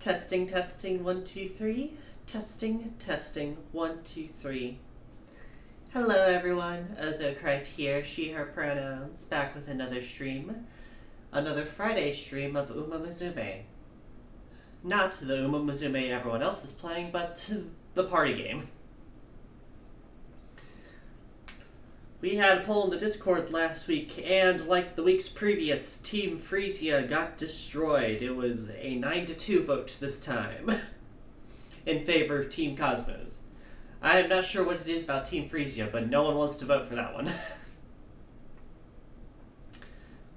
Testing, testing, 1, 2, 3. Testing, testing, 1, 2, 3. Hello everyone, Ozocrite here, she, her pronouns, back with another stream. Another Friday stream of Musume. Not the Musume everyone else is playing, but the party game. We had a poll in the Discord last week, and like the weeks previous, Team Freesia got destroyed. It was a 9-2 vote this time, in favor of Team Cosmos. I am not sure what it is about Team Freesia, but no one wants to vote for that one.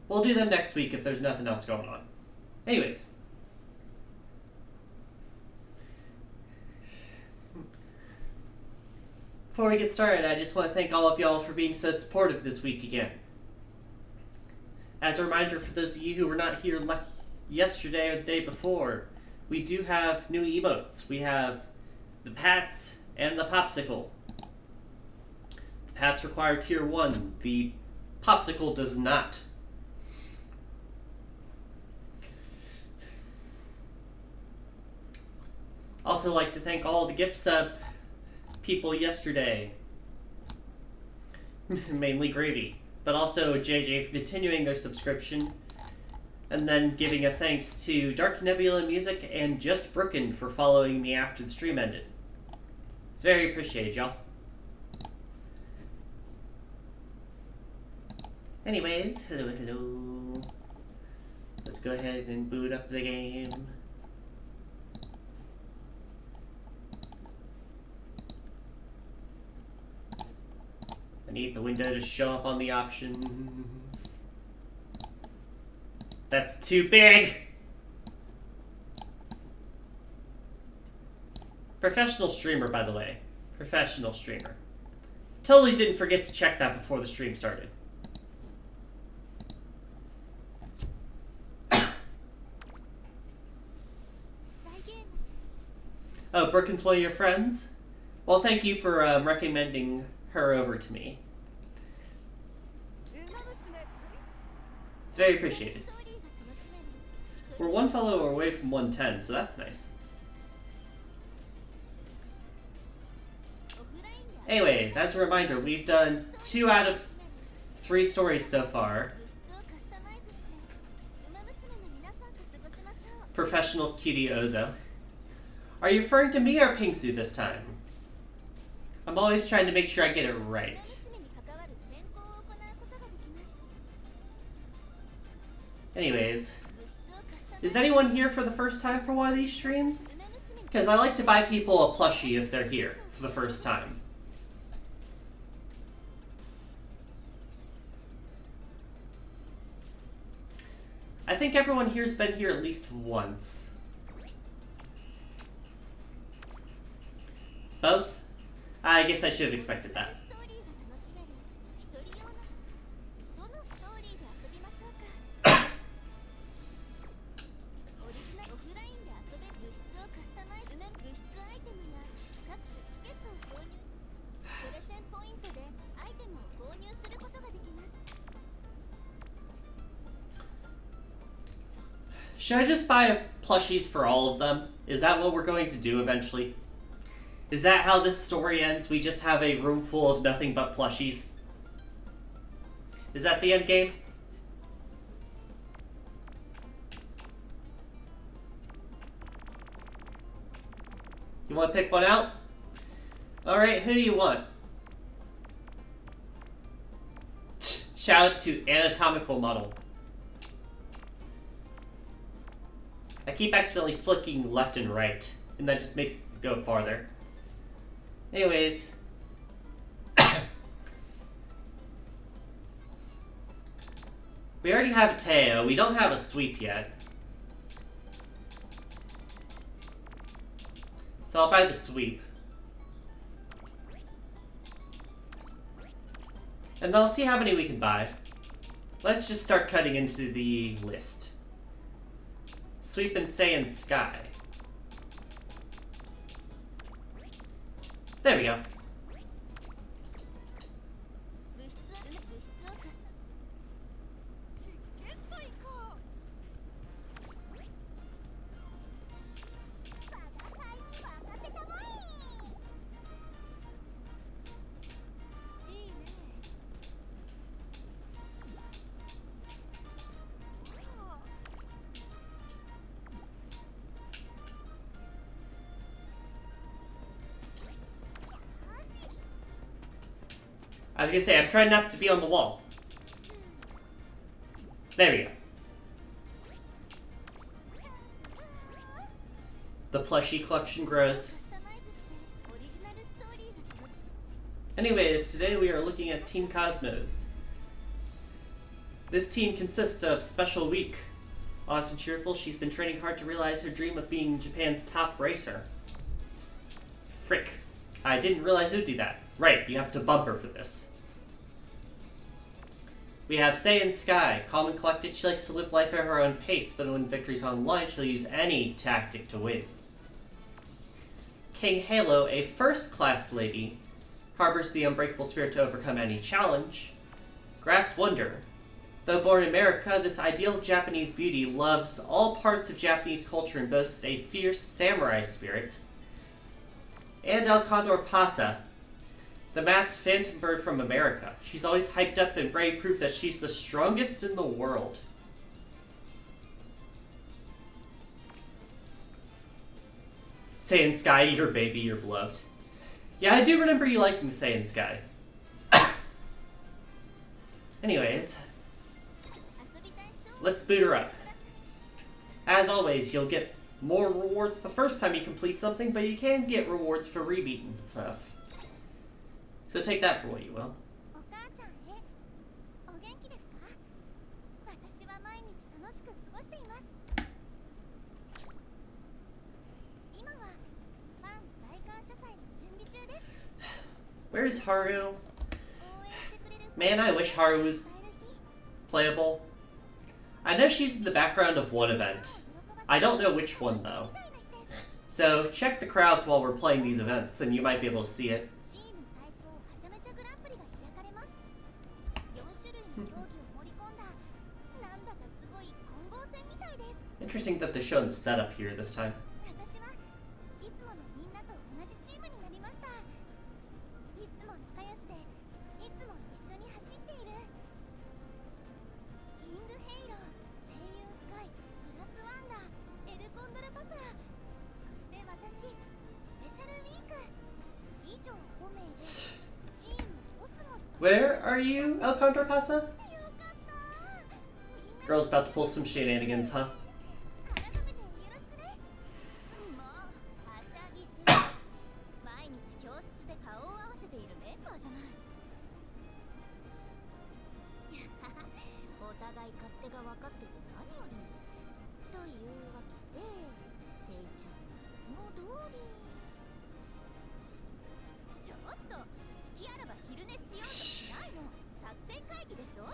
We'll do them next week if there's nothing else going on. Anyways. Before we get started, I just want to thank all of y'all for being so supportive this week again. As a reminder for those of you who were not here yesterday or the day before, we do have new emotes. We have the Pats and the Popsicle. The Pats require Tier 1. The Popsicle does not. Also like to thank all the gift sub people yesterday. Mainly Gravy. But also JJ for continuing their subscription. And then giving a thanks to Dark Nebula Music and Just Brooken for following me after the stream ended. It's very appreciated, y'all. Anyways, hello. Let's go ahead and boot up the game. I need the window to show up on the options. That's too big! Professional streamer, by the way. Professional streamer. Totally didn't forget to check that before the stream started. Oh, Brooken's one of your friends? Well, thank you for recommending her over to me. It's very appreciated. We're one follower away from 110, so that's nice. Anyways, as a reminder, we've done 2 out of 3 stories so far. Professional Cutie Ozo. Are you referring to me or Pinksu this time? I'm always trying to make sure I get it right. Anyways, is anyone here for the first time for one of these streams? Because I like to buy people a plushie if they're here for the first time. I think everyone here's been here at least once. Both? I guess I should have expected that. Should I just buy plushies for all of them? Is that what we're going to do eventually? Is that how this story ends? We just have a room full of nothing but plushies? Is that the end game? You want to pick one out? Alright, who do you want? Shout out to Anatomical Model. I keep accidentally flicking left and right, and that just makes it go farther. Anyways. We already have a Teo. We don't have a sweep yet. So I'll buy the sweep. And then I'll see how many we can buy. Let's just start cutting into the list. Sweep and Saiyan Sky. There we go. I was gonna say, I'm trying not to be on the wall. There we go. The plushie collection grows. Anyways, today we are looking at Team Cosmos. This team consists of Special Week. Honest and cheerful, she's been training hard to realize her dream of being Japan's top racer. Frick. I didn't realize it would do that. Right, you have to bump her for this. We have Saiyan Sky. Calm and collected, she likes to live life at her own pace, but when victory's on the line, she'll use any tactic to win. King Halo, a first-class lady, harbors the unbreakable spirit to overcome any challenge. Grass Wonder. Though born in America, this ideal Japanese beauty loves all parts of Japanese culture and boasts a fierce samurai spirit. And El Condor Pasa, the masked phantom bird from America. She's always hyped up and brave proof that she's the strongest in the world. Saiyan Sky, your baby, you're beloved. Yeah, I do remember you liking Saiyan Sky. Anyways, let's boot her up. As always, you'll get more rewards the first time you complete something, but you can get rewards for rebeating stuff. So take that for what you will. Where's Haru? Man, I wish Haru was playable. I know she's in the background of one event. I don't know which one, though. So check the crowds while we're playing these events, and you might be able to see it. Interesting that they're showing the setup here this time. Where are you, El Condor Pasa? Girl's about to pull some shenanigans, huh?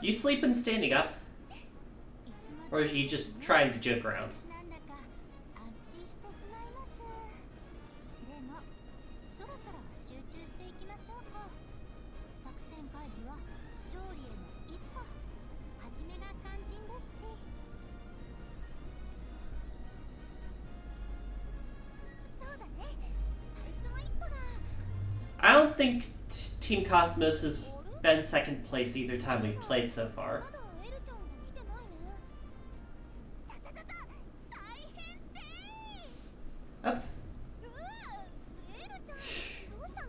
You sleeping standing up? Or are you just trying to joke around? I don't think Team Cosmos has been second place either time we've played so far. Oh.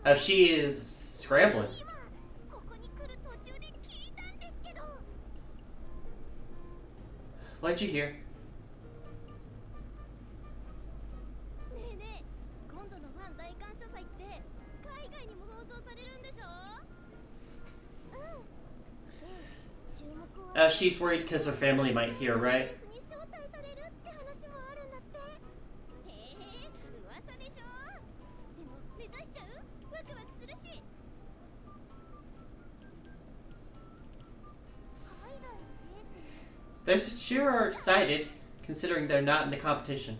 Oh, she is scrambling. What'd you hear? She's worried because her family might hear, right? They sure are excited, considering they're not in the competition.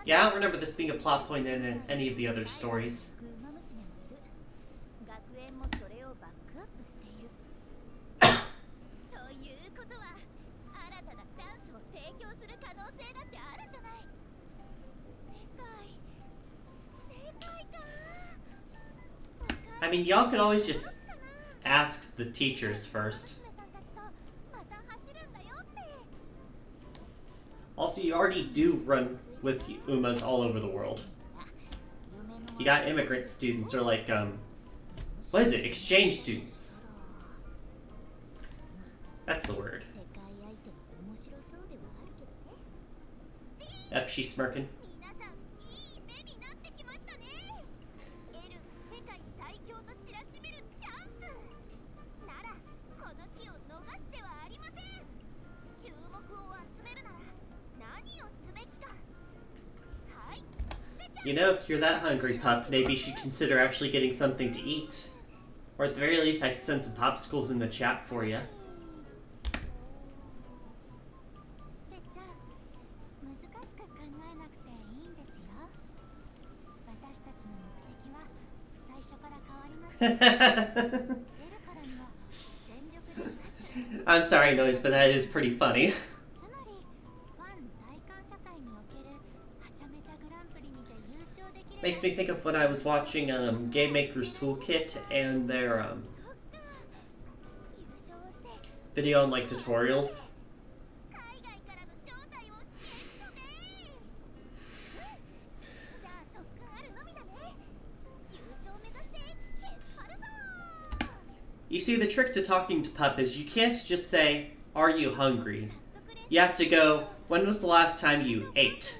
Yeah, I don't remember this being a plot point in any of the other stories. I mean, y'all could always just ask the teachers first. Also, you already do run with Umas all over the world. You got immigrant students, or like, what is it? Exchange students. That's the word. Yep, she's smirking. You know, if you're that hungry, Pup, maybe you should consider actually getting something to eat. Or at the very least, I could send some popsicles in the chat for you. I'm sorry, Noise, but that is pretty funny. Makes me think of when I was watching Game Maker's Toolkit and their video on like tutorials. You see, the trick to talking to Pup is you can't just say, "Are you hungry?" You have to go, "When was the last time you ate?"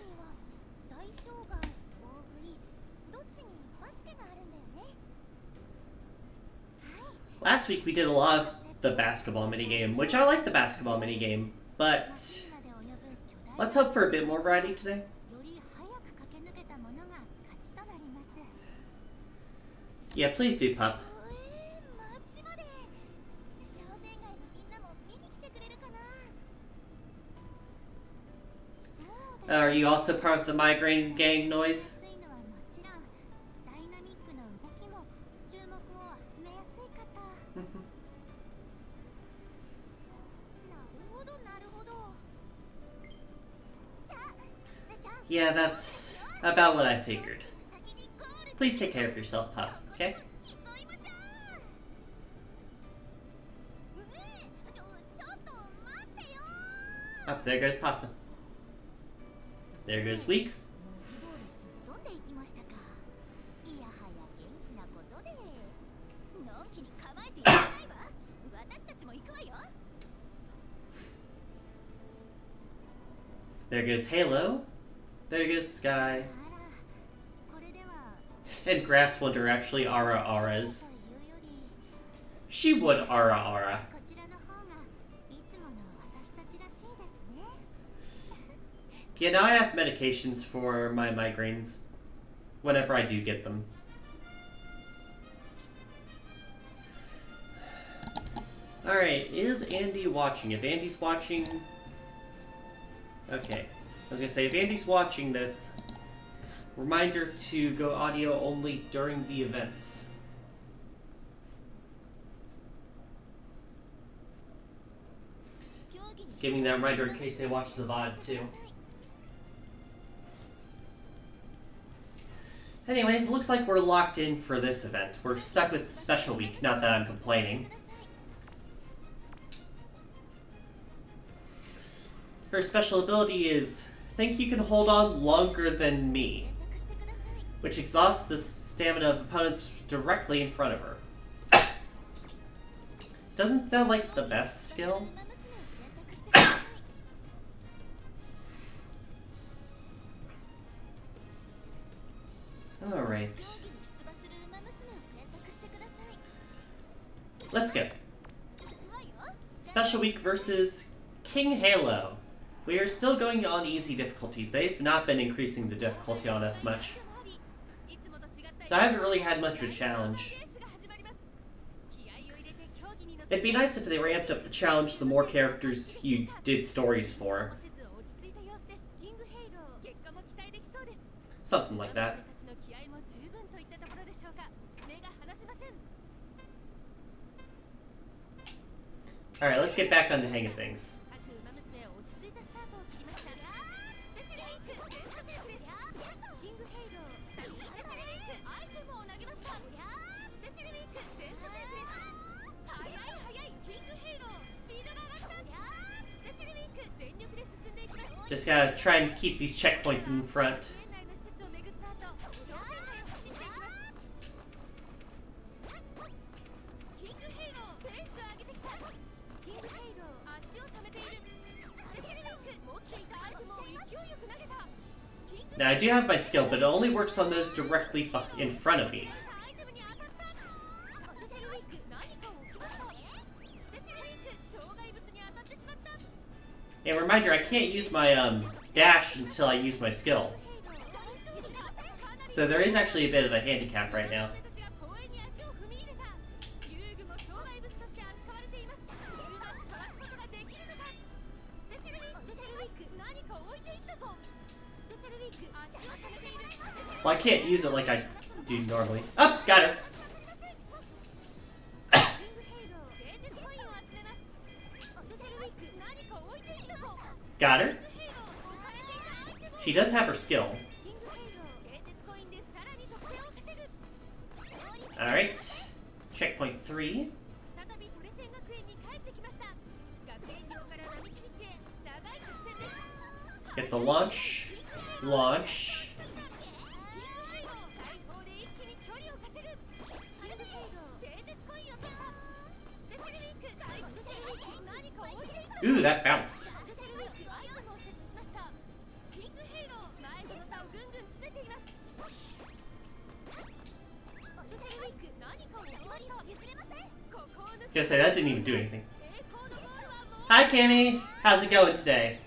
Last week we did a lot of the basketball minigame, which I like the basketball minigame, but let's hope for a bit more variety today. Yeah, please do, Pup. Are you also part of the migraine gang, Noise? Yeah, that's about what I figured. Please take care of yourself, Pup, okay? Oh, there goes Pasta. There goes Week. There goes Halo. There goes Sky. And Grass Wonder actually Ara-Aras. She would Ara-Ara. Yeah, now I have medications for my migraines. Whenever I do get them. Alright, is Andy watching? If Andy's watching... Okay. I was gonna say, if Andy's watching this, reminder to go audio only during the events. Giving that reminder in case they watch the VOD too. Anyways, it looks like we're locked in for this event. We're stuck with Special Week, not that I'm complaining. Her special ability is, think you can hold on longer than me, which exhausts the stamina of opponents directly in front of her. Doesn't sound like the best skill. Alright. Let's go. Special Week versus King Halo. We are still going on easy difficulties. They've not been increasing the difficulty on us much. So I haven't really had much of a challenge. It'd be nice if they ramped up the challenge the more characters you did stories for. Something like that. Alright, let's get back on the hang of things. Just gotta try and keep these checkpoints in front. Now, I do have my skill, but it only works on those directly in front of me. And reminder, I can't use my dash until I use my skill. So there is actually a bit of a handicap right now. Well, I can't use it like I do normally. Oh, got her. Got her. She does have her skill. Alright. Checkpoint 3. Get the launch. Launch. Ooh, that bounced. Just say that didn't even do anything. Hi, Cammy. How's it going today?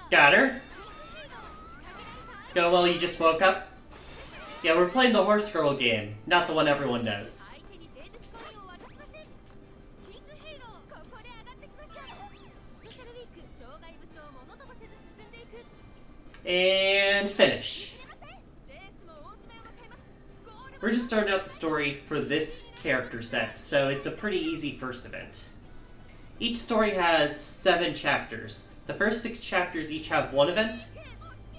Got her. Go, well, you just woke up? Yeah, we're playing the Horse Girl game, not the one everyone knows. And finish. We're just starting out the story for this character set, so it's a pretty easy first event. Each story has 7 chapters. The first 6 chapters each have 1 event,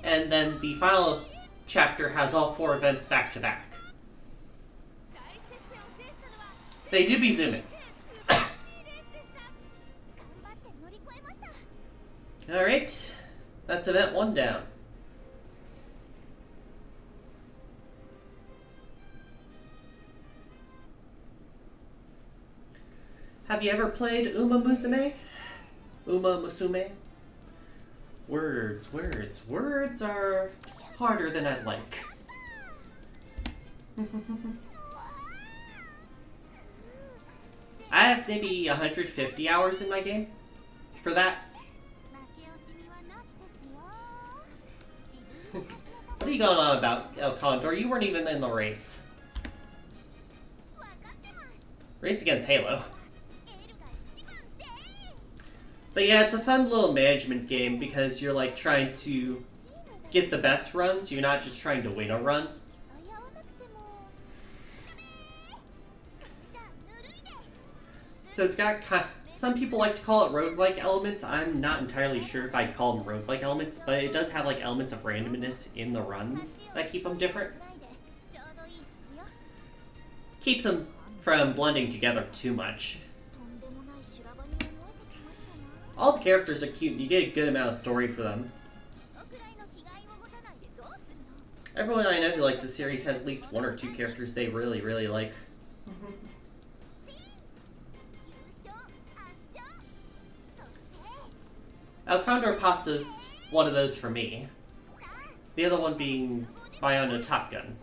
and then the final chapter has all 4 events back to back. They do be zooming. Alright, that's event 1 down. Have you ever played Musume? Musume? Words are harder than I'd like. I have maybe 150 hours in my game for that. What are you going on about, El Condor? You weren't even in the race. Race against Halo. But yeah, it's a fun little management game because you're like trying to get the best runs. You're not just trying to win a run. So it's got some people like to call it roguelike elements. I'm not entirely sure if I'd call them roguelike elements, but it does have like elements of randomness in the runs that keep them different. Keeps them from blending together too much. All the characters are cute and you get a good amount of story for them. Everyone I know who likes the series has at least 1 or 2 characters they really, really like. El Condor Pasta's one of those for me. The other one being Biona Top Gun.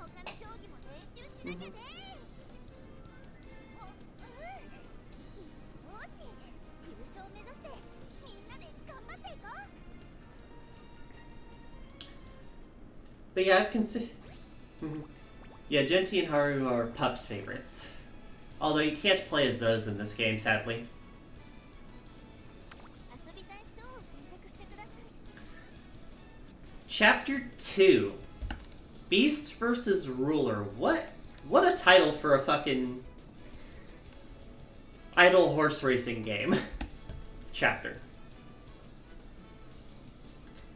But yeah, I've considered... Yeah, Genti and Haru are Pup's favorites. Although you can't play as those in this game, sadly. Chapter 2. Beast vs. Ruler. What a title for a fucking idle horse racing game. chapter.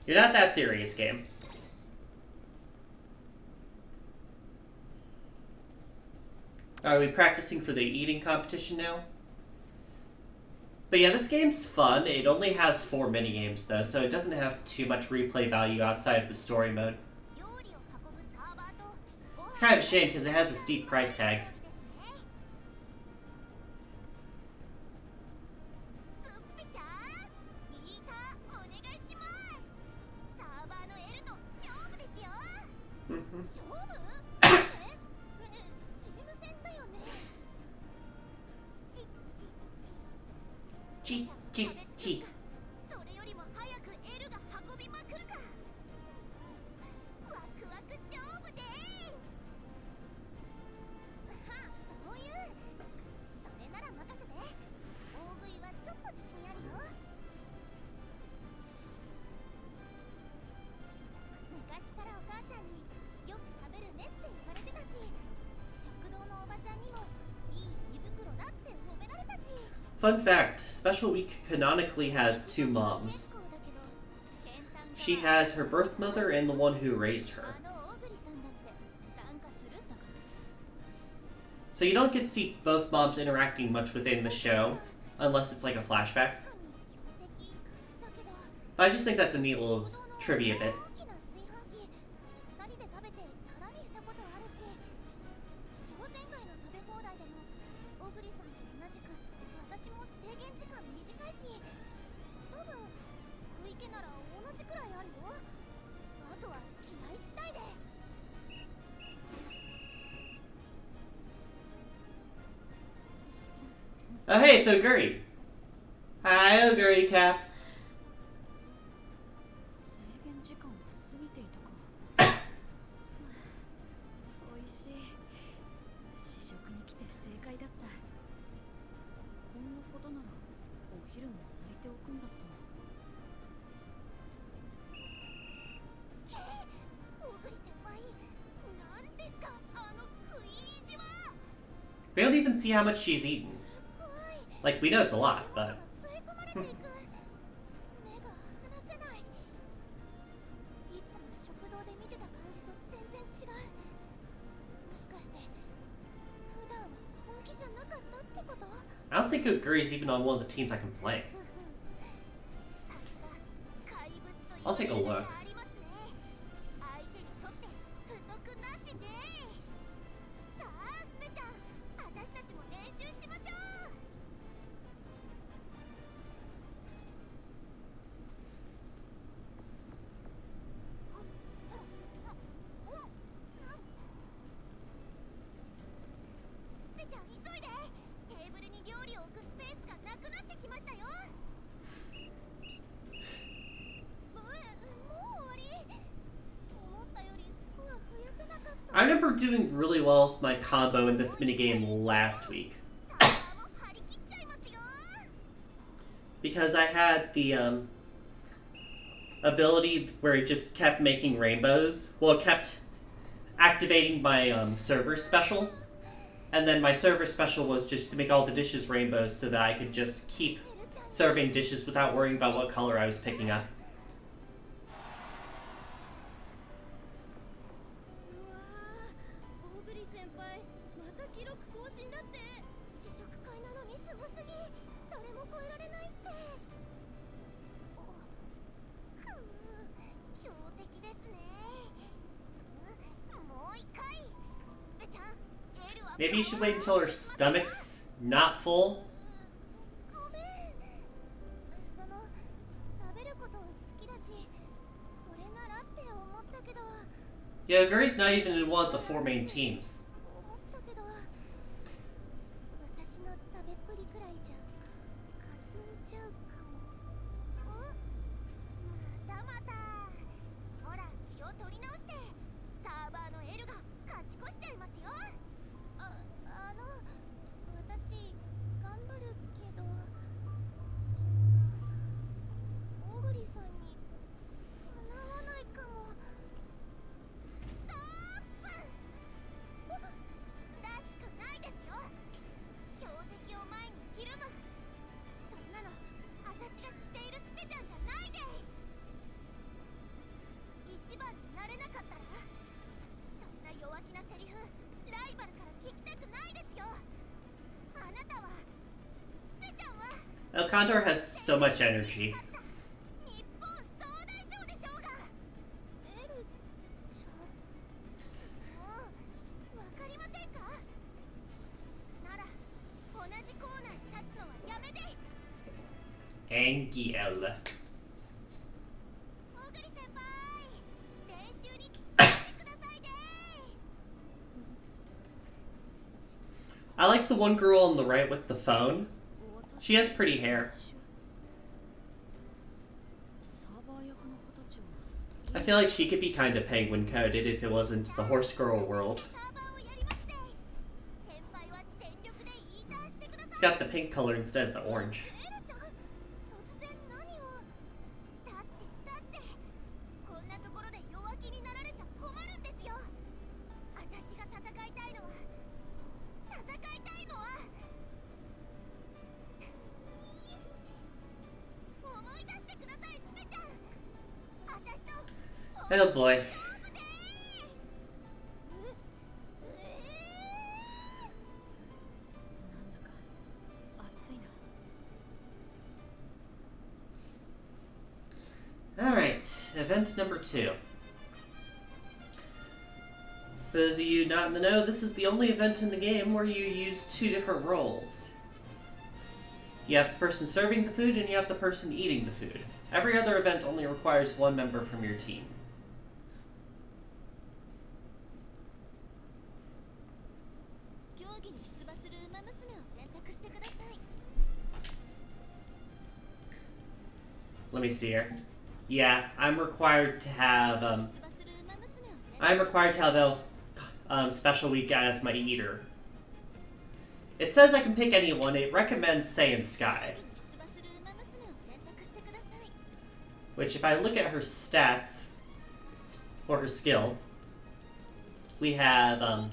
You're not that serious, game. Are we practicing for the eating competition now? But yeah, this game's fun. It only has 4 minigames though, so it doesn't have too much replay value outside of the story mode. It's kind of a shame because it has a steep price tag. Chi. Fun fact, Special Week canonically has 2 moms. She has her birth mother and the one who raised her. So you don't get to see both moms interacting much within the show, unless it's like a flashback. But I just think that's a neat little trivia bit. Oh hey, it's Oguri. Hi, Oguri Cap. We don't even see how much she's eaten. Like, we know it's a lot, but... I don't think Oguri's even on one of the teams I can play. I'll take a look. I remember doing really well with my combo in this minigame last week. Because I had the ability where it just kept making rainbows. Well, it kept activating my server special. And then my server special was just to make all the dishes rainbows so that I could just keep serving dishes without worrying about what color I was picking up. Maybe you should wait until her stomach's not full. Yeah, Oguri's not even in one of the 4 main teams. El Condor has so much energy. Angiel. I like the one girl on the right with the phone. She has pretty hair. I feel like she could be kind of penguin coded if it wasn't the horse girl world. It's got the pink color instead of the orange. Oh boy. Alright, event number 2. For those of you not in the know, this is the only event in the game where you use 2 different roles. You have the person serving the food and you have the person eating the food. Every other event only requires 1 member from your team. Let me see here. Yeah, I'm required to have a special week as my eater. It says I can pick anyone. It recommends Saiyan Sky. Which, if I look at her stats, or her skill, we have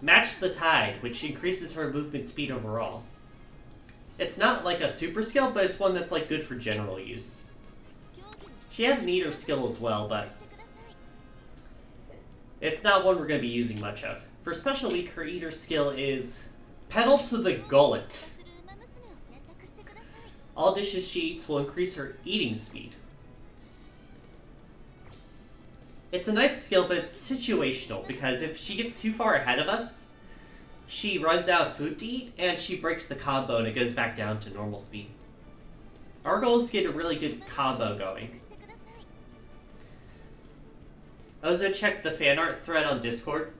Match the Tide, which increases her movement speed overall. It's not like a super skill, but it's one that's like good for general use. She has an eater skill as well, but it's not one we're going to be using much of. For special week, her eater skill is Pedal to the Gullet. All dishes she eats will increase her eating speed. It's a nice skill, but it's situational, because if she gets too far ahead of us, she runs out of food to eat, and she breaks the combo and it goes back down to normal speed. Our goal is to get a really good combo going. Also, check the fan art thread on Discord.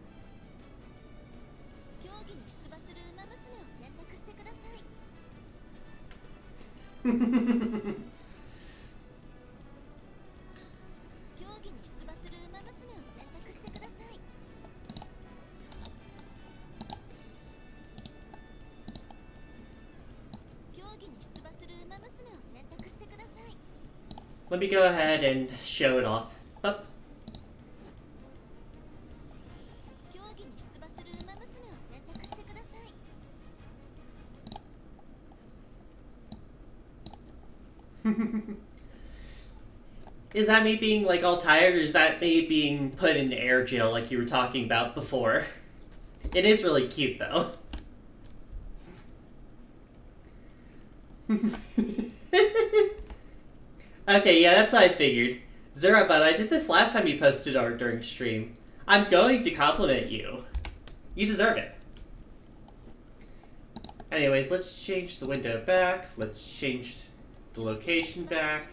Let me go ahead and show it off. Up. Is that me being like all tired, or is that me being put in air jail like you were talking about before? It is really cute though. Okay, yeah, that's what I figured. Zera, but I did this last time you posted art during stream. I'm going to compliment you. You deserve it. Anyways, let's change the window back. Let's change the location back.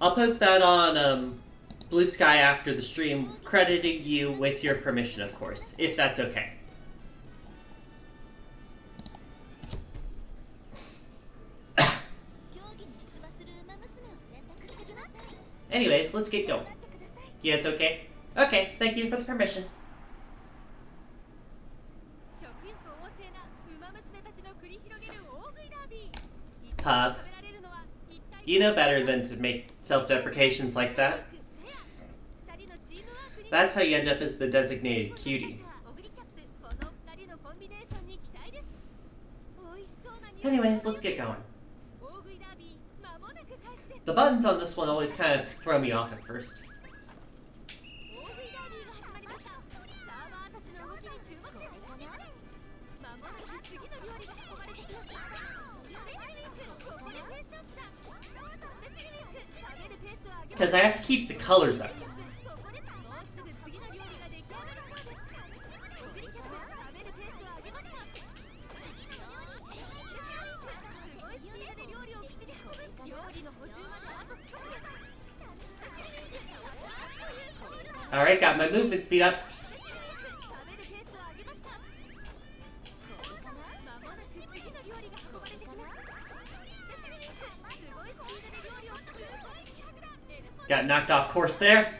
I'll post that on Blue Sky after the stream, crediting you with your permission, of course, if that's okay. Anyways, let's get going. Yeah, it's okay? Okay, thank you for the permission. Pup. You know better than to make self-deprecations like that. That's how you end up as the designated cutie. Anyways, let's get going. The buttons on this one always kind of throw me off at first. Because I have to keep the colors up. Alright, got my movement speed up. Got knocked off course there.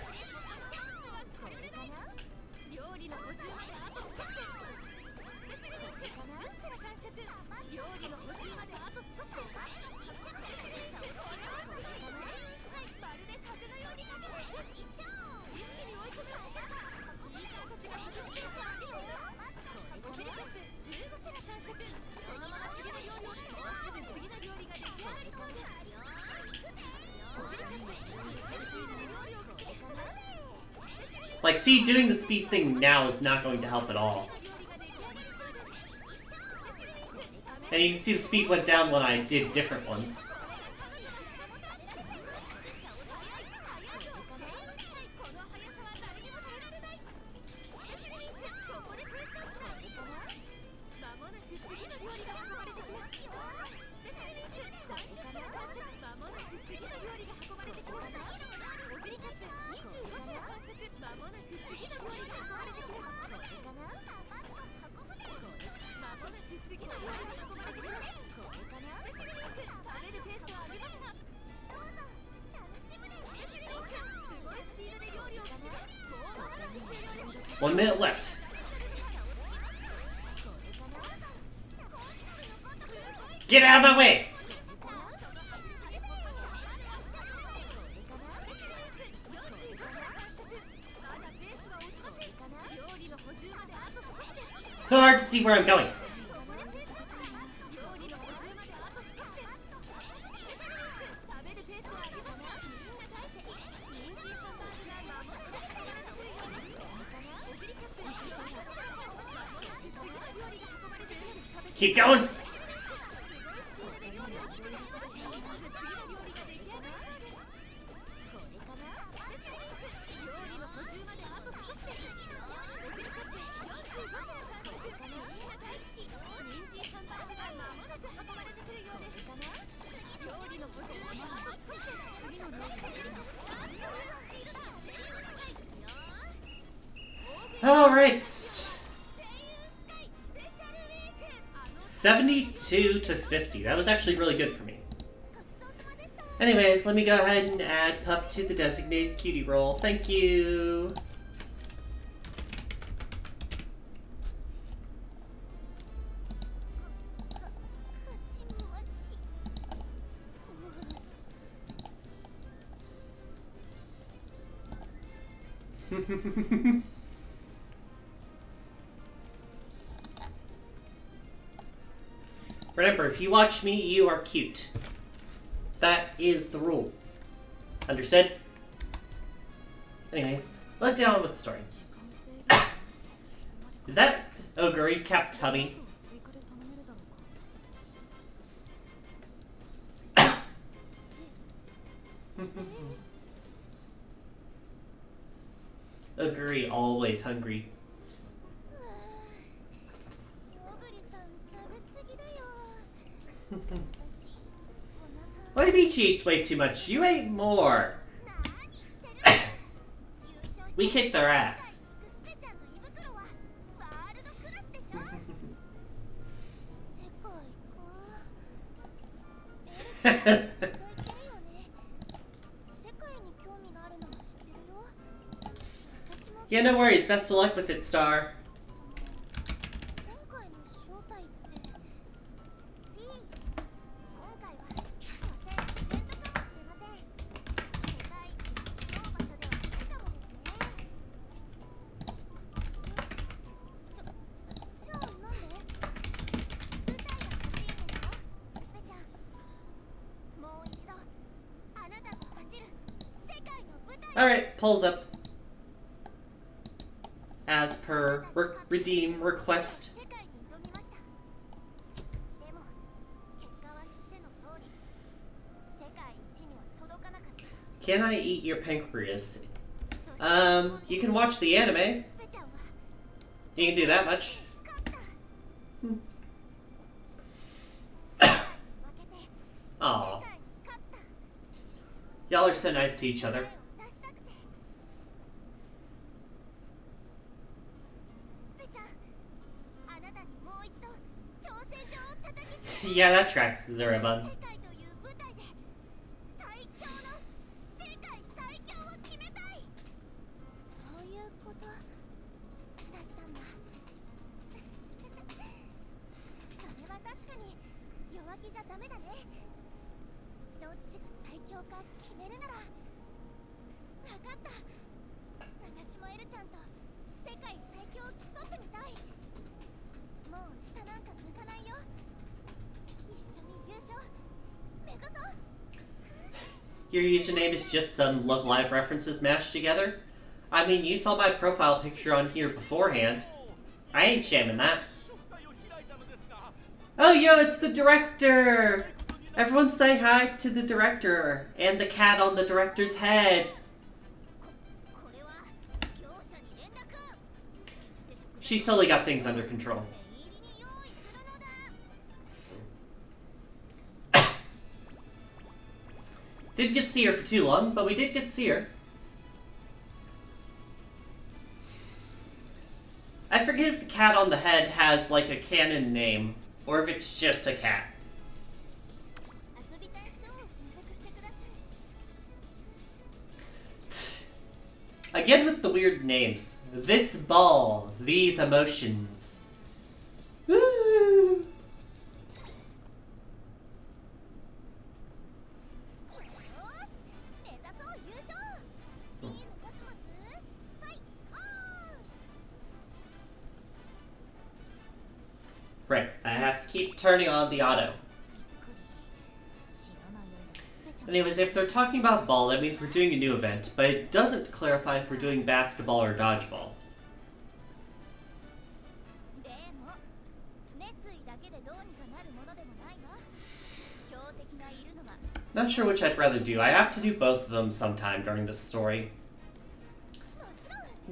Like, see, doing the speed thing now is not going to help at all. And you can see the speed went down when I did different ones. One minute left. Get out of my way! So hard to see where I'm going. Keep going. All right. 72 to 50. That was actually really good for me. Anyways, let me go ahead and add Pup to the designated cutie role. Thank you. Remember, if you watch me, you are cute. That is the rule. Understood? Anyways, let's get on with the story. Is that Oguri Cap Tummy? Oguri always hungry. What do you mean she eats way too much? You ate more. We kicked their ass. Yeah, no worries. Best of luck with it, Star. Alright, pulls up. As per redeem request. Can I eat your pancreas? You can watch the anime. You can do that much. Aw. Y'all are so nice to each other. Yeah, that tracks, Zurabun. Your username is just some Love Live references mashed together? I mean, you saw my profile picture on here beforehand. I ain't shaming that. Oh, yo, it's the director! Everyone say hi to the director and the cat on the director's head. She's totally got things under control. Didn't get to see her for too long, but we did get to see her. I forget if the cat on the head has, like, a canon name, or if it's just a cat. Again with the weird names. This ball, these emotions. Woo! Right, I have to keep turning on the auto. Anyways, if they're talking about ball, that means we're doing a new event, but it doesn't clarify if we're doing basketball or dodgeball. Not sure which I'd rather do. I have to do both of them sometime during this story.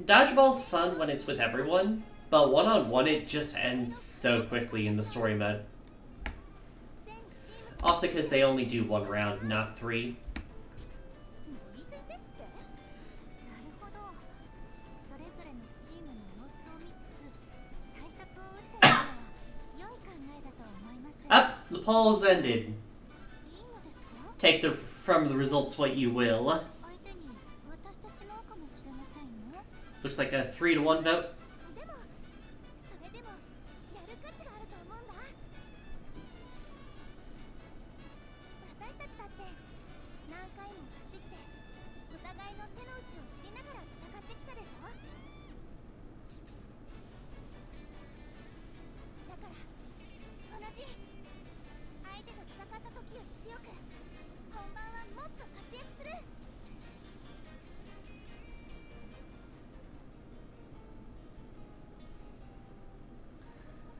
Dodgeball's fun when it's with everyone, but one-on-one it just ends so quickly in the story mode. Also because they only do one round, not 3. Up, the polls ended. Take from the results what you will. Looks like a 3-to-1 vote.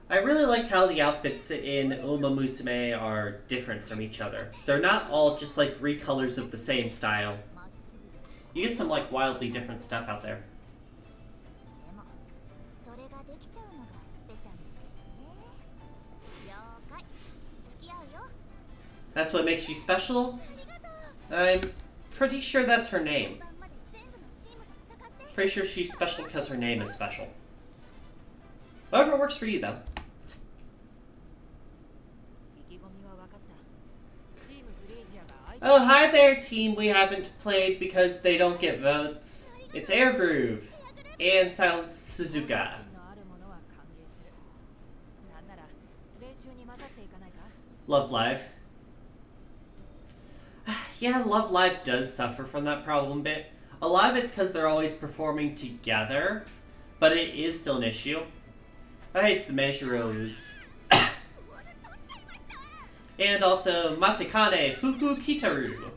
I really like how the outfits in Musume are different from each other. They're not all just like recolors of the same style. You get some like wildly different stuff out there. That's what makes you special? I'm pretty sure that's her name. Pretty sure she's special because her name is special. However, it works for you though. Oh, hi there, team we haven't played because they don't get votes. It's Air Groove and Silence Suzuka. Love Live. Yeah, Love Live does suffer from that problem a bit. A lot of it's because they're always performing together, but it is still an issue. I hate the Measuros. And also Matekane Fuku Kitaru.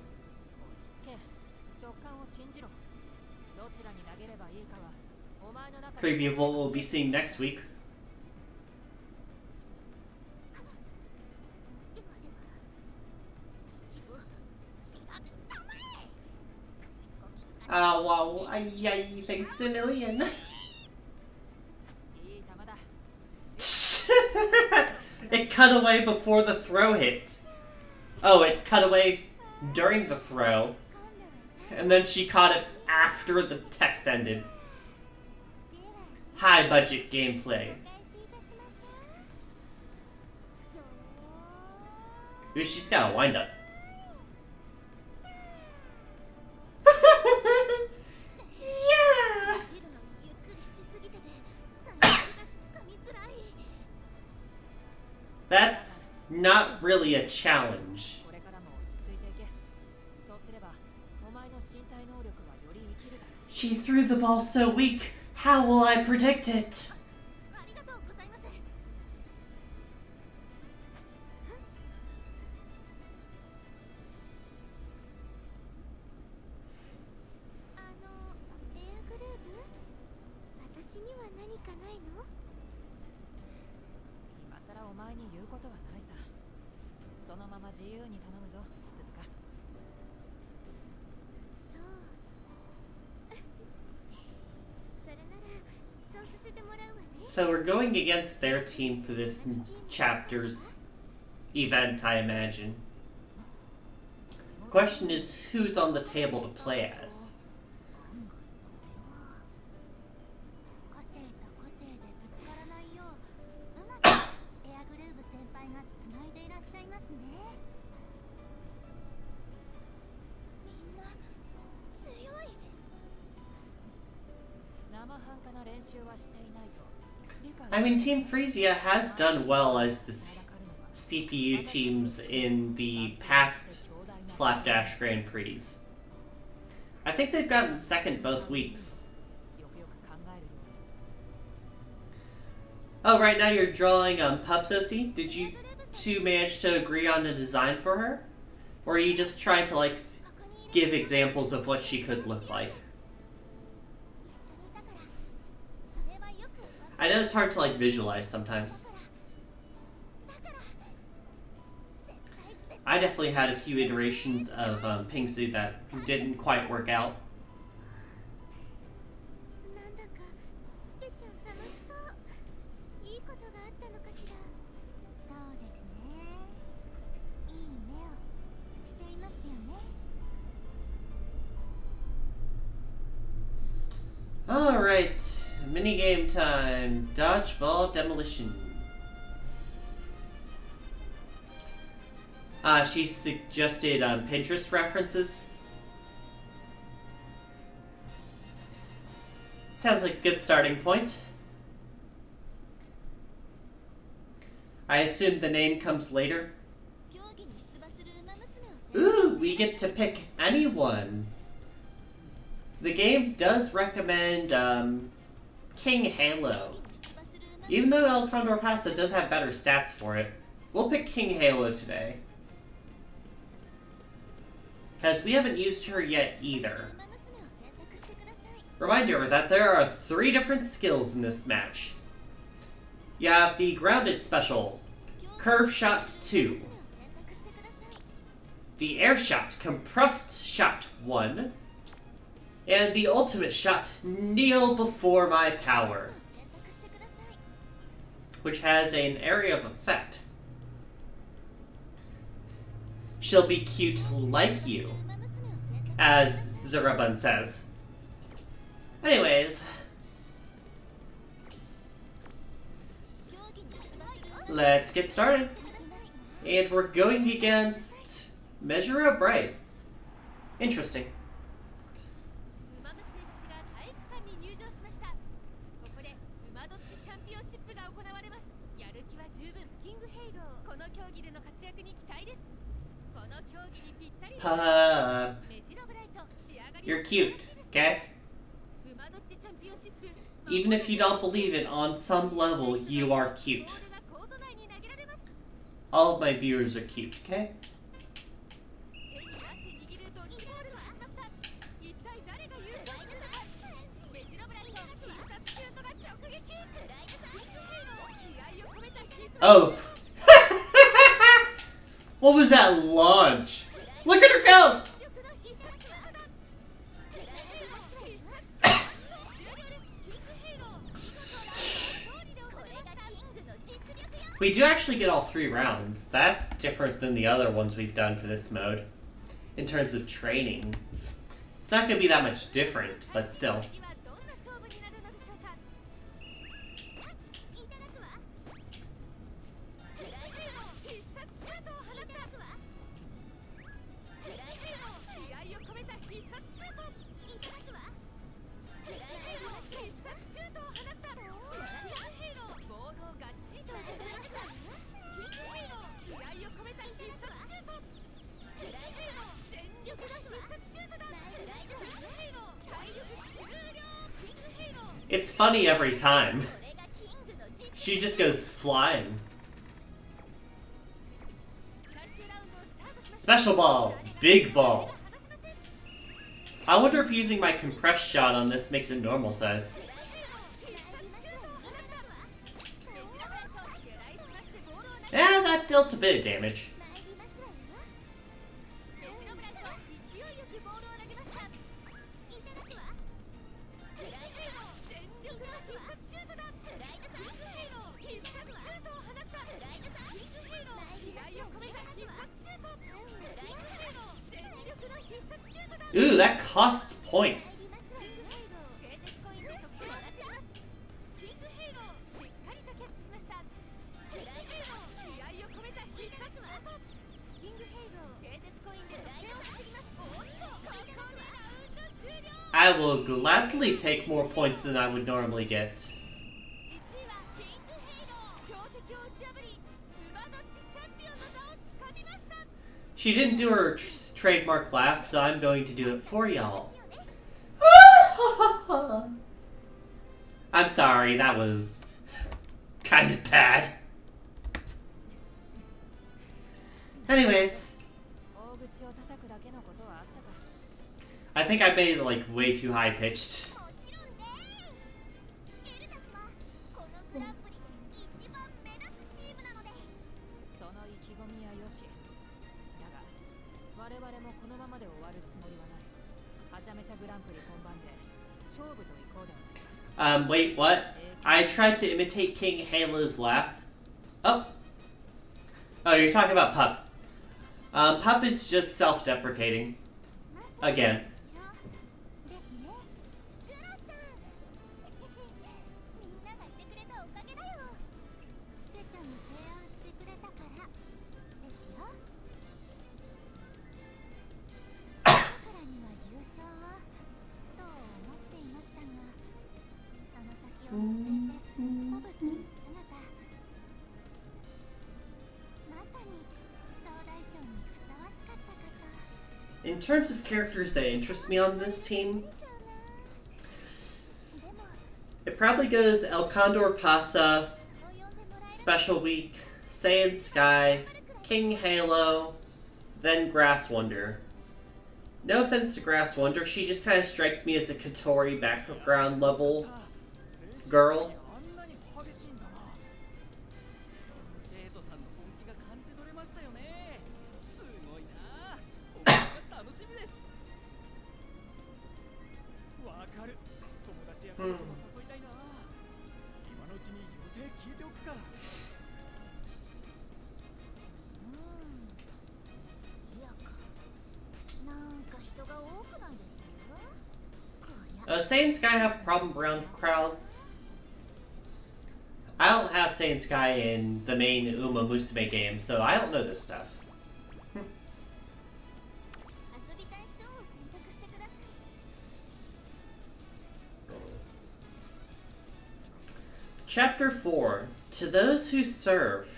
Preview of what we'll be seeing next week. wow, yay, thanks a million. It cut away before the throw hit. Oh, it cut away during the throw. And then she caught it after the text ended. High budget gameplay. Ooh, she's got a wind up. Yeah! That's not really a challenge. She threw the ball so weak. How will I predict it? So we're going against their team for this chapter's event, I imagine. The question is, who's on the table to play as? I mean, Team Freesia has done well as the CPU teams in the past Slapdash Grand Prix. I think they've gotten second both weeks. Oh, right now you're drawing Pubsoci. Did you two manage to agree on a design for her? Or are you just trying to, like, give examples of what she could look like? I know it's hard to, like, visualize sometimes. I definitely had a few iterations of Pingsu that didn't quite work out. Alright, minigame time. Dodgeball demolition. She suggested Pinterest references. Sounds like a good starting point. I assume the name comes later. Ooh, we get to pick anyone. The game does recommend King Halo. Even though El Condor Pasta does have better stats for it, we'll pick King Halo today. Because we haven't used her yet either. Reminder that there are 3 different skills in this match. You have the Grounded Special, Curve Shot 2. The Air Shot, Compressed Shot 1. And the Ultimate Shot, Kneel Before My Power. Which has an area of effect. She'll be cute like you, as Zurabun says. Anyways, let's get started. And we're going against Measure Up Right. Interesting. You're cute, okay? Even if you don't believe it, on some level, you are cute. All of my viewers are cute, okay? Oh! What was that launch? Look at her go! We do actually get all 3 rounds. That's different than the other ones we've done for this mode. In terms of training. It's not going to be that much different, but still. It's funny every time. She just goes flying. Special ball. Big ball. I wonder if using my compressed shot on this makes it normal size. Yeah, that dealt a bit of damage. Ooh, that costs points. I will gladly take more points than I would normally get. She didn't do her trademark laugh, so I'm going to do it for y'all. I'm sorry, that was kind of bad. Anyways. I think I made it like way too high pitched. Wait, what? I tried to imitate King Halo's laugh. Oh. Oh, you're talking about Pup. Pup is just self-deprecating. Again. In terms of characters that interest me on this team, it probably goes El Condor Pasa, Special Week, Saiyan Sky, King Halo, then Grass Wonder. No offense to Grass Wonder, she just kind of strikes me as a Katori background level girl. Saiyan Sky have a problem around crowds. I don't have Saiyan Sky in the main Musume game, so I don't know this stuff. Chapter 4. To those who serve.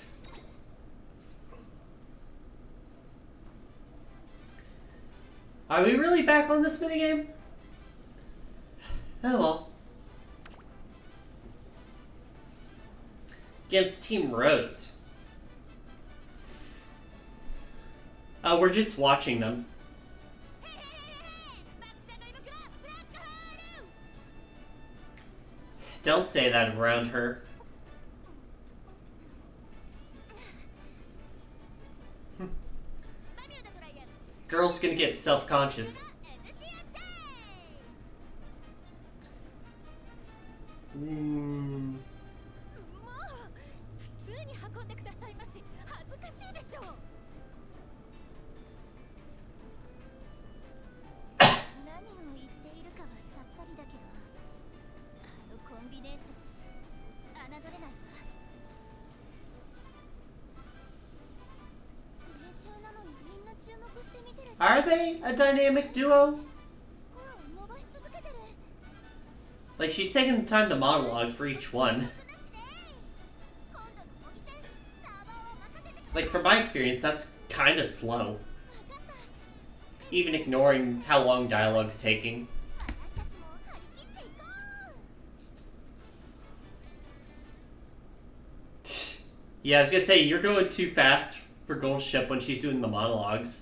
Are we really back on this minigame? Oh well. Against Team Rose. We're just watching them. Don't say that around her. Girl's gonna get self-conscious. Are they a dynamic duo? Like, she's taking the time to monologue for each one. Like, from my experience, that's kind of slow. Even ignoring how long dialogue's taking. Yeah, I was gonna say, you're going too fast for Gold Ship when she's doing the monologues.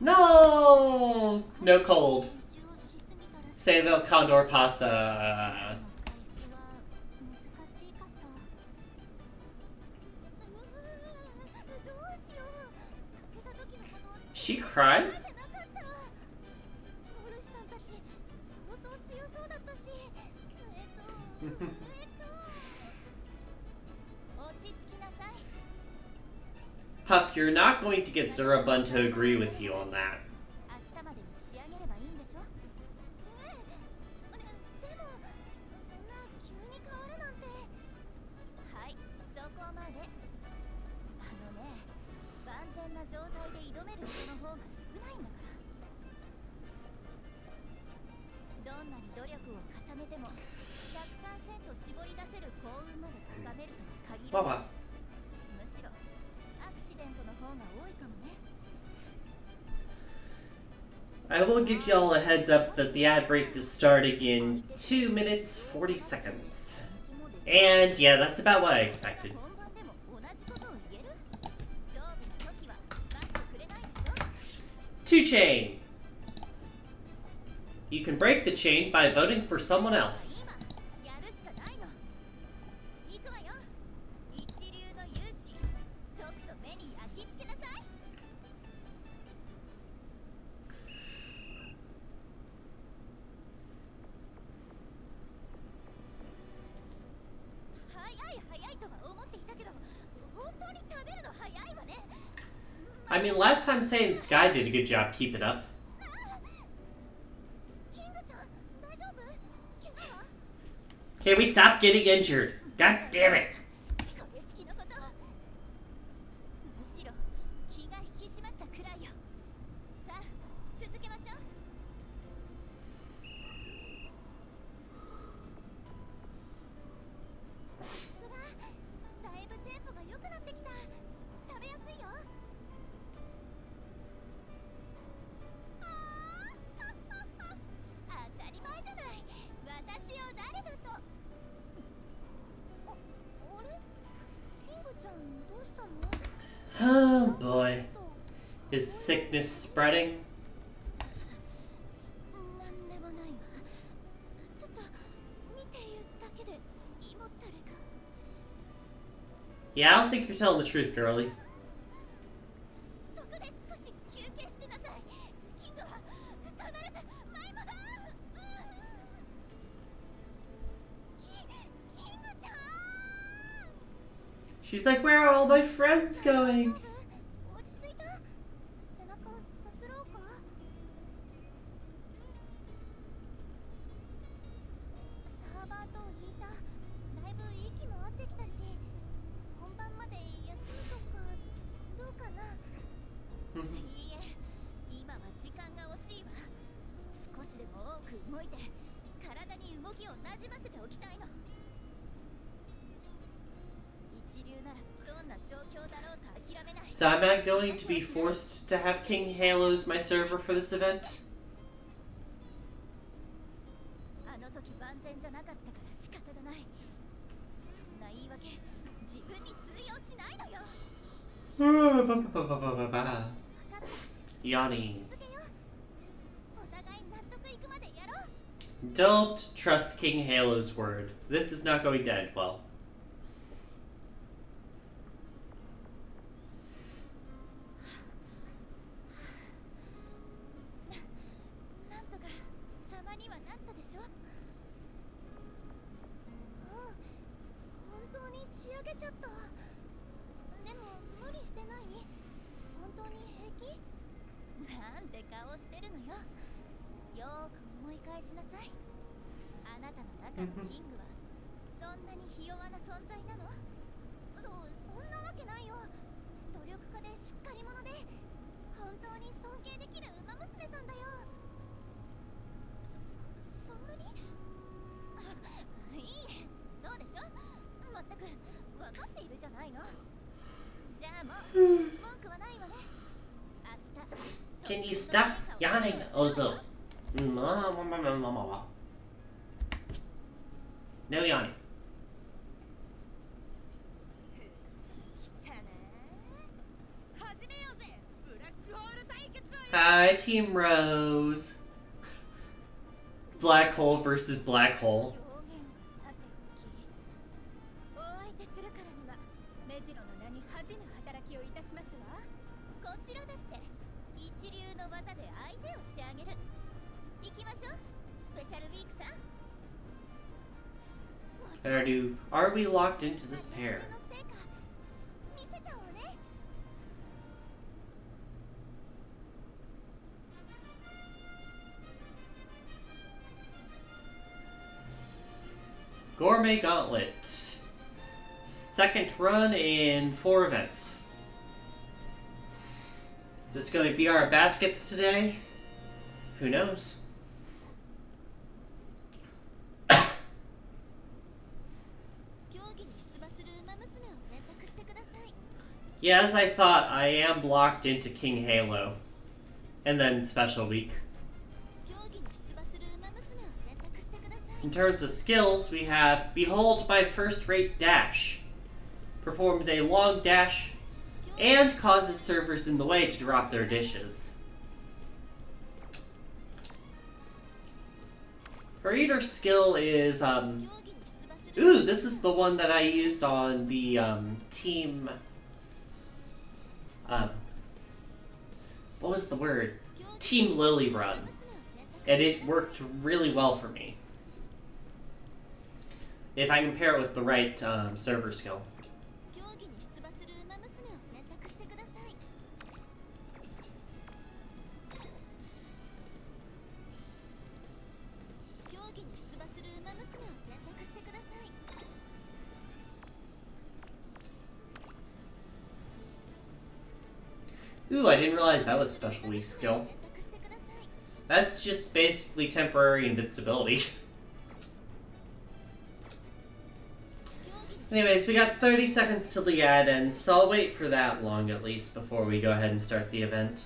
No! No cold. Save el Condor pasa. She cried? Pup, you're not going to get Zurabun to agree with you on that. Baba. I will give y'all a heads up that the ad break is starting in 2 minutes 40 seconds. And yeah, that's about what I expected. 2 chain. You can break the chain by voting for someone else. I mean, last time saying Sky did a good job keeping up. Can we stop getting injured? God damn it! Oh boy. Is the sickness spreading? Yeah, I don't think you're telling the truth, girlie. She's like, where are all my friends going? So am I going to be forced to have King Halo's my server for this event? Yawning. Don't trust King Halo's word. This is not going to end well. けちゃった。でも無理してない？本当に平気？なんて顔してるのよ。よーく思い返しなさい。あなたの中のキングはそんなにひ弱な存在なの？そんなわけないよ。努力家でしっかり者で本当に尊敬できる馬娘さんだよ。そんなに？いいえ、そうでしょ。まったく分かっているじゃないの。じゃあもう文句はないわね。明日 Can you stop yawning, Ozo? No yawning. Hi, Team Rose. Black hole versus black hole. Are we locked into this pair? Gourmet Gauntlet. Second run in 4 events. Is this going to be our baskets today? Who knows? Yes, I thought I am blocked into King Halo. And then Special Week. In terms of skills, we have Behold My First Rate Dash. Performs a long dash and causes servers in the way to drop their dishes. Her eater skill is, ooh, this is the one that I used on the, team, what was the word? Team Lily run. And it worked really well for me. If I compare it with the right, server skill. Ooh, I didn't realize that was Special Week skill. That's just basically temporary invincibility. Anyways, we got 30 seconds till the ad ends, so I'll wait for that long at least before we go ahead and start the event.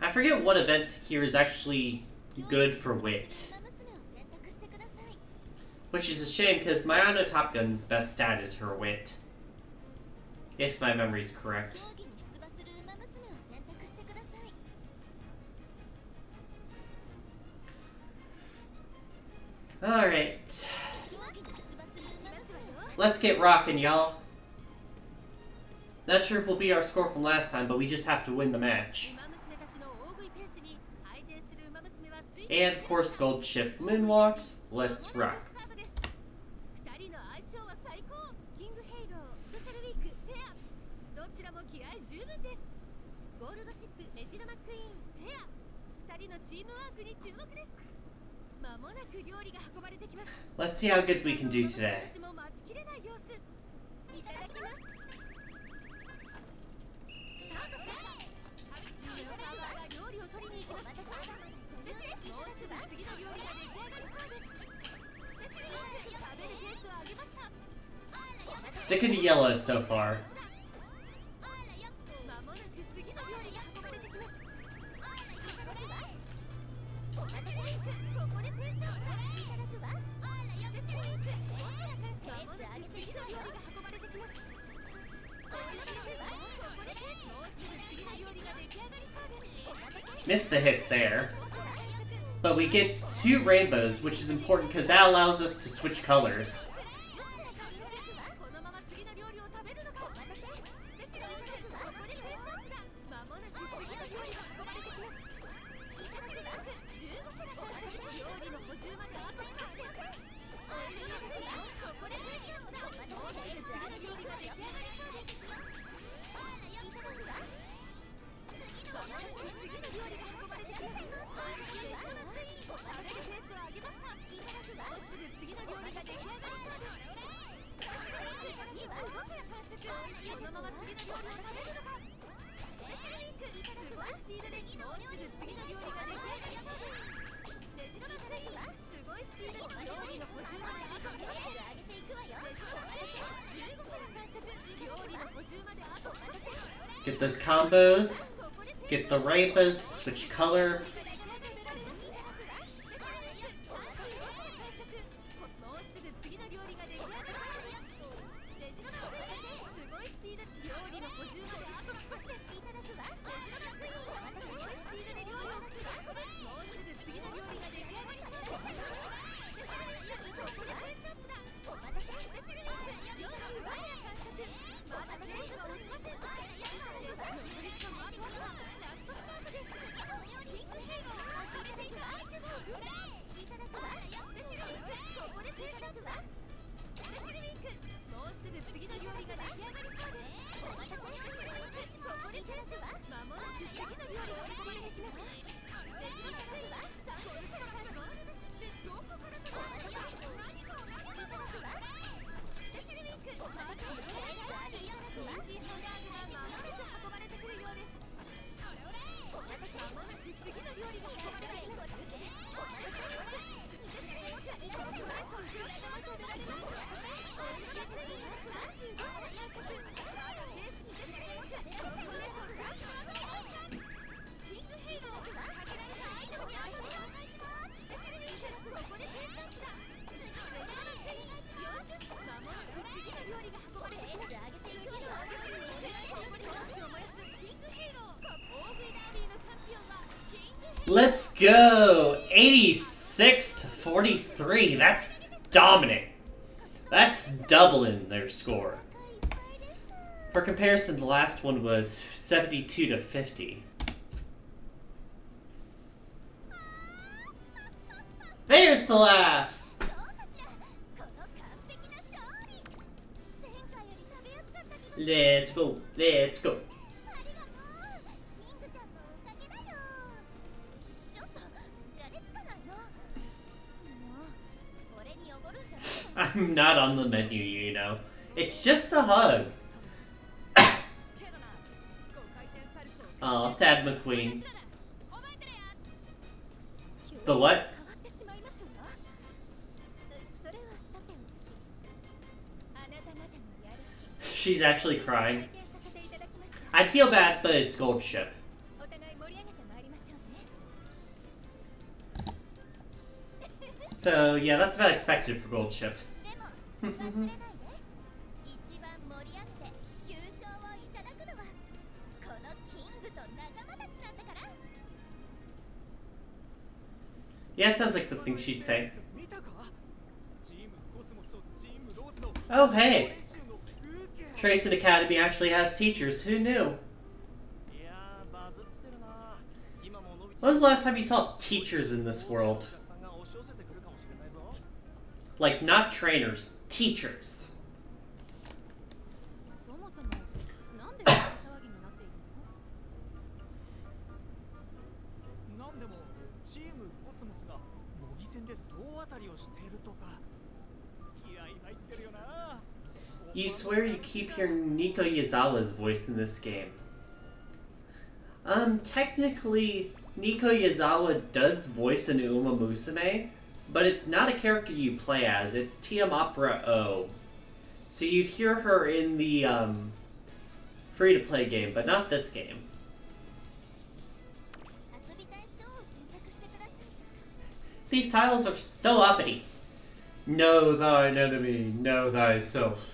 I forget what event here is actually good for wit. Which is a shame, because Mayano Top Gun's best stat is her wit. If my memory's correct. Alright. Let's get rockin', y'all. Not sure if will be our score from last time, but we just have to win the match. And of course, gold ship moonwalks. Let's rock. Let's see how good we can do today. Sticking to yellow so far. Missed the hit there. But we get 2 rainbows, which is important because that allows us to switch colors. Get those combos. Get the rainbows to switch color. Let's go! 86-43. That's dominant. That's doubling their score. For comparison, the last one was 72-50. There's the laugh! Let's go, let's go. I'm not on the menu, you know. It's just a hug. Oh, sad McQueen. The what? She's actually crying. I'd feel bad, but it's Gold Ship. So, yeah, that's about expected for Gold Ship. Yeah, it sounds like something she'd say. Oh, hey! Tracing Academy actually has teachers. Who knew? When was the last time you saw teachers in this world? Like, not trainers, teachers. You swear you keep hearing Nico Yazawa's voice in this game. Technically, Nico Yazawa does voice an Uma Musume, but it's not a character you play as, it's TM Opera O. So you'd hear her in the, free-to-play game, but not this game. These tiles are so uppity. Know thine enemy, know thyself.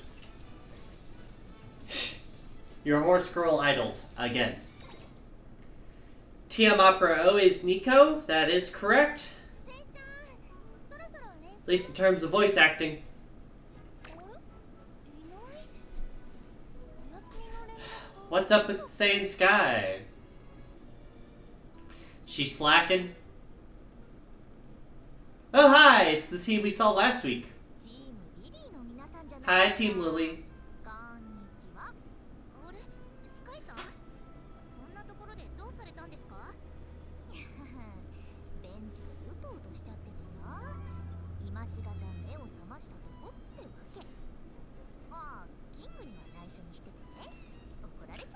Your horse girl idols, again. TM Opera O is Nico, that is correct. At least in terms of voice acting. What's up with Saiyan Sky? She slacking? Oh hi, it's the team we saw last week. Hi, Team Lily.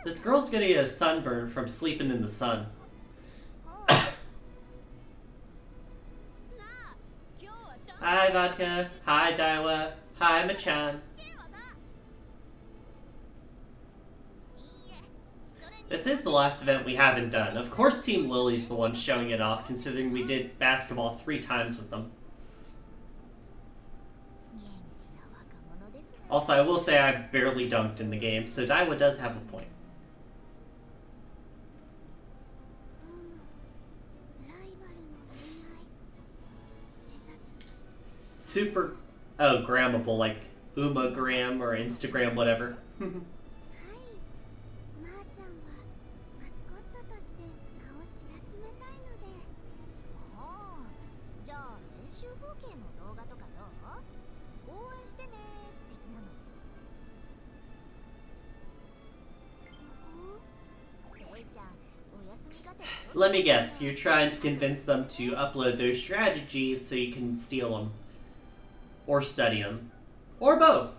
This girl's gonna get a sunburn from sleeping in the sun. Hi, Vodka. Hi, Daiwa. Hi, Machan. This is the last event we haven't done. Of course Team Lily's the one showing it off, considering we did basketball 3 times with them. Also, I will say I barely dunked in the game, so Daiwa does have a point. Super, grammable, like Umagram or Instagram, whatever. Let me guess, you're trying to convince them to upload those strategies so you can steal them. Or study them. Or both.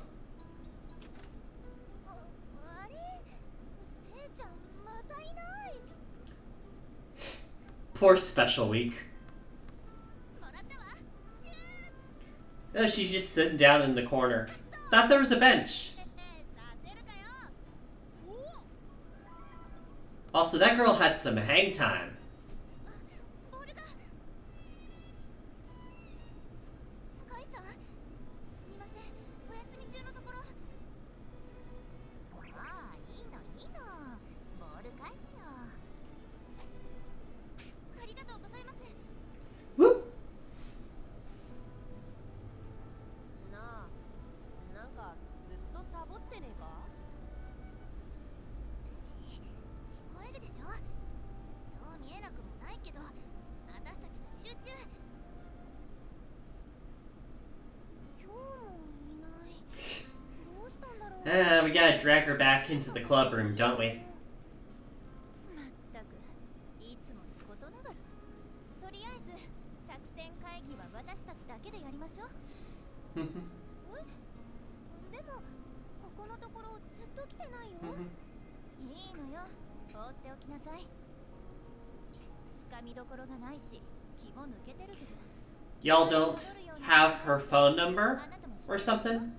Poor special week. Oh, she's just sitting down in the corner. Thought there was a bench. Also, that girl had some hang time. Whoop. We gotta drag her back into the club room, don't we? Y'all don't have her phone number or something?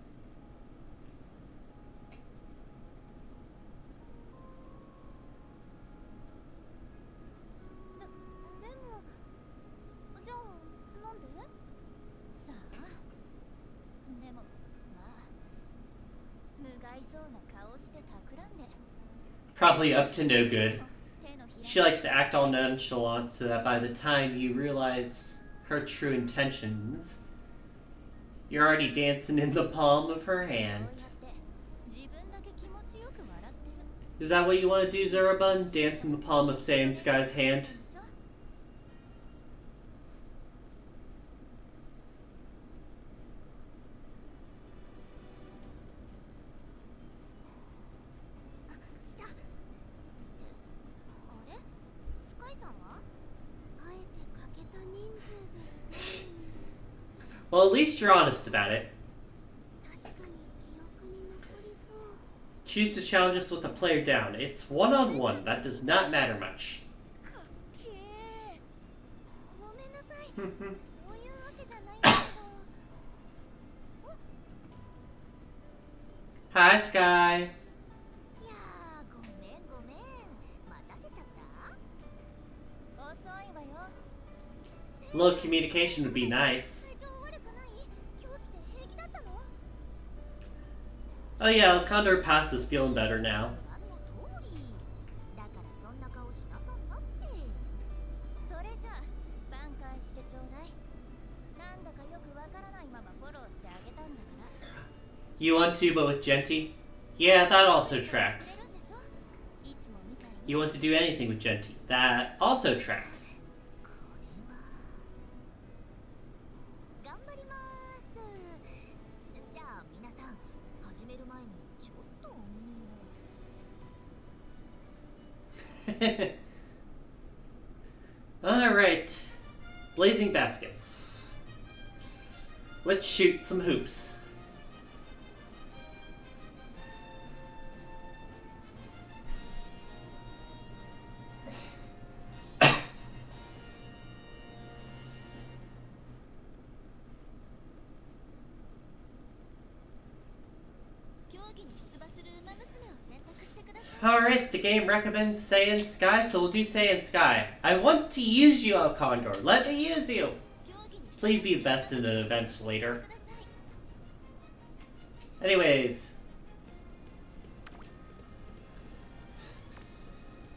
Probably up to no good. She likes to act all nonchalant so that by the time you realize her true intentions, you're already dancing in the palm of her hand. Is that what you want to do, Zurabun? Dance in the palm of Saiyan Sky's hand? Well, at least you're honest about it. Choose to challenge us with a player down. It's one-on-one. That does not matter much. Hi, Sky. A little communication would be nice. Oh yeah, Condor Pass is feeling better now. You want to, but with Genti? Yeah, that also tracks. You want to do anything with Genti? That also tracks. Alright. Blazing baskets. Let's shoot some hoops. Alright, the game recommends Saiyan Sky, so we'll do Saiyan Sky. I want to use you, El Condor. Let me use you. Please be the best in an event later. Anyways.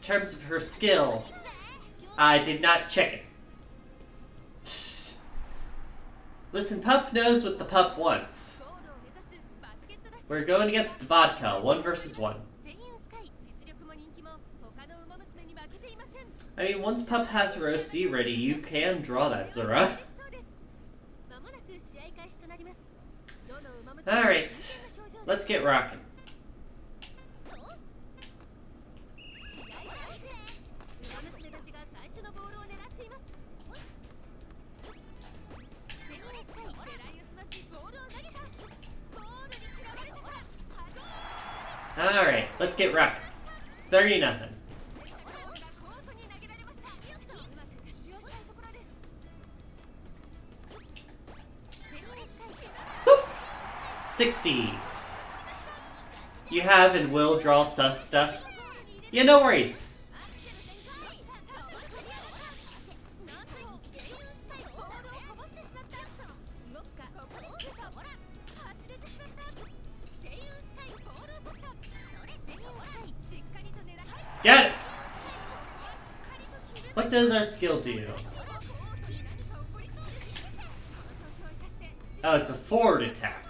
In terms of her skill, I did not check it. Listen, Pup knows what the pup wants. We're going against Vodka, 1 versus 1. I mean, once Pup has her OC ready, you can draw that, Zura. Alright, let's get rocking. Alright, let's get rocking. 30-0. Whoop. 60. You have and will draw sus stuff? Yeah, no worries. Get it! What does our skill do? Oh, it's a forward attack.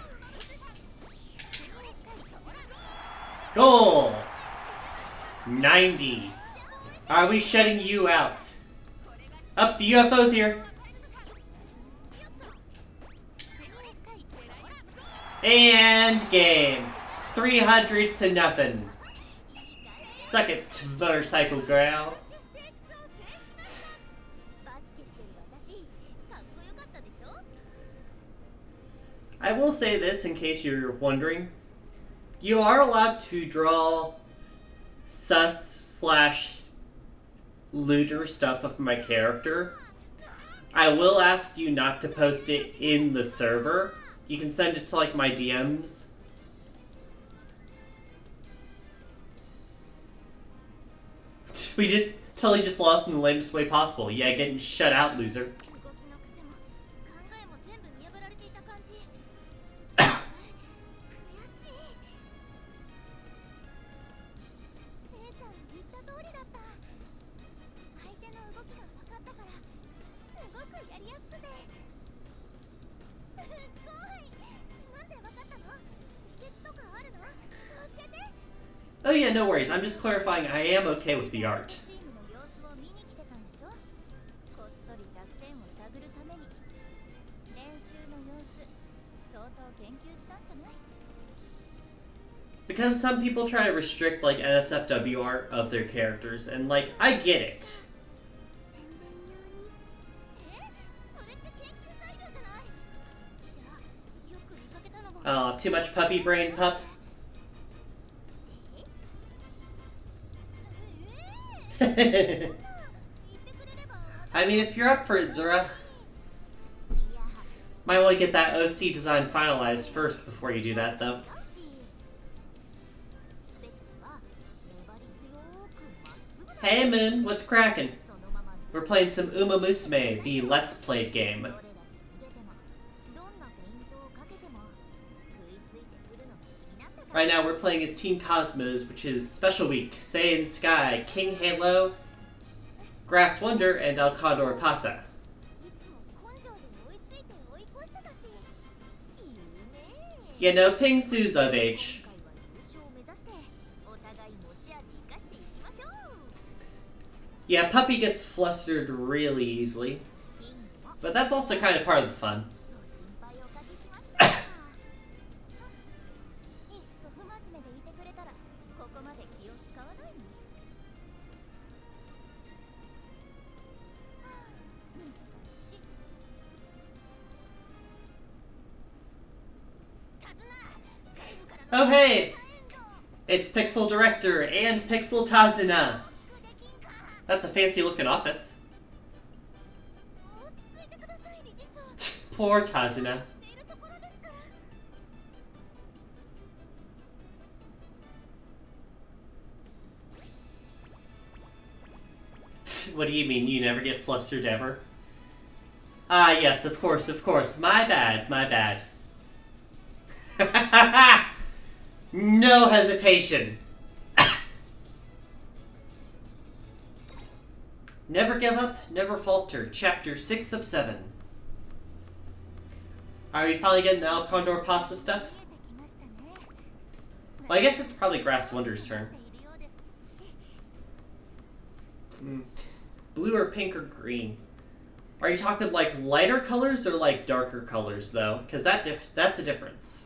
Goal! 90. Are we shutting you out? Up, the UFO's here. And game. 300-0. Suck it, motorcycle girl. I will say this in case you're wondering. You are allowed to draw sus/looter stuff of my character. I will ask you not to post it in the server. You can send it to like my DMs. We just totally just lost in the lamest way possible. Yeah, getting shut out, loser. Oh yeah, no worries. I'm just clarifying I am okay with the art. Because some people try to restrict like NSFW art of their characters, and like, I get it. Oh, too much puppy brain, pup? I mean, if you're up for it, Zura. Might want to get that OC design finalized first before you do that, though. Hey Moon, what's crackin'? We're playing some Musume, the less played game. Right now we're playing as Team Cosmos, which is Special Week, Saiyan Sky, King Halo, Grass Wonder, and El Condor Pasa. Yeah, no, Ping Su's of age. Yeah, Puppy gets flustered really easily. But that's also kind of part of the fun. Oh hey! It's Pixel Director and Pixel Tazuna. That's a fancy looking office. Poor Tazuna. What do you mean? You never get flustered ever? Ah, yes, of course, of course. My bad, my bad. No hesitation. Never give up, never falter. Chapter 6 of 7. Are we finally getting the El Condor pasta stuff? Well, I guess it's probably Grass Wonder's turn. Blue or pink or green? Are you talking like lighter colors or like darker colors though? Because that's a difference.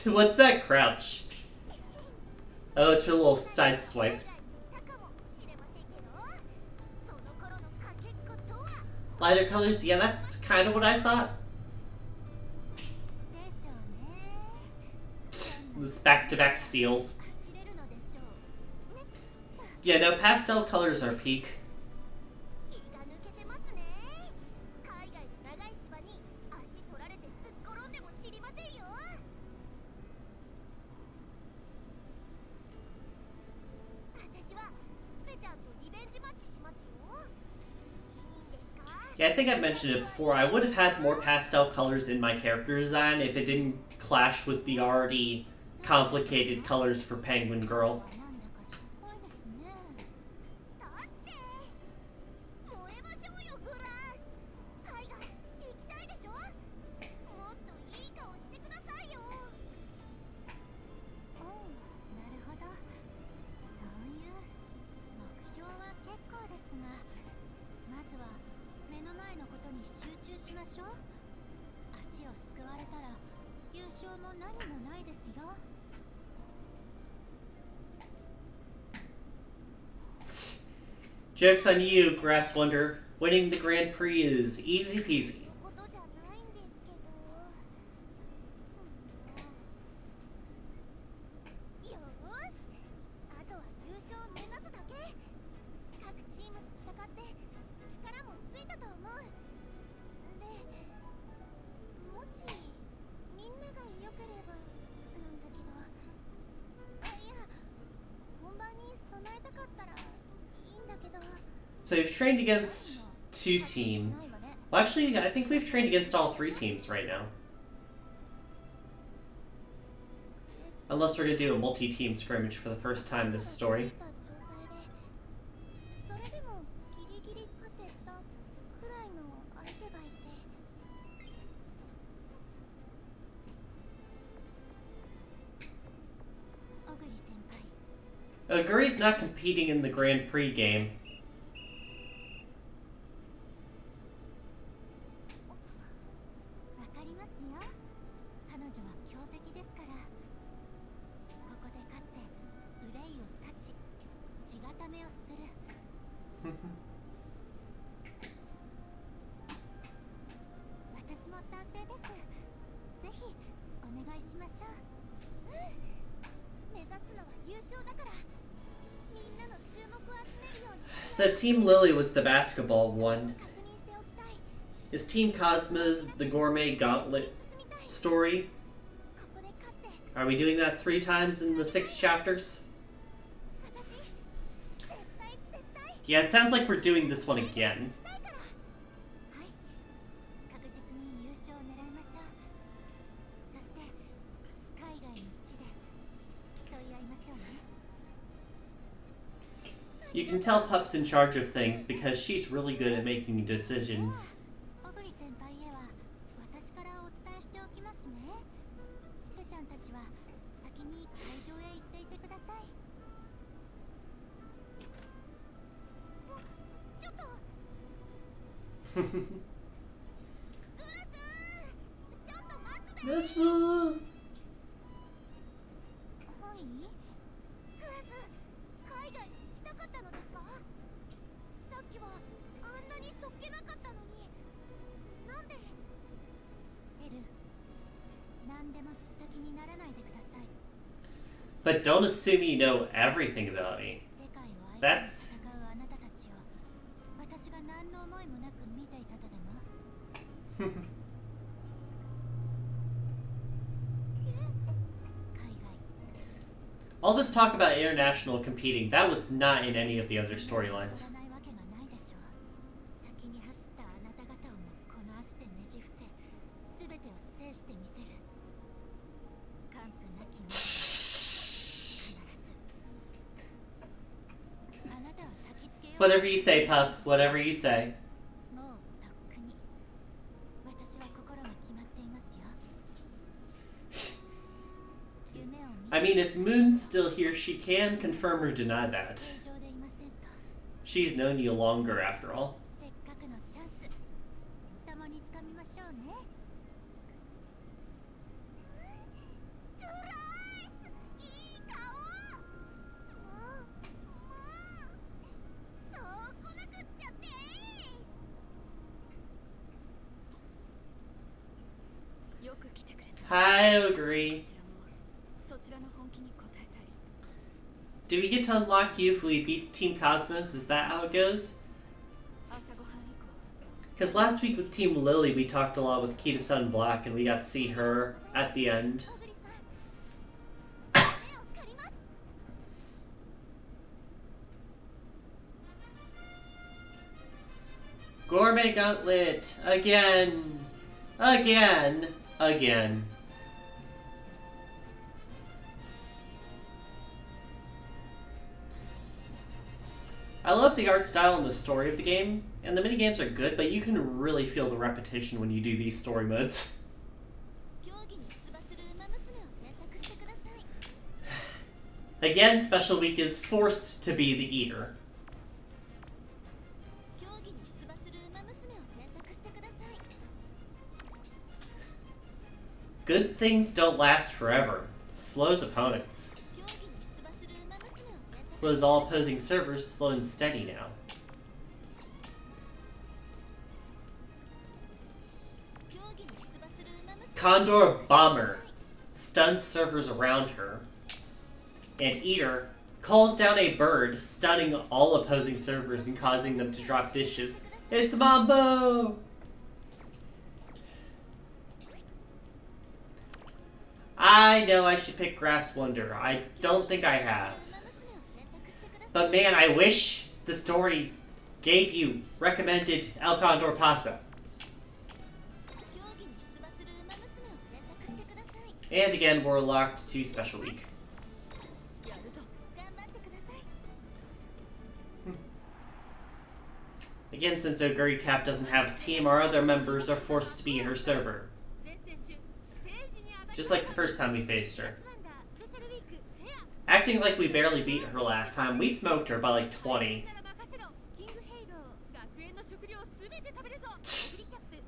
What's that crouch? Oh, it's her little side swipe. Lighter colors? Yeah, that's kind of what I thought. This back-to-back steals. Yeah, no, pastel colors are peak. Yeah, I think I've mentioned it before. I would have had more pastel colors in my character design if it didn't clash with the already complicated colors for Penguin Girl. Joke's on you, Grass Wonder. Winning the Grand Prix is easy peasy. So we've trained against 2 teams. Well, actually, I think we've trained against all 3 teams right now. Unless we're going to do a multi-team scrimmage for the first time this story. Guri's not competing in the Grand Prix game. So Team Lily was the basketball one. Is Team Cosmos the gourmet gauntlet story? Are we doing that 3 times in the 6 chapters? Yeah, it sounds like we're doing this one again. You can tell Pup's in charge of things because she's really good at making decisions. But don't assume you know everything about me. That's... All this talk about international competing, that was not in any of the other storylines. Whatever you say, pup. Whatever you say. I mean, if Moon's still here, she can confirm or deny that. She's known you longer, after all. I agree. Do we get to unlock you if we beat Team Cosmos? Is that how it goes? Because last week with Team Lily, we talked a lot with Kita-san Black, and we got to see her at the end. Gourmet Gauntlet! Again! Again! Again. I love the art style and the story of the game, and the minigames are good, but you can really feel the repetition when you do these story modes. Again, Special Week is forced to be the Eater. Good things don't last forever. Slows opponents. Slows all opposing servers, slow and steady now. Condor Bomber stuns servers around her. And Eater calls down a bird, stunning all opposing servers and causing them to drop dishes. It's Mambo! I know I should pick Grass Wonder. I don't think I have. But man, I wish the story gave you recommended El Condor Pasta. And again, we're locked to Special Week. Again, since Oguri Cap doesn't have a team, our other members are forced to be in her server. Just like the first time we faced her. Acting like we barely beat her last time, we smoked her by like 20.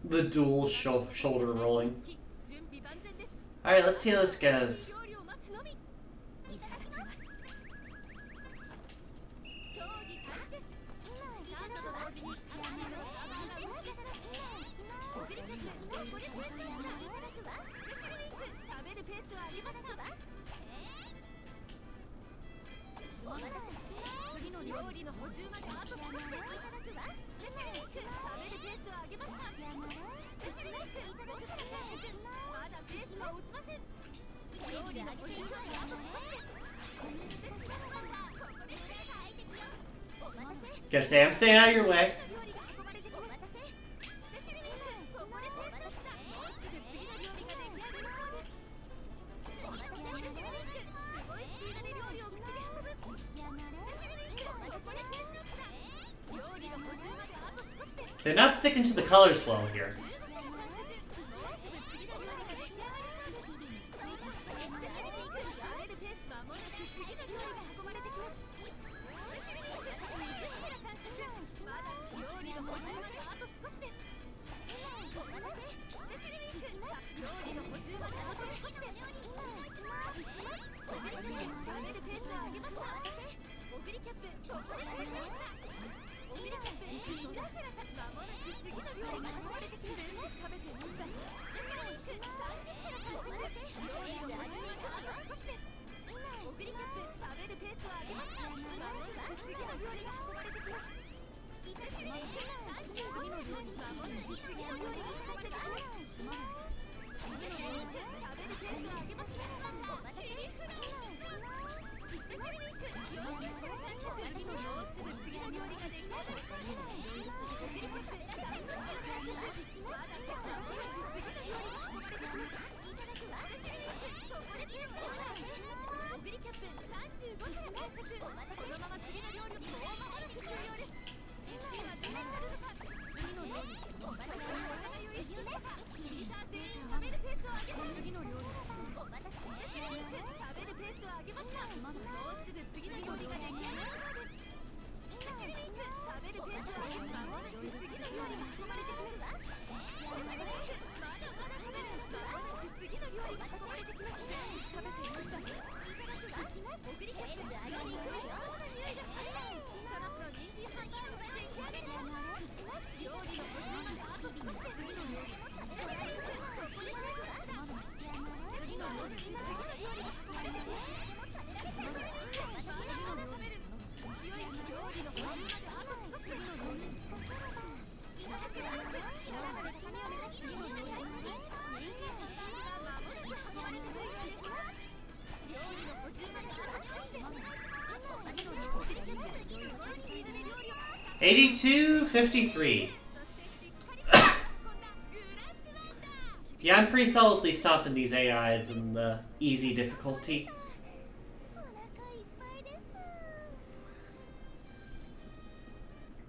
The dual shoulder rolling. Alright, let's see how this goes. Gotta say, I'm staying out of your way. They're not sticking to the colors well here. 82-53. Yeah, I'm pretty solidly stopping these AIs in the easy difficulty.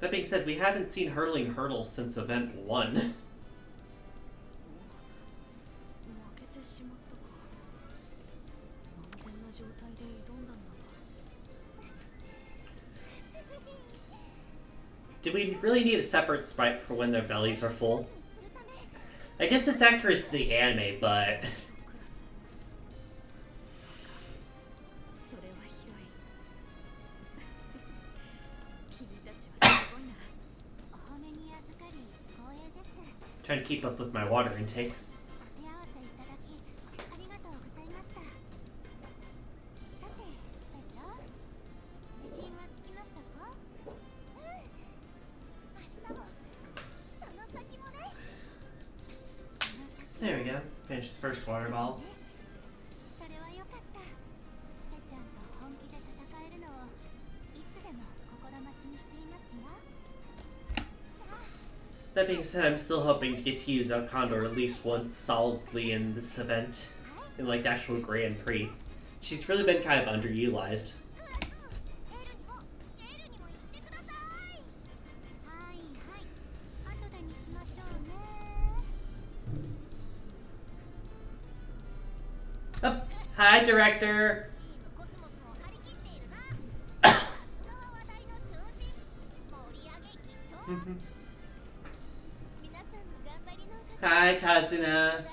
That being said, we haven't seen hurling hurdles since event 1. Do we really need a separate sprite for when their bellies are full? I guess it's accurate to the anime, but... Trying to keep up with my water intake. There we go. Finished the first water bottle. That being said, I'm still hoping to get to use El Condor at least once solidly in this event. In like the actual Grand Prix. She's really been kind of underutilized. Oh, hi, director. Hi, Tazuna.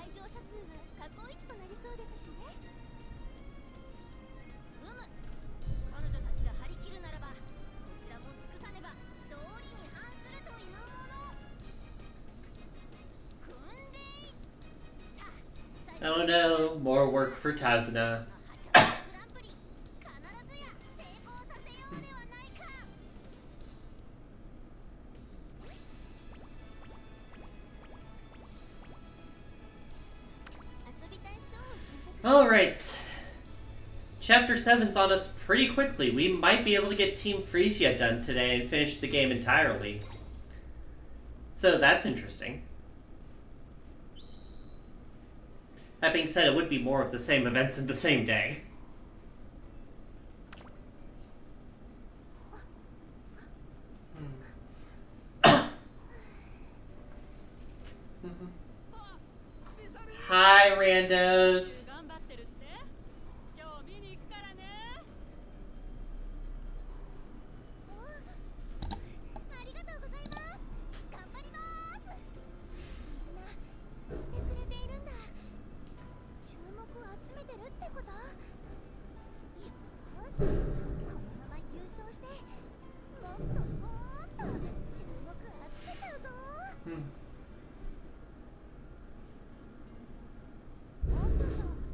Oh no, more work for Tazuna. Alright. Chapter 7's on us pretty quickly. We might be able to get Team Freesia done today and finish the game entirely. So that's interesting. That being said, it would be more of the same events in the same day. Hi, randos.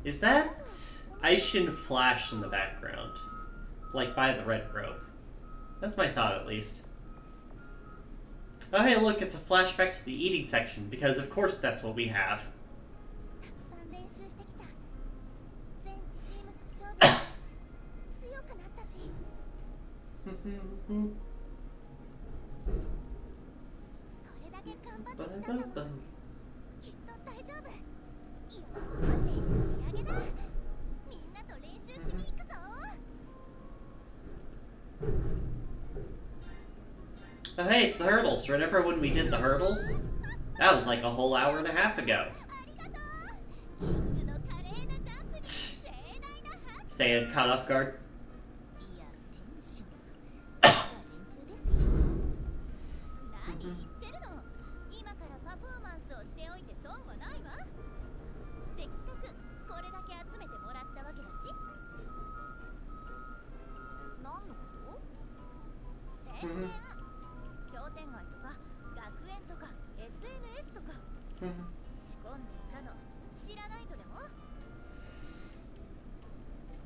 Is that Aishin Flash in the background? Like by the red rope? That's my thought, at least. Oh hey, look, it's a flashback to the eating section, because of course that's what we have. Oh hey, it's the hurdles. Remember when we did the hurdles? That was like a whole hour and a half ago. Staying caught off guard.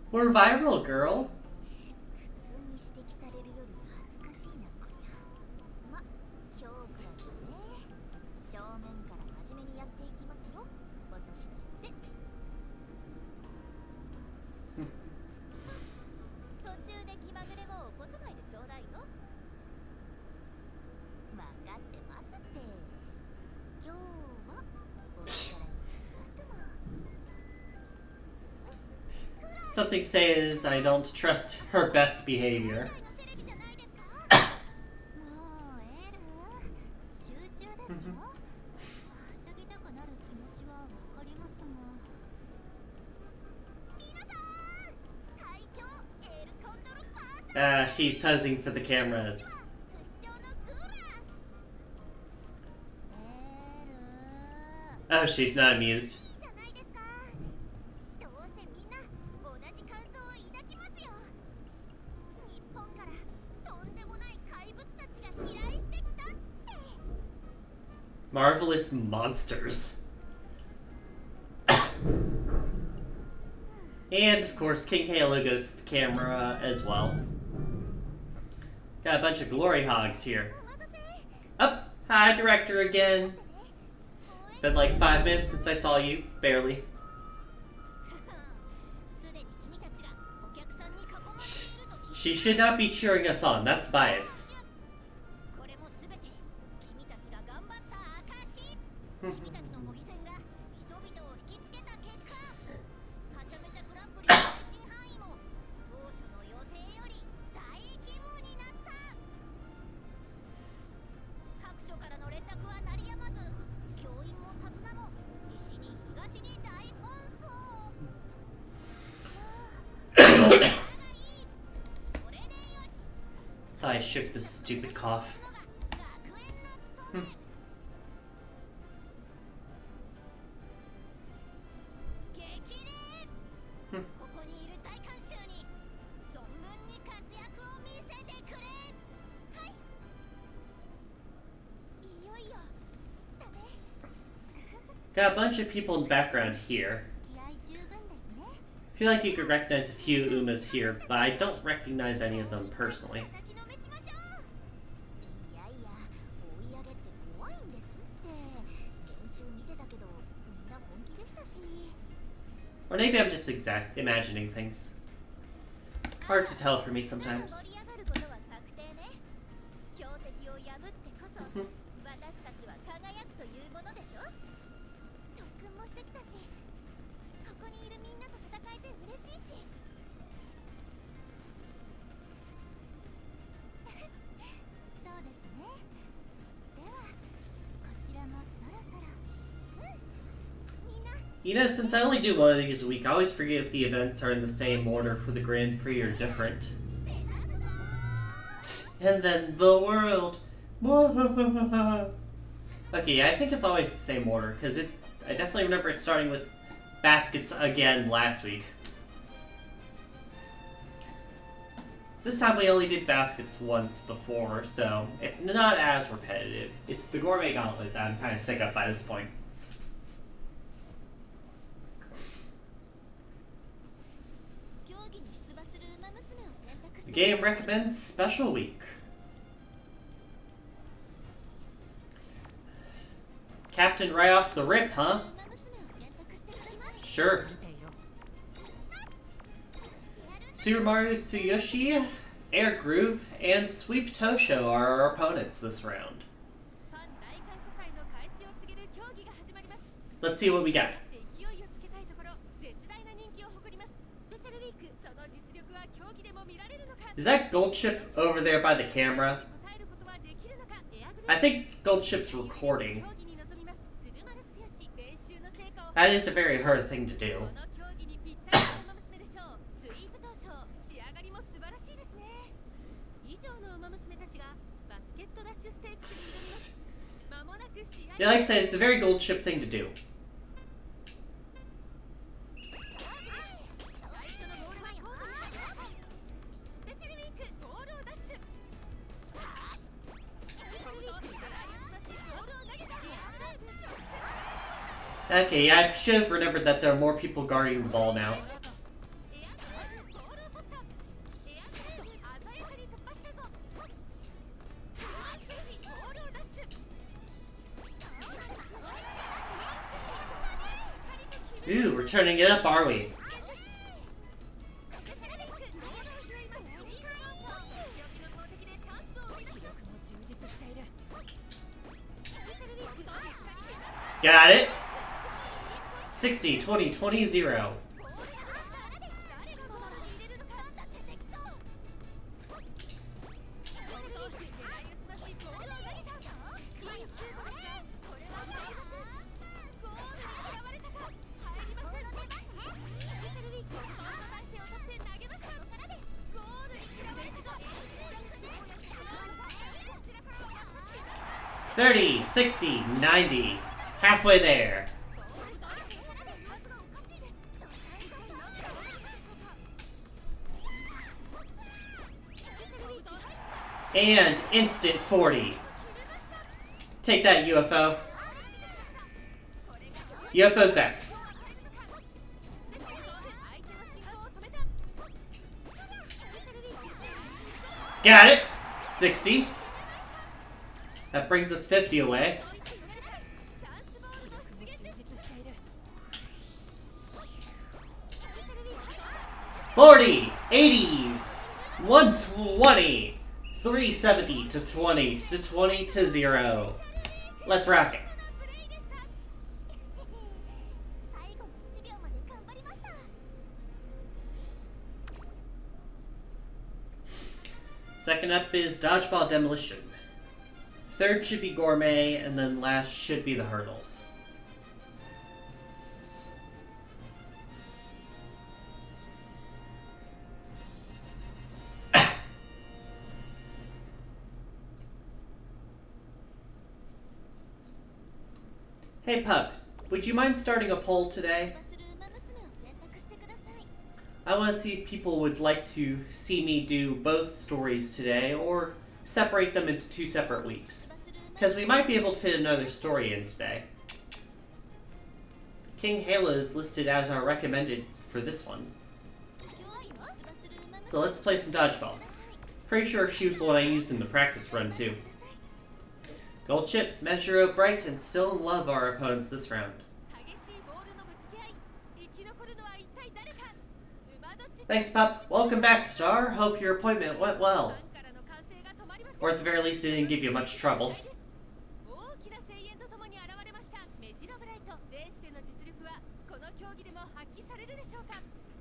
We're viral, girl. Something says I don't trust her best behavior. もうエル集中ですよはしゃぎたくなる気持ちはわかりますが皆さん隊長エルコンドルパーサー She's posing for the cameras. 不死鳥のグラスエル Oh, she's not amused. いいじゃないですかどうせみんな同じ感想を抱きますよ日本からとんでもない怪物たちが飛来してきたって Marvelous monsters. And, of course, King Halo goes to the camera as well. Got a bunch of glory hogs here. Up! Hi, director again. It's been like 5 minutes since I saw you. Barely. すでに君たちがお客さんに囲まれていると聞い She should not be cheering us on. That's bias. これもすべて君たちが頑張った証君たちの模擬戦が人々を引きつけた結果はちゃめちゃグランプリの配信範囲も当初の予定より大規模になった各所からの連絡は鳴りやまず教員も手綱も西に東に大奔走それでよし Thought I shook this stupid cough. 学園の務め激励ここにいる大観衆に存分に活躍を見せてくれはいいよいよだね Got a bunch of people in the background here. 気合十分ですね I feel like you could recognize a few Umas here, but I don't recognize any of them personally. 叩きのめしましょういやいや追い上げって怖いんですって練習見てたけどみんな本気でしたし Or maybe I'm just imagining things. Hard to tell for me sometimes. 盛り上がることは確定ね強敵を破ってこそ私たちは輝くというものでしょ特訓もしてきたしここにいるみんなと戦えて嬉しいしそうですねではこちらもそろそろみんな You know, since I only do one of these a week, I always forget if the events are in the same order for the Grand Prix or different. 目指すぞ And then the world. Okay, yeah, I think it's always the same order, because I definitely remember it starting with baskets again last week. This time we only did baskets once before, so it's not as repetitive. It's the gourmet gauntlet that I'm kind of sick of by this point. 競技に出馬する馬娘を選択し The て game recommends Special Week. Captain right off the rip, huh? 馬娘を選択してください Sure. Tsurumaru Tsuyoshi, Air Groove, and Sweep Tosho are our opponents this round. ファン大感謝祭の開始を告げる競技が始まります Let's see what we got. 勢いをつけたいところ絶大な人気を誇りますスペシャルウィークその実力は競技でも見られるのか Is that Gold Chip over there by the camera? 答えることはできるのかエアグル I think Gold Chip's recording. 競技に臨みます鶴丸剛練習の成果を That is a very hard thing to こ do. の競技にぴったりな馬娘でしょうスイープ闘争仕上がりも素晴らしいですね以上の馬娘たちがバスケットダッシュステークスに挑みます間もなく試合 Yeah, like I said, it's a very Gold Chip thing to do. 最初のボールはコートに投げますスペシャルウィークボールをダッシュスペシャルウィーク狙いをすましボールを投げたリアルライブ直接 Okay, yeah, I should have remembered that there are more people guarding the ball now. エアグレーブボールを取ったエアグレーブ鮮やかに突破したぞボールをダッシュ Ooh, we're turning it up, are we? スペシャルウィークボールを拾いますスイープ強気の投擲でチャンスを生み出します充実しているスペシャルウィークしっかり決まった Got it. 60, 20, 20, 0. 30, 60, 90. Halfway there. And instant 40. Take that, UFO. UFO's back. Got it. 60. That brings us 50 away. $40, $80, $120, $370 to 20 to 20 to 0. Let's rock it. Second up is Dodgeball Demolition. Third should be Gourmet, and then last should be the Hurdles. Hey Pup, would you mind starting a poll today? I want to see if people would like to see me do both stories today, or separate them into 2 separate weeks. Because we might be able to fit another story in today. King Hala is listed as our recommended for this one. So let's play some Dodgeball. Pretty sure she was the one I used in the practice run too. Gold Chip, Measure Out Bright, and Still in Love our opponents this round. Thanks, Pup. Welcome back, Star. Hope your appointment went well. Or at the very least, it didn't give you much trouble.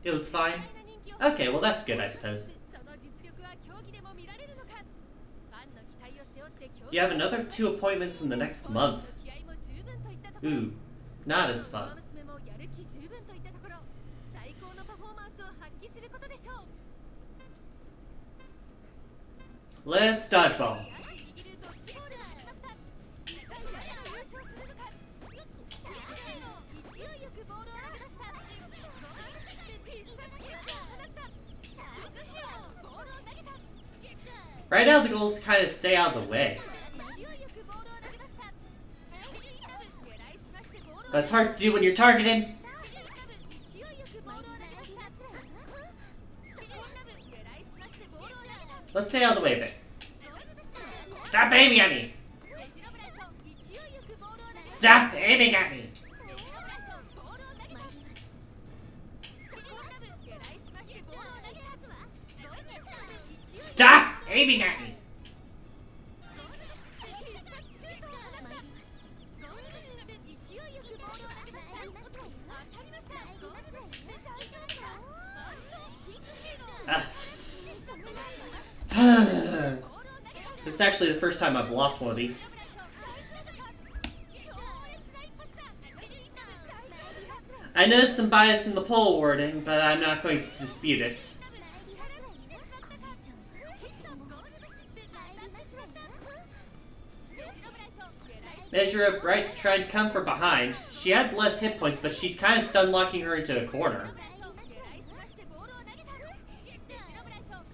It was fine? Okay, well that's good, I suppose. You have another 2 appointments in the next month. Ooh, not as fun. Let's Dodgeball. Right now the goal is to kind of stay out of the way. But it's hard to do when you're targeted. Let's stay out of the way a bit. Stop aiming at me! Stop aiming at me! Stop aiming at me! This is actually the first time I've lost one of these. I noticed some bias in the poll wording, but I'm not going to dispute it. Measure Up Bright tried to come from behind. She had less hit points, but she's kind of stun locking her into a corner.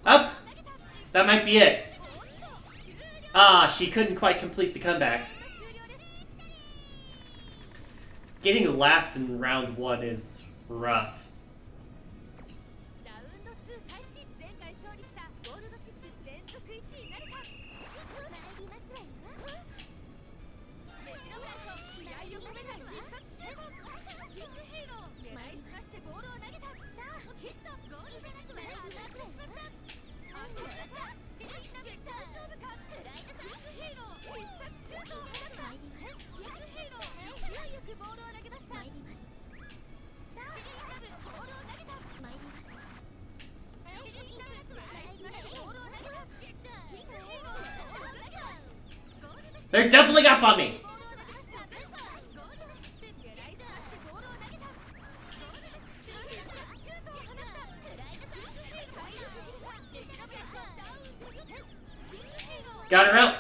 Up! That might be it. Ah, she couldn't quite complete the comeback. Getting last in round 1 is rough. They're doubling up on me! Got her out!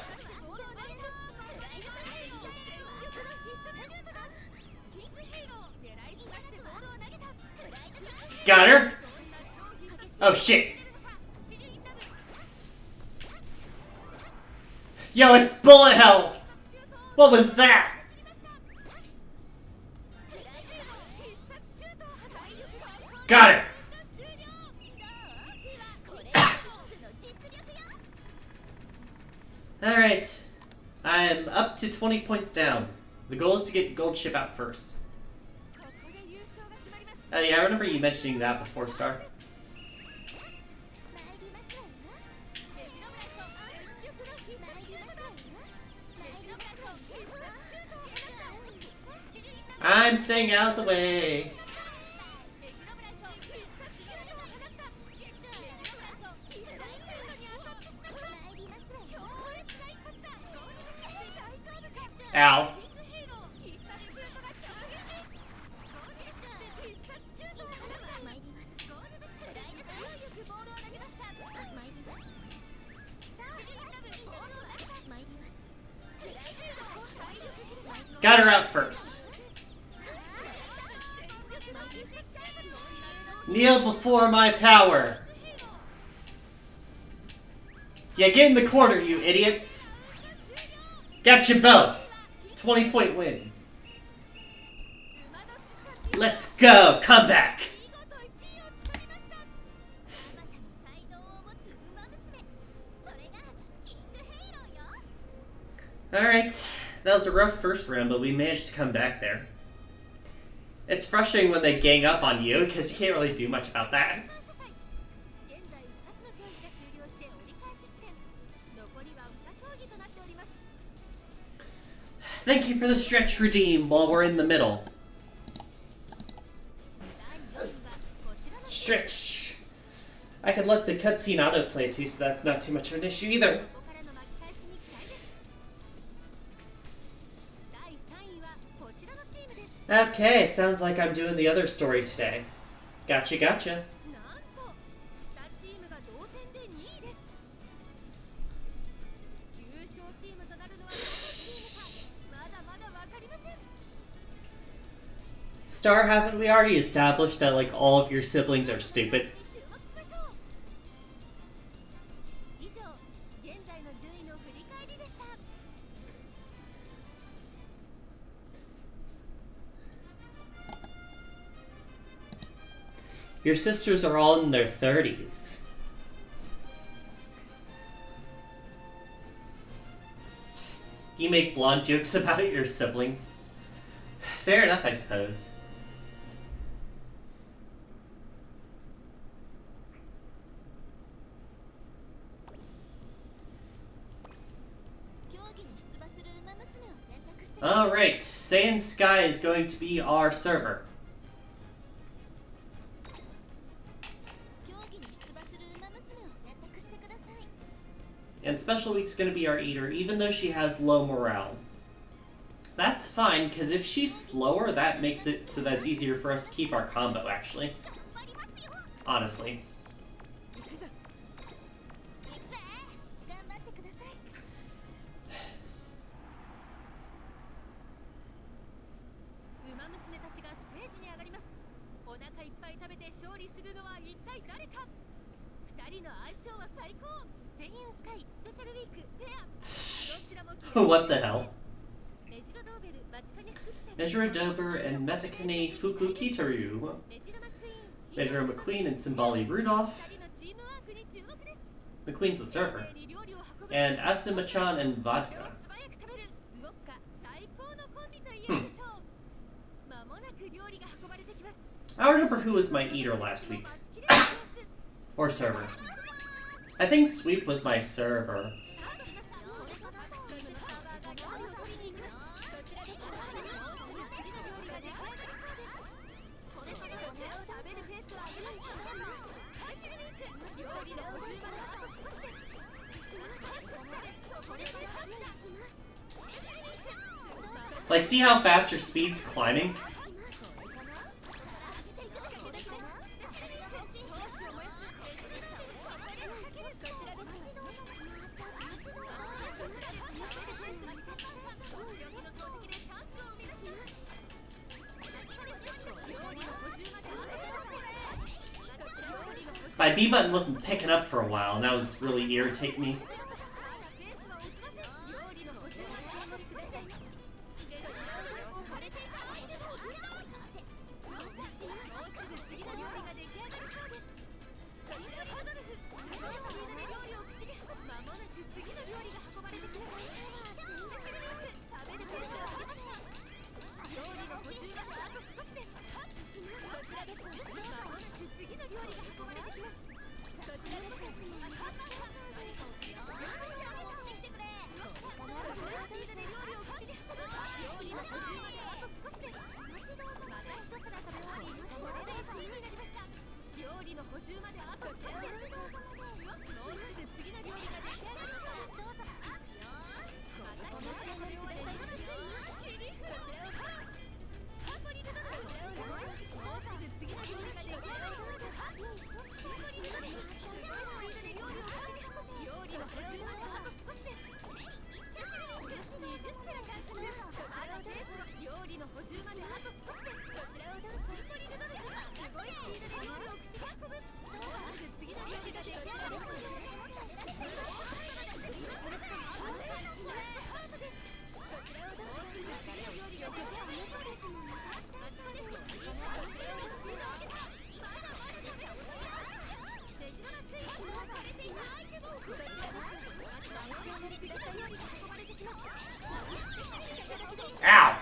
Got her. Oh shit. Yo, it's bullet hell. What was that? Got her. Alright. I'm up to 20 points down. The goal is to get gold ship out first. Yeah, I remember you mentioning that before, Star. I'm staying out of the way. Ow. Got her out first. Kneel before my power. Yeah, get in the corner, you idiots. Got you both. 20-point win. Let's go. Come back. Alright. That was a rough first round, but we managed to come back there. It's frustrating when they gang up on you, because you can't really do much about that. Thank you for the stretch redeem while we're in the middle. Stretch. I can let the cutscene autoplay too, so that's not too much of an issue either. Okay, sounds like I'm doing the other story today. Gotcha, gotcha. Star, haven't we already established that, like, all of your siblings are stupid? Your sisters are all in their 30s. You make blonde jokes about your siblings. Fair enough, I suppose. Alright, Sand Sky is going to be our server. And Special Week's gonna be our eater, even though she has low morale. That's fine, because if she's slower, that makes it so that it's easier for us to keep our combo, actually. Honestly. What the hell? Mejura Dober and Metakane Fuku Kitaru. Mejura McQueen and Simbali Rudolph. McQueen's the server. And Aston Machan and Vodka. I don't remember who was my eater last week. Or server. I think Sweep was my server. Like, see how fast your speed's climbing? My B button wasn't picking up for a while, and that was really irritating me. Ow!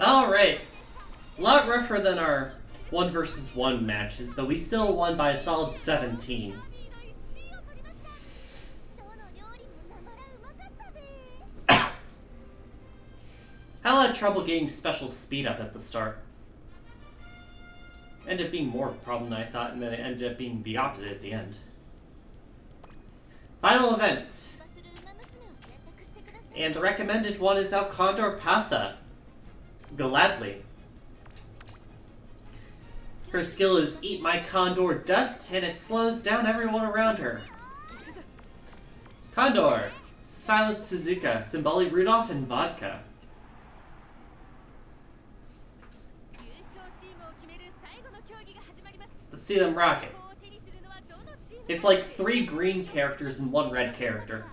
Alright. A lot rougher than our 1 versus 1 matches, but we still won by a solid 17. I had a lot of trouble getting special speed up at the start. Ended up being more of a problem than I thought, and then it ended up being the opposite at the end. Final events. And the recommended one is El Condor Pasa. Gladly. Her skill is Eat My Condor Dust, and it slows down everyone around her. Condor. Silent Suzuka, Symboli Rudolph, and Vodka. Let's see them rock it. It's like 3 green characters and 1 red character.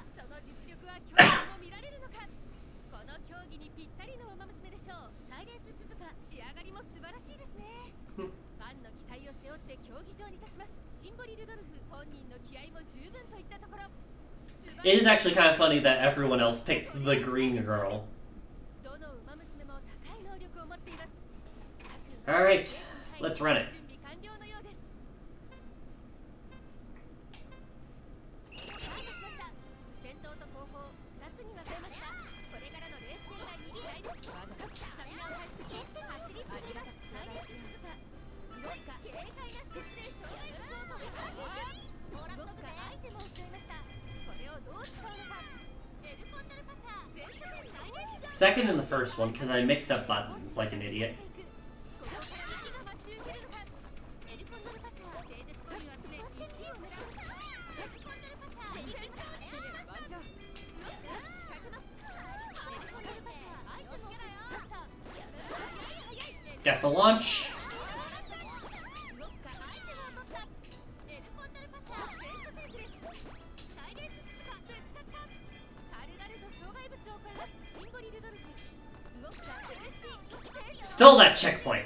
It is actually kind of funny that everyone else picked the green girl. Alright, let's run it. Second in the first one because I mixed up buttons like an idiot. Get the launch. Stole that checkpoint.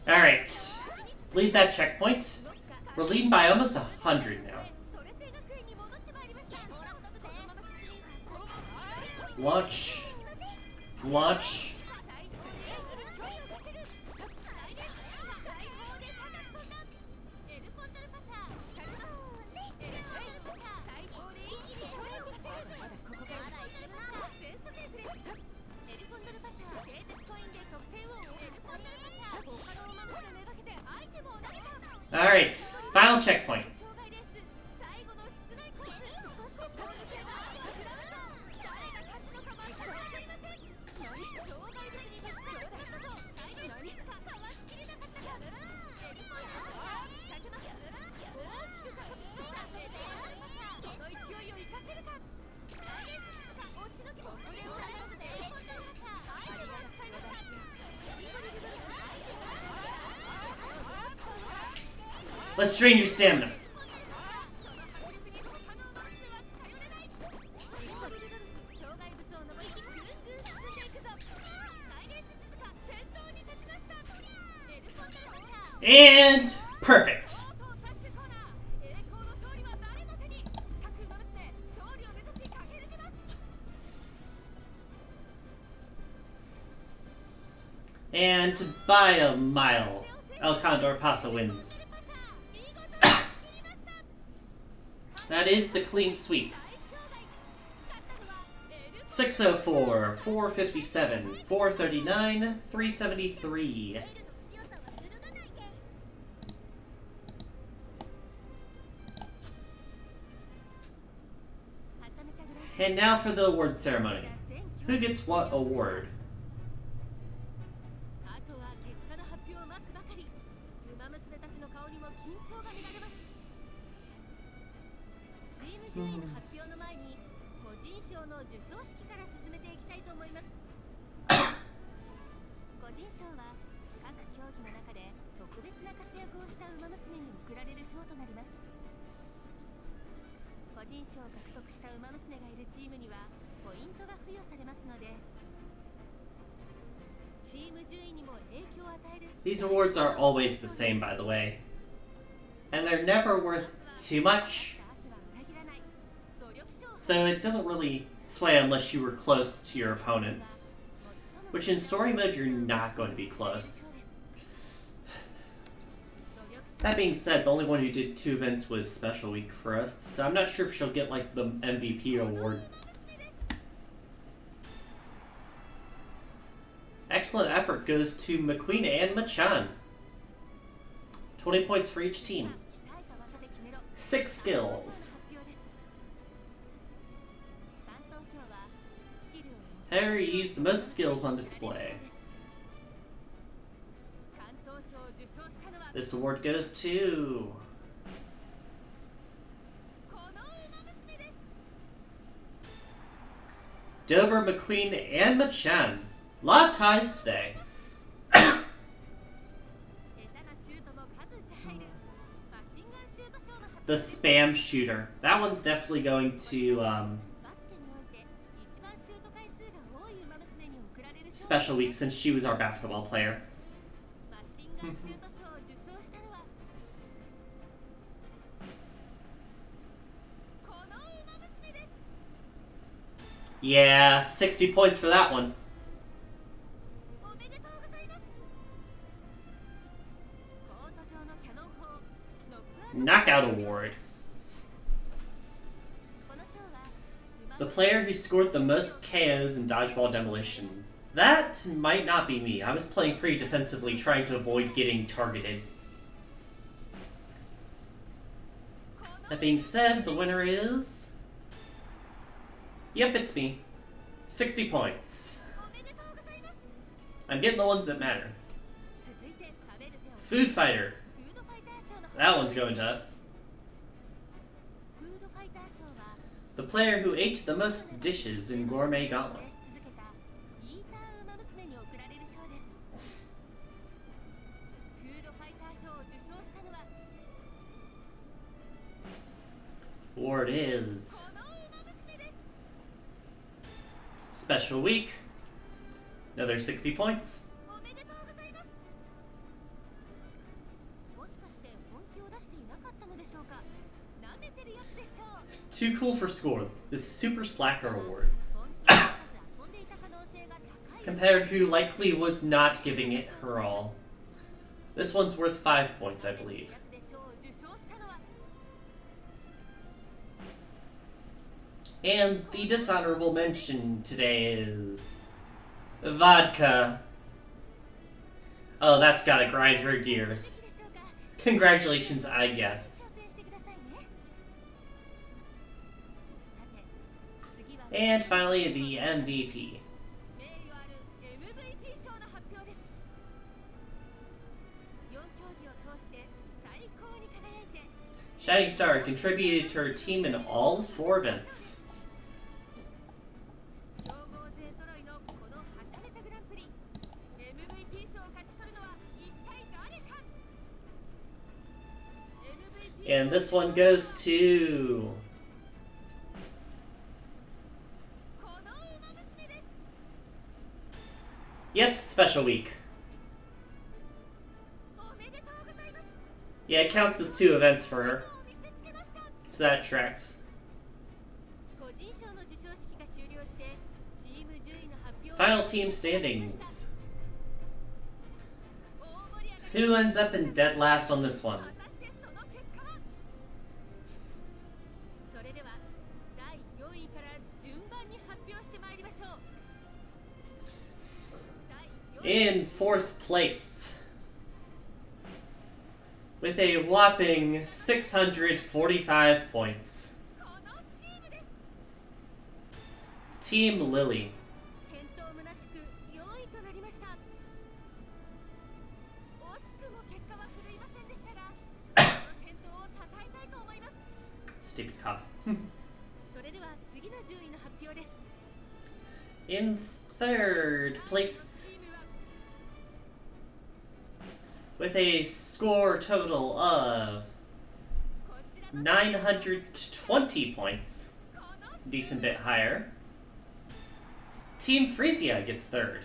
Alright. Lead that checkpoint. We're leading by almost 100 now. Launch. Launch. Alright, final checkpoint. Let's drain your stamina. And perfect. And by a mile, El Condor Pasa wins. That is the clean sweep. 604, 457, 439, 373. And now for the award ceremony. Who gets what award? These awards are always the same, by the way. And they're never worth too much. So it doesn't really sway unless you were close to your opponents. Which in story mode, you're not going to be close. That being said, the only one who did 2 events was Special Week for us. So I'm not sure if she'll get like the MVP award. Excellent effort goes to McQueen and Machan. 20 points for each team. 6 skills. Harry used the most skills on display. This award goes to... Dober, McQueen, and Machan. A lot of ties today. The spam shooter. That one's definitely going to Special Week since she was our basketball player. Yeah, 60 points for that one. Knockout award. The player who scored the most KOs in Dodgeball Demolition. That might not be me. I was playing pretty defensively, trying to avoid getting targeted. That being said, the winner is... Yep, it's me. 60 points. I'm getting the ones that matter. Food Fighter. That one's going to us. The player who ate the most dishes in Gourmet Gauntlet. Award is... Special Week. Another 60 points. Too cool for school. The Super Slacker Award. Compared who likely was not giving it her all. This one's worth 5 points, I believe. And the dishonorable mention today is vodka. Oh, that's gotta grind her gears. Congratulations, I guess. And finally, the MVP. Shining Star contributed to her team in all 4 events. And this one goes to... Yep, special week. Yeah, it counts as 2 events for her. So that tracks. Final team standings. Who ends up in dead last on this one? In 4th place, with a whopping 645 points, Team Lily. Stupid cough. In 3rd place, with a score total of 920 points, decent bit higher, Team Freesia gets 3rd.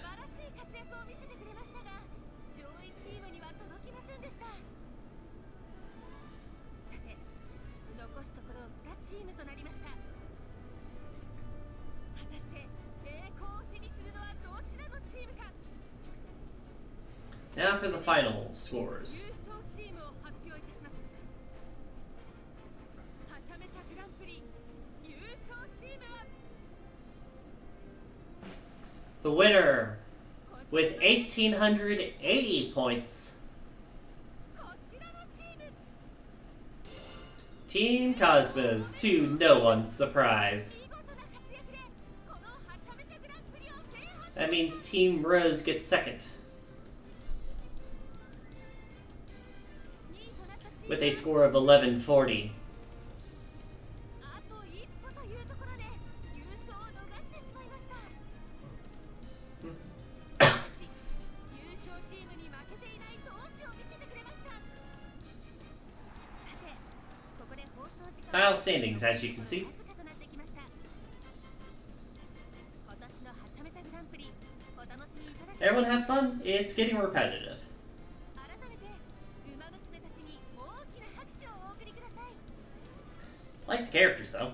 Now for the final scores. The winner, with 1,880 points, Team Cosmos, to no one's surprise. That means Team Rose gets 2nd, with a score of 1140. Final standings, as you can see. Everyone have fun. It's getting repetitive. Like the characters, though.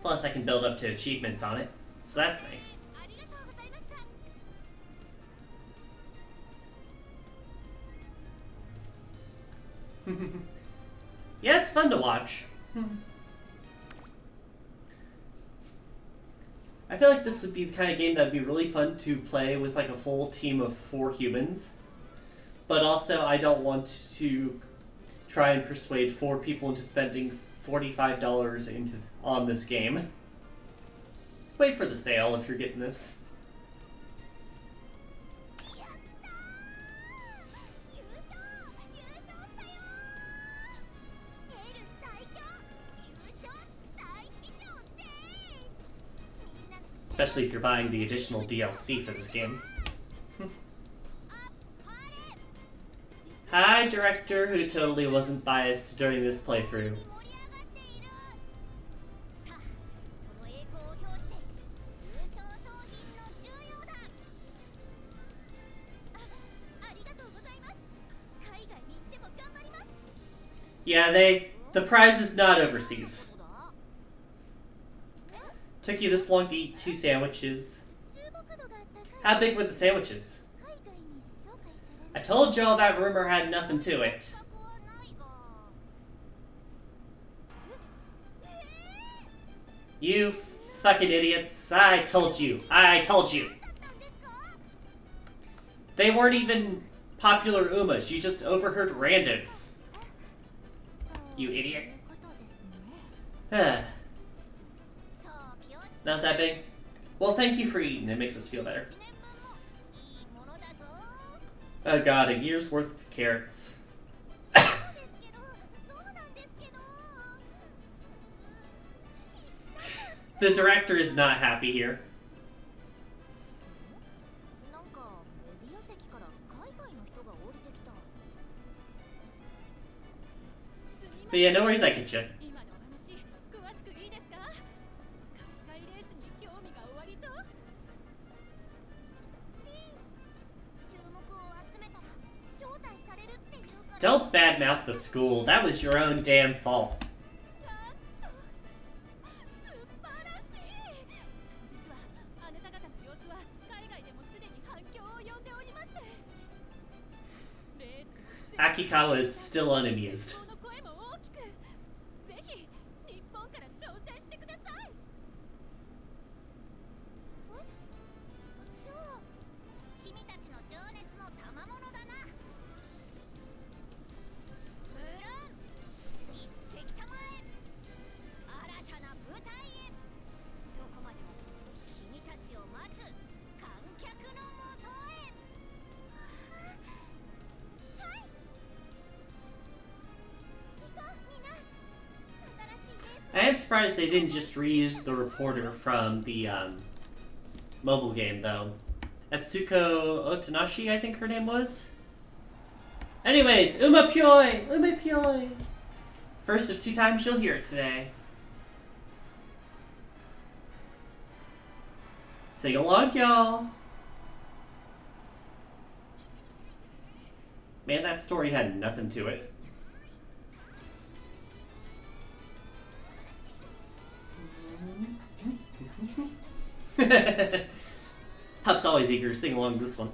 Plus, I can build up to achievements on it, so that's nice. Yeah, it's fun to watch. I feel like this would be the kind of game that would be really fun to play with like a full team of 4 humans. But also, I don't want to try and persuade 4 people into spending $45 on this game. Wait for the sale if you're getting this. Especially if you're buying the additional DLC for this game. Hi, director, who totally wasn't biased during this playthrough. Yeah, the prize is not overseas. Took you this long to eat 2 sandwiches. How big were the sandwiches? I told y'all that rumor had nothing to it. You fucking idiots. I told you. I told you. They weren't even popular Umas. You just overheard randos. You idiot. Not that big? Well, thank you for eating. It makes us feel better. Oh god, a year's worth of carrots. The director is not happy here. But yeah, no worries, I get you. Don't badmouth the school. That was your own damn fault. Akikawa is still unamused. I am surprised they didn't just reuse the reporter from the mobile game, though. Atsuko Otanashi, I think her name was. Anyways, Uma Pyoi! Uma Pyoi! First of 2 times you'll hear it today. Sing along, y'all! Man, that story had nothing to it. Hup's always eager to sing along this one.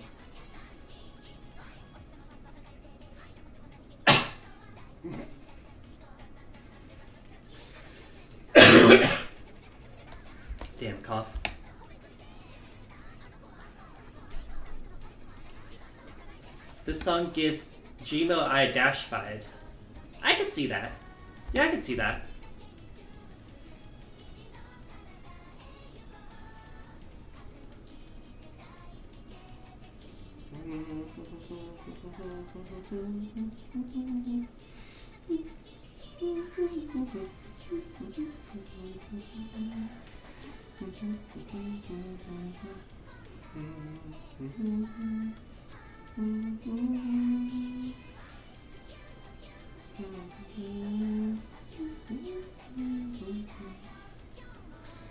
Damn cough. This song gives Gmo I Dash vibes. I can see that. Yeah, I can see that.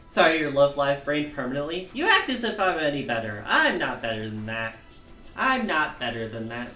Sorry, your love life brain permanently? You act as if I'm any better. I'm not better than that. I'm not better than that.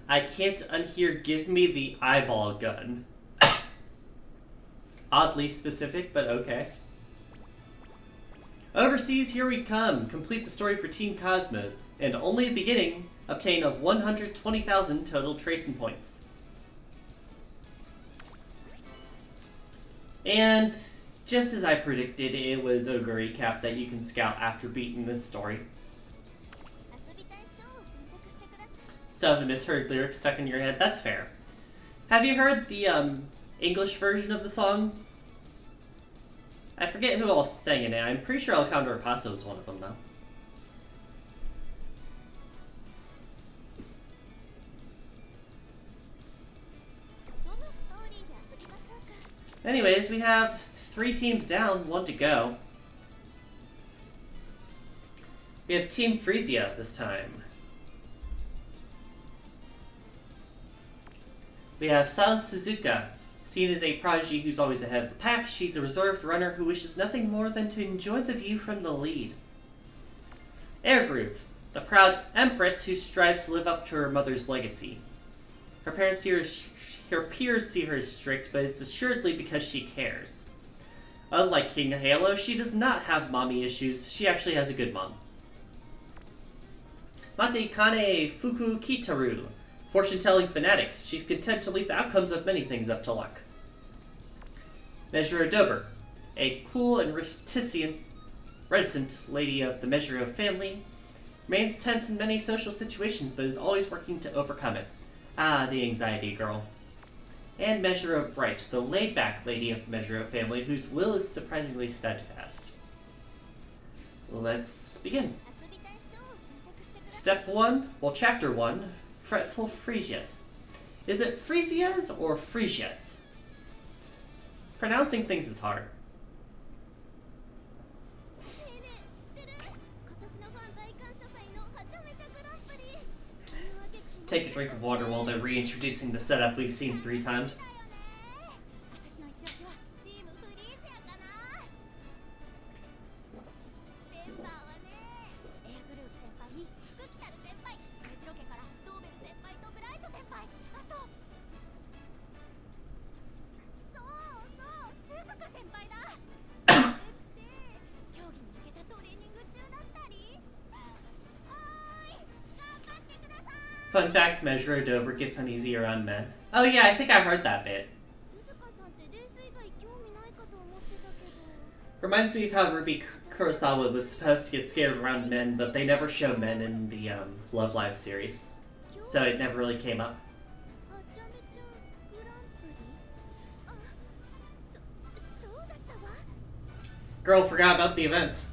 I can't unhear "Give me the eyeball gun." Oddly specific, but okay. Overseas, here we come. Complete the story for Team Cosmos, and only at the beginning, obtain a 120,000 total tracing points. And just as I predicted, it was Ogre Recap that you can scout after beating this story. Still have the misheard lyrics stuck in your head, that's fair. Have you heard the English version of the song? I forget who else sang in it. I'm pretty sure Alejandro Paso was one of them, though. Anyways, we have 3 teams down, 1 to go. We have Team Freesia this time. We have Sao Suzuka. Seen as a prodigy who's always ahead of the pack, she's a reserved runner who wishes nothing more than to enjoy the view from the lead. Airgroove, the proud empress who strives to live up to her mother's legacy. Her peers see her as strict, but it's assuredly because she cares. Unlike King Halo, she does not have mommy issues. She actually has a good mom. Mate Kane Fuku Kitaru, fortune-telling fanatic. She's content to leave the outcomes of many things up to luck. Measure Dober, a cool and reticent lady of the Measure family, remains tense in many social situations but is always working to overcome it. Ah, the anxiety girl. And Measure Bright, the laid-back lady of the Measure family whose will is surprisingly steadfast. Let's begin. Step 1, well, Chapter 1, Fretful Freesias. Is it Freesias or Freesias? Pronouncing things is hard. Take a drink of water while they're reintroducing the setup we've seen 3 times. Fun fact, Measure Dober gets uneasy around men. Oh yeah, I think I heard that bit. Reminds me of how Ruby Kurosawa was supposed to get scared around men, but they never show men in the Love Live series. So it never really came up. Girl forgot about the event.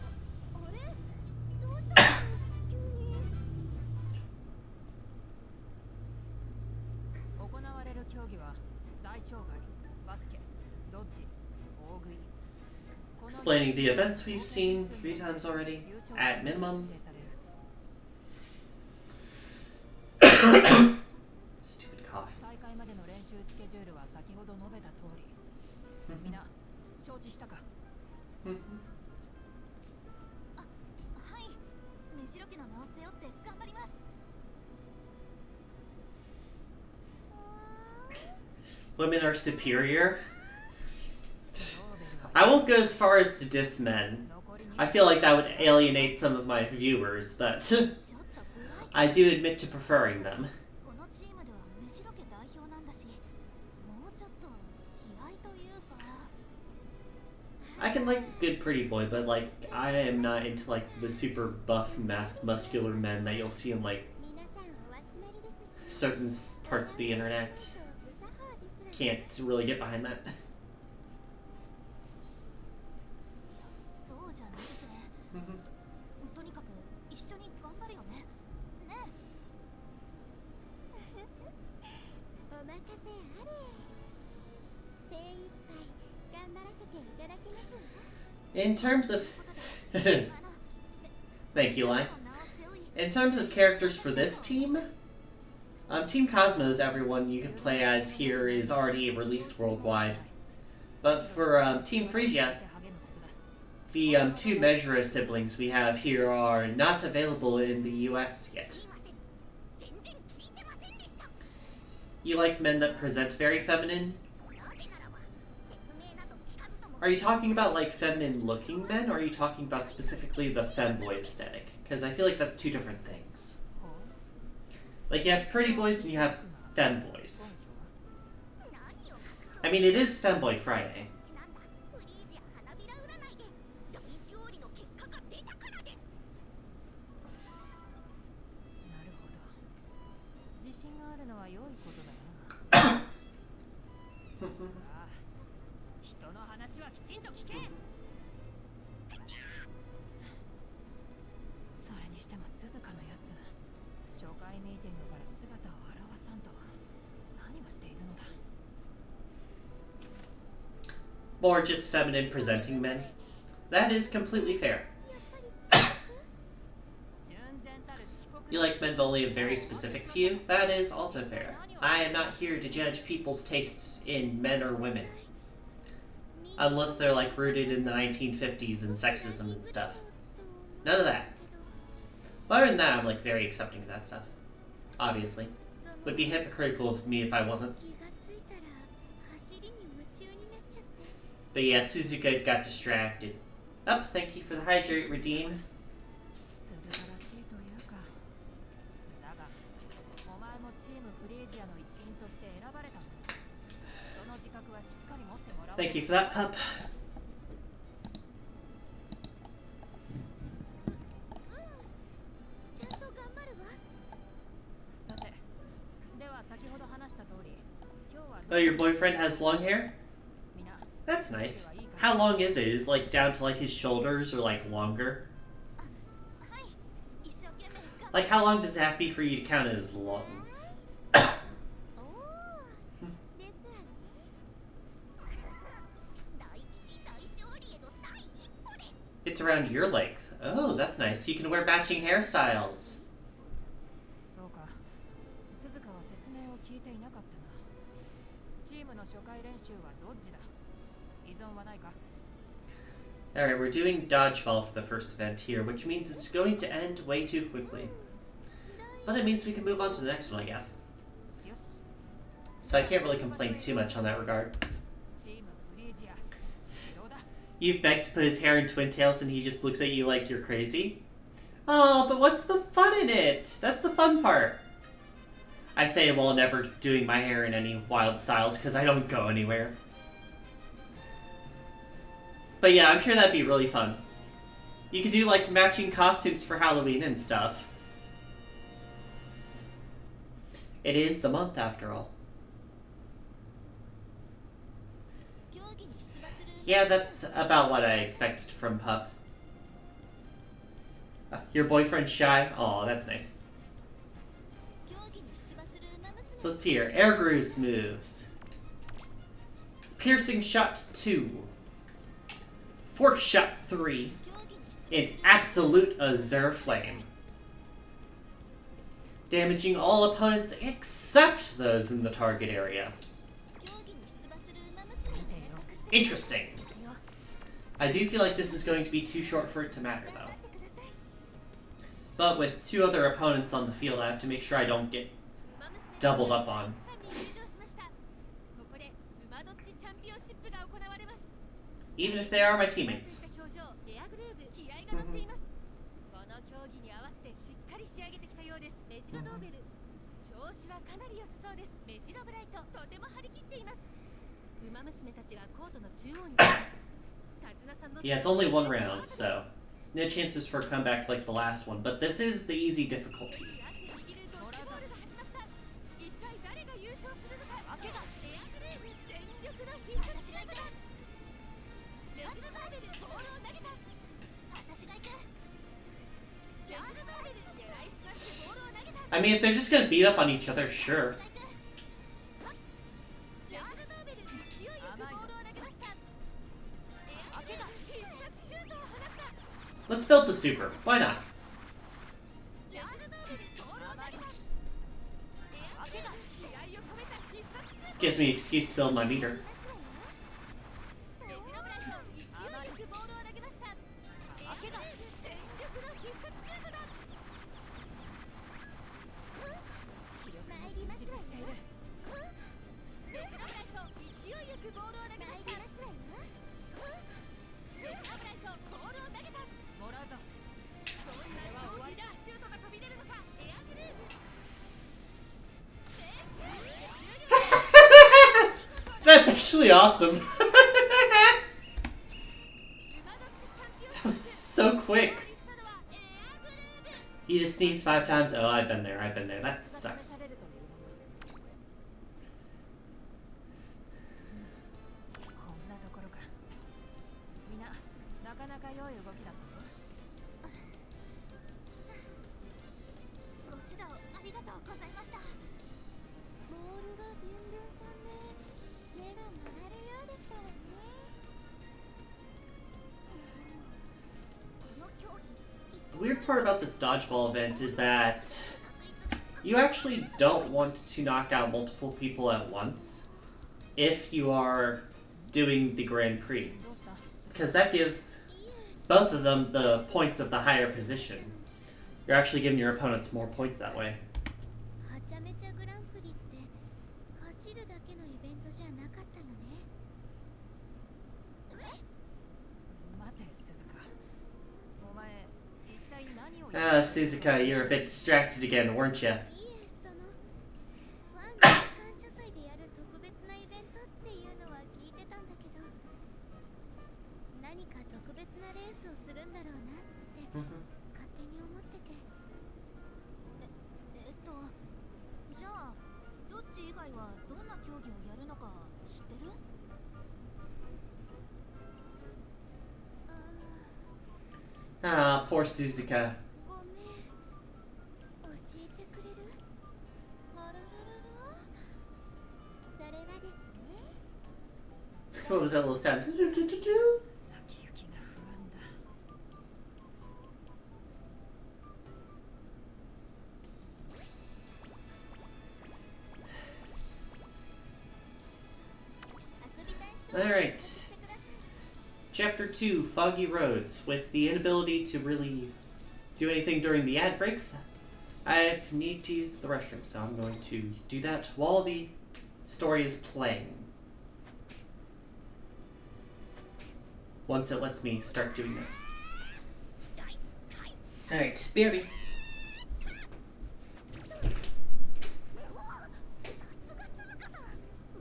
Explaining the events we've seen 3 times already, at minimum. Stupid cough. Women are superior. I won't go as far as to diss men. I feel like that would alienate some of my viewers, but I do admit to preferring them. I can like a good pretty boy, but like I am not into like the super buff, muscular men that you'll see in like certain parts of the internet. Can't really get behind that. In terms of thank you, Lai. In terms of characters for this team, Team Cosmos, everyone you can play as here is already released worldwide. But for Team Freesia, the 2 Measure siblings we have here are not available in the US yet. You like men that present very feminine? Are you talking about like feminine looking men, or are you talking about specifically the femboy aesthetic? Because I feel like that's 2 different things. Like you have pretty boys and you have femboys. I mean, it is Femboy Friday. しても鈴鹿のやつ、初回ミーティングから姿を現さんと何をしているのだ。 More just feminine presenting men. That is completely fair. You like men, but only a very specific few? That is also fair. I am not here to judge people's tastes in men or women. Unless they're like rooted in the 1950s and sexism and stuff. None of that. But other than that, I'm like very accepting of that stuff. Obviously. Would be hypocritical of me if I wasn't. But yeah, Suzuka got distracted. Oh, thank you for the hydrate, Redeem. Thank you for that, pup. Oh, your boyfriend has long hair? That's nice. How long is it? Is it like down to like his shoulders or like longer? Like how long does it have to be for you to count it as long? It's around your length. Oh, that's nice. You can wear matching hairstyles. Alright, we're doing dodgeball for the first event here, which means it's going to end way too quickly. But it means we can move on to the next one, I guess. So I can't really complain too much on that regard. You've begged to put his hair in twin tails and he just looks at you like you're crazy? Oh, but what's the fun in it? That's the fun part. I say while never doing my hair in any wild styles because I don't go anywhere. But yeah, I'm sure that'd be really fun. You could do like matching costumes for Halloween and stuff. It is the month after all. Yeah, that's about what I expected from Pup. Your boyfriend's shy? Aw, that's nice. So let's see here. Air Groove's moves. Piercing Shot 2. Fork Shot 3. And Absolute Azure Flame. Damaging all opponents except those in the target area. Interesting. I do feel like this is going to be too short for it to matter, though. But with two other opponents on the field, I have to make sure I don't get doubled up on. Even if they are my teammates. Yeah, it's only one round, so no chances for a comeback like the last one, but this is the easy difficulty. I mean, if they're just gonna beat up on each other, sure. Let's build the super. Why not? Gives me an excuse to build my meter. That's actually awesome. That was so quick. You just sneezed 5 times. Oh, I've been there. I've been there. That sucks. うございました。ボールがビュンビュンさんで目が回るようでしたらね。この競技 The weird part about this dodgeball event is that you actually don't want to knock out multiple people at once if you are doing the Grand Prix, because that gives both of them the points of the higher position. You're actually giving your opponents more points that way. はちゃめちゃグランプリって走るだけのイベントじゃなかったのね。待て、鈴鹿。お前、一体何を Ah, Suzuka, you're a bit distracted again, weren't you? いえ、そのファンが感謝祭でやる特別なイベントっていうのは聞いてたんだけど、何か特別なレースをするんだろうなって勝手に思ってて。じゃあどっち以外はどんな競技をやるのか知ってる？ Ah, poor Suzuka. ごめん、教えてくれる？あらららら、それはですね。 What was that little sound? 先行きが不安だ。 Alright. Chapter 2, Foggy Roads. With the inability to really do anything during the ad breaks, I need to use the restroom, so I'm going to do that while the story is playing. Once it lets me start doing that. Alright, BRB.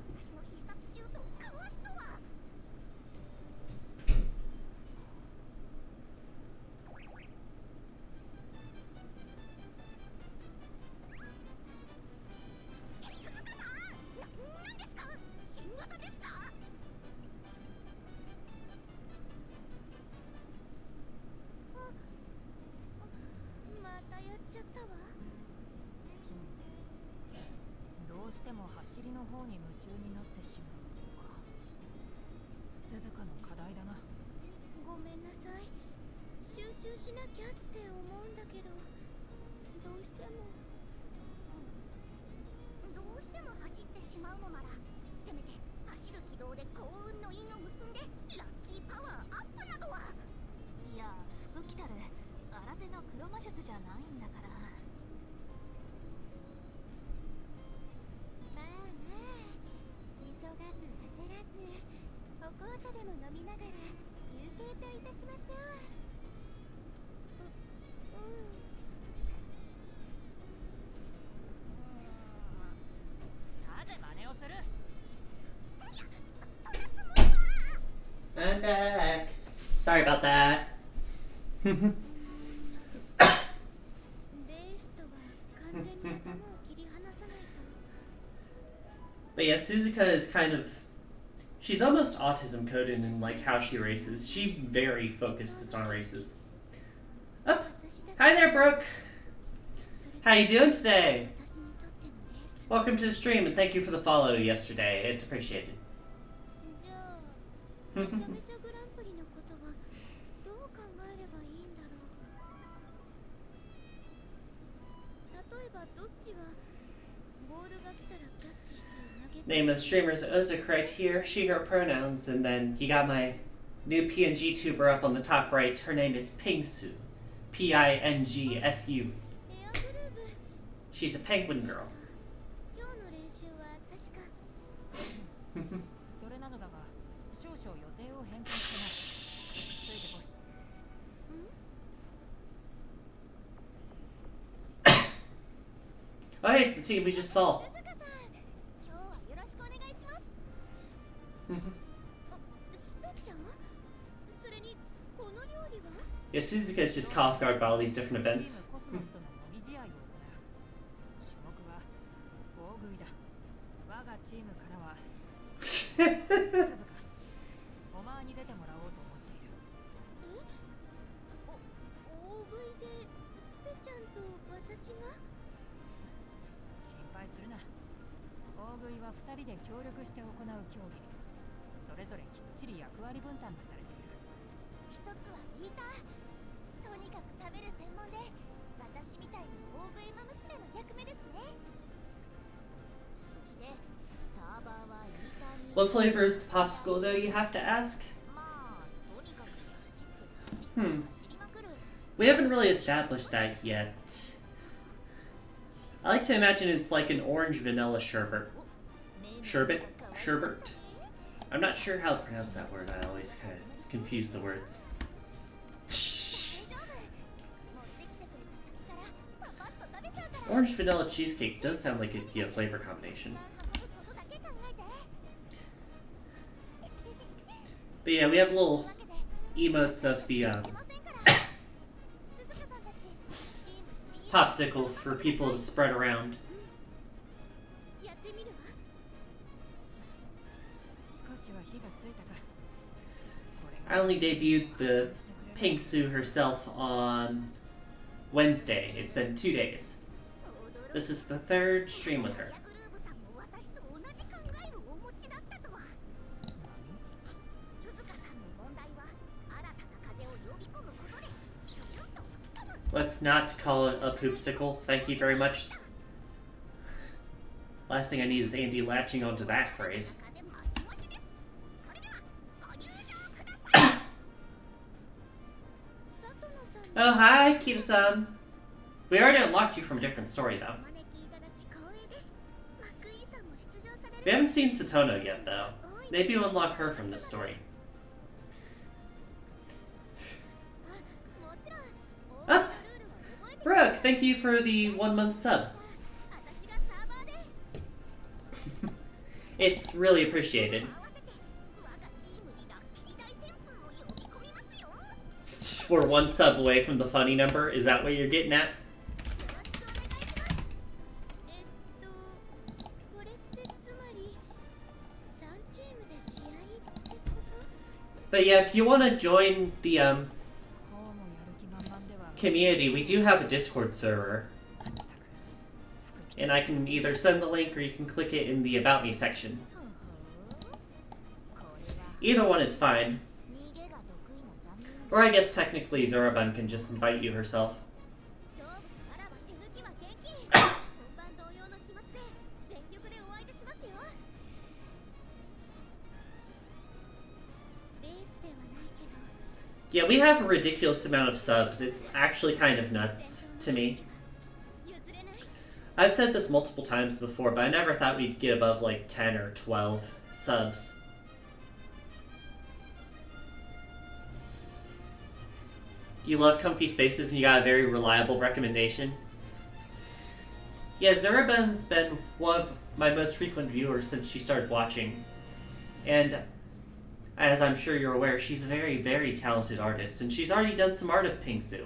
私の必殺シュートをかわすとは。 またやっちゃったわ。どうしても走りの方に夢中になってしまうのか。鈴鹿の課題だな。ごめんなさい。集中しなきゃって思うんだけど、どうしても走ってしまうのなら、せめて走る軌道で幸運の因を結んでラッキーパワーアップなどは。いや、服着たる新手の黒魔術じゃないんだから。まあまあ、急がず焦らず、お紅茶でも飲みながら休憩といたしましょう。なぜ真似をする？ I'm back. Sorry about that. レースとは完全に頭を切り離さないと。 But yeah, Suzuka is kind of... She's almost autism coded in like how she races. She very focuses on races. Oh, hi there, Brooke. How you doing today? 私にとってのレース。 Welcome to the stream and thank you for the follow yesterday. It's appreciated. じゃあ、めちゃめちゃグランプリのことはどう考えればいいんだろう。例えばどっちがボールが来たらキャッチして投げて。 Name of the streamer is Ozuk right here. She, her pronouns. And then you got my new PNG tuber up on the top right. Her name is Pingsu. Pingsu. エアグルーブ。 She's a penguin girl. 今日の練習は確か。それなのだが、少々予定を変更してな。ついてこい。 Alright, the team we just saw. 鈴鹿さん、今日はよろしくお願いします。スペちゃん？それにこの料理は？ Yeah, Suzuka is just caught off guard by all these different チー events. ムコスモスとの模擬試合を行う。種目は大食いだ。我がチームからは鈴鹿、お前に出てもらおうと思っている。大食いでスペちゃんと私が？協力して行う競技。それぞれきっちり役割分担がされている。一つはイーター。とにかく食べる専門で、私みたいに大食いマ娘の役目ですね。そしてサーバーはイーターに What flavor is the popsicle, though, you have to ask? まあとにかく走って走りまくる。 We haven't really established that yet. I like to imagine it's like an orange vanilla sherbet. Sherbet? Sherbet? I'm not sure how to pronounce that word. I always kind of confuse the words. Orange vanilla cheesecake does sound like it'd be a flavor combination. But yeah, we have little emotes of the popsicle for people to spread around. I only debuted the Pink Sue herself on Wednesday. It's been 2 days. This is the 3rd stream with her. Let's not call it a poopsicle. Thank you very much. Last thing I need is Andy latching onto that phrase. Oh, hi, Kita-san. We already unlocked you from a different story, though. We haven't seen Satono yet, though. Maybe we'll unlock her from this story. Oh! Brooke, thank you for the 1-month sub. It's really appreciated. We're 1 sub away from the funny number. Is that what you're getting at? But yeah, if you want to join the community, we do have a Discord server. And I can either send the link or you can click it in the About Me section. Either one is fine. Or I guess technically Zuraban can just invite you herself. Yeah, we have a ridiculous amount of subs. It's actually kind of nuts to me. I've said this multiple times before, but I never thought we'd get above like 10 or 12 subs. You love comfy spaces and you got a very reliable recommendation? Yeah, Zuraban's been one of my most frequent viewers since she started watching. And as I'm sure you're aware, she's a very, very talented artist, and she's already done some art of Pingsu.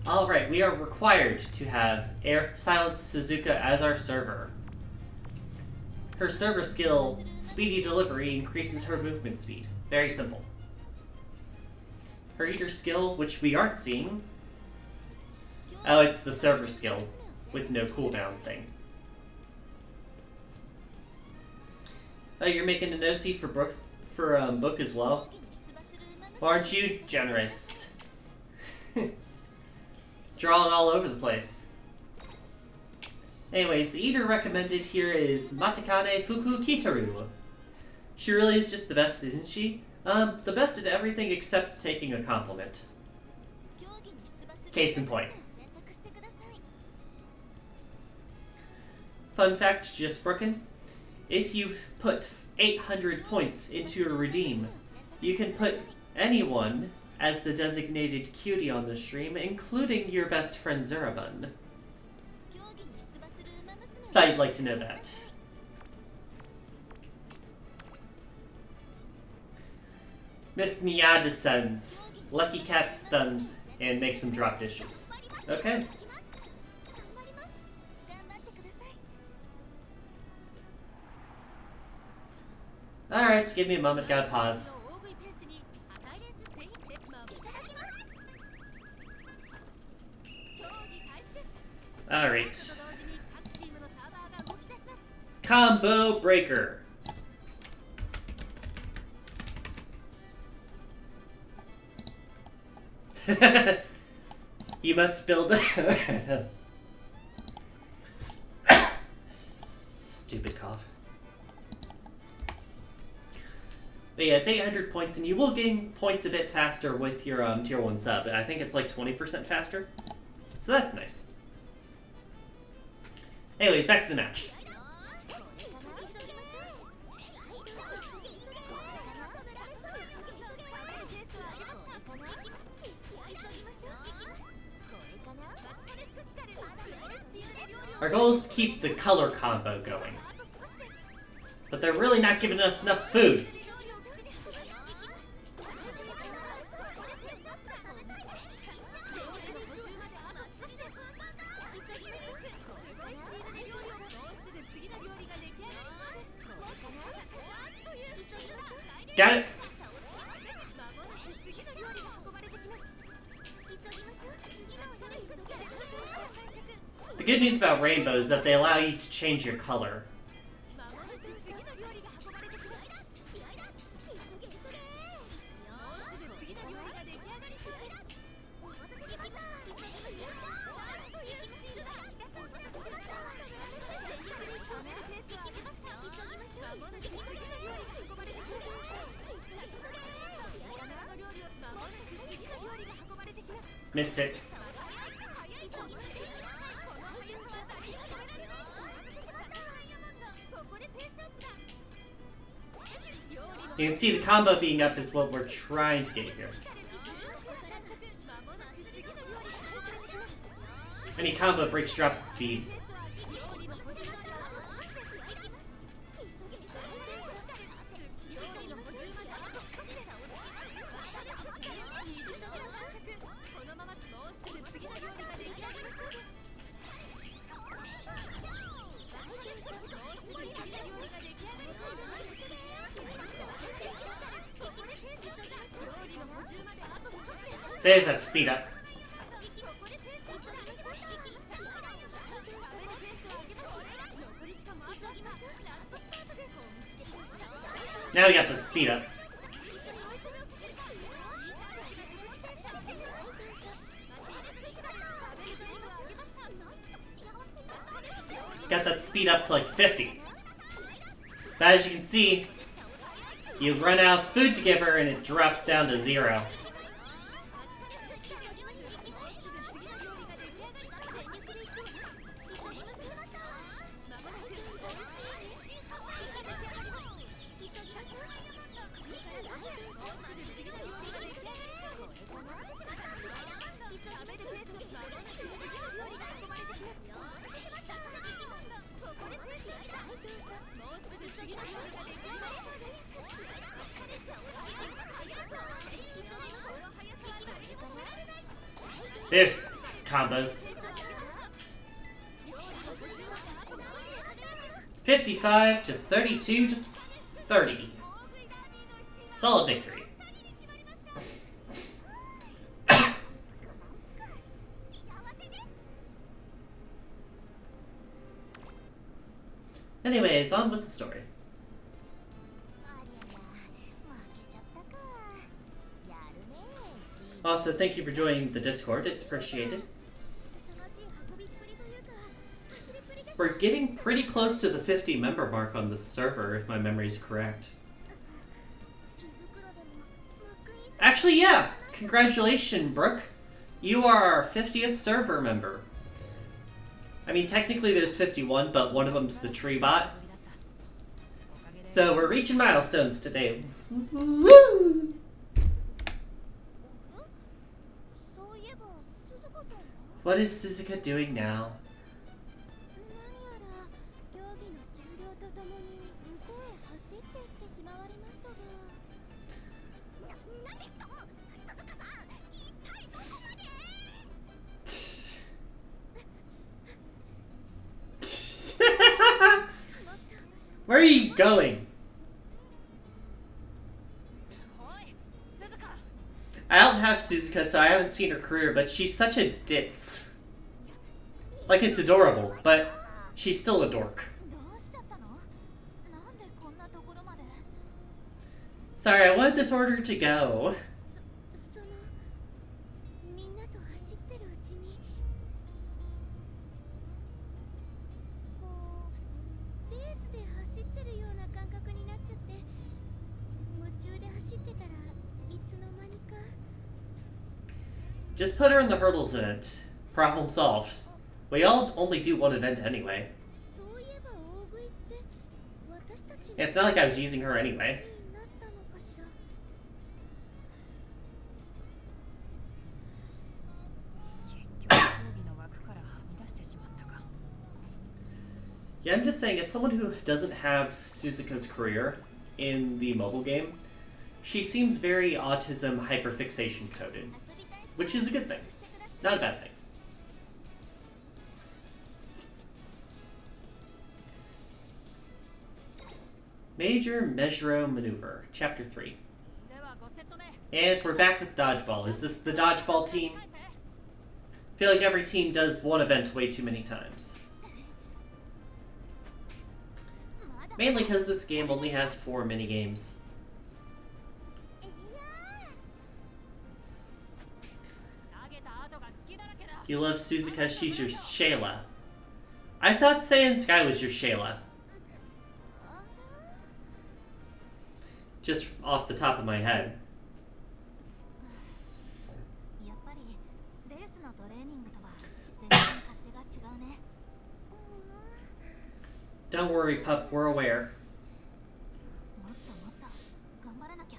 Alright, we are required to have Air Silence Suzuka as our server. Her server skill, Speedy Delivery, increases her movement speed. Very simple. Her eater skill, which we aren't seeing. Oh, it's the server skill with no cooldown thing. Oh, you're making an OC for Book as well? Well, aren't you generous? Drawing all over the place. Anyways, the eater recommended here is Matakane Fuku Kitaru. She really is just the best, isn't she? The best at everything except taking a compliment. Case in point. Fun fact, just broken. If you put 800 points into a redeem, you can put anyone as the designated cutie on the stream, including your best friend Zuraban. Thought you'd like to know that. Miss Nia descends, Lucky Cat stuns, and makes them drop dishes. Okay. Alright, give me a moment, gotta pause. Alright. combo breaker. You must build. Stupid cough. But yeah, it's 800 points, and you will gain points a bit faster with your tier 1 sub. I think it's like 20% faster. So that's nice. Anyways, back to the match. Our goal is to keep the color combo going. But they're really not giving us enough food. Got it? The good news about rainbow is that they allow you to change your color. Missed it. You can see the combo being up is what we're trying to get here. Any combo breaks drop the speed. There's that speed up. Now we got the speed up. Got that speed up to like 50. But as you can see, you run out of food to give her and it drops down to 0. There's combos. 55 to 32 to 30. Solid victory. Anyways, on with the story. Also, thank you for joining the Discord. It's appreciated. We're getting pretty close to the 50 member mark on the server, if my memory is correct. Actually, yeah! Congratulations, Brooke. You are our 50th server member. I mean, technically there's 51, but one of them's the tree bot. So we're reaching milestones today. Woo! What is Suzuka doing now? Where are you going? I don't have Suzuka, so I haven't seen her career, but she's such a ditz. Like, it's adorable, but she's still a dork. Sorry, I wanted this order to go. そのみんなと走ってるうちにこうレースで走ってるような感覚になっちゃって夢中で走ってたらいつの間にか Just put her in the hurdles event. Problem solved. We all only do one event anyway. そういえば大食いって私たち Yeah, it's not like I was using her anyway. になったのかしら Yeah, I'm just saying, as someone who doesn't have Suzuka's career in the mobile game, she seems very autism hyperfixation coded, which is a good thing, not a bad thing. Major Mesro Maneuver, Chapter 3. And we're back with Dodgeball. Is this the Dodgeball team? I feel like every team does one event way too many times. Mainly because this game only has 4 minigames. You love Suzuka, she's your Shayla. I thought Saiyan Sky was your Shayla. Just off the top of my head. やっぱりレースのトレーニングとは全然勝手が違うね Don't worry, pup, we're aware. もっともっと頑張らなきゃ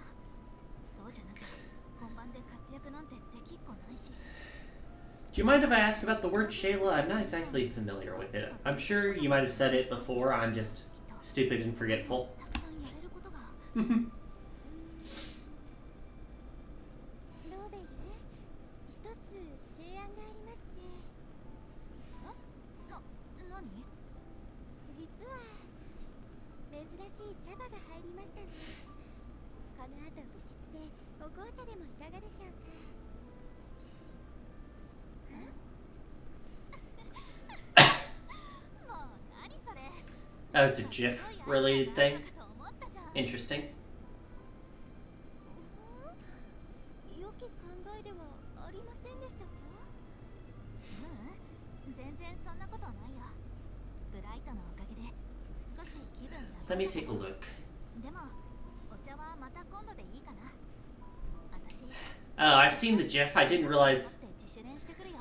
そうじゃなきゃ本番で活躍なんてできっこないし Do you mind if I ask about the word Shayla? I'm not exactly familiar with it. I'm sure you might have said it before, I'm just stupid and forgetful. たくさんやれることが Hmm. ローベル一つ提案がありまして何実は珍しい茶葉が入りましたのでこの後部室でお紅茶でもいかがでしょうか Oh, it's a GIF related thing? Interesting. 良き考えではありませんでしたか全然そんなことないよブライトのおかげで少し気分が Let me take a look. でもお茶はまた今度でいいかな私 Oh, I've seen the GIF. I didn't realize. って自主練してくるよ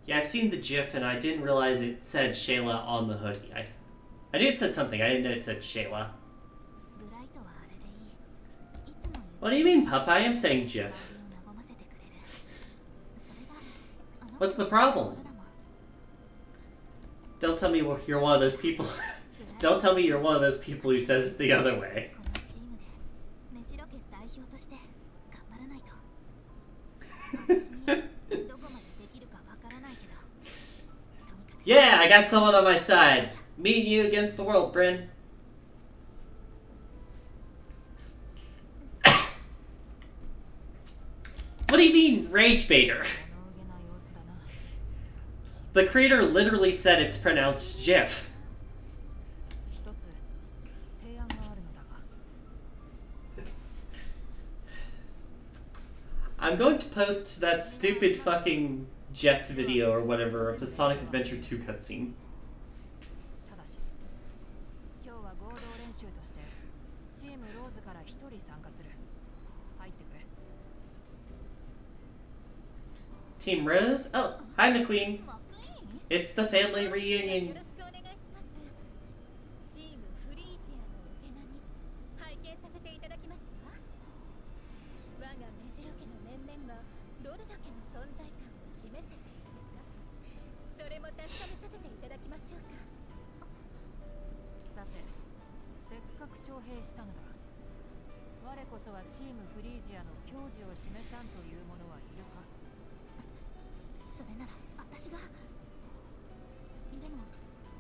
Yeah, I've seen the GIF and I didn't realize it said Shayla on the hoodie. I knew it said something. I didn't know it said Shayla. ブライトはあれでいいいつも言う What do you mean, pup? I am saying GIF. 和ませてくれるそれがあの What's the problem? ところだもん Don't tell me you're one of those people. Don't tell me you're one of those people who says it the other way. このチームでメジロ家代表として頑張らないと私にどこまでできるかわからないけどとにかく Yeah, I got someone on my side. Me and you against the world, Bryn. What do you mean, rage baiter? The creator literally said it's pronounced GIF. 一つ提案があるのだが I'm going to post that stupid fucking jet video or whatever of the Sonic Adventure 2 cutscene. ただし今日は合同練習としてチームローズから一人参加する入ってくれ Team Rose? Oh, hi McQueen. マクイーン It's the family よ reunion. ろしくお願いしますチームフリージアのお手並み拝見させていただきますわ我がメジロ家の面々がどれだけの存在感を示せているのかそれも確かめさせていただきましょうかさてせっかく招聘したのだ我こそはチームフリージアの矜持を示さんという者はいるかそれなら私がでも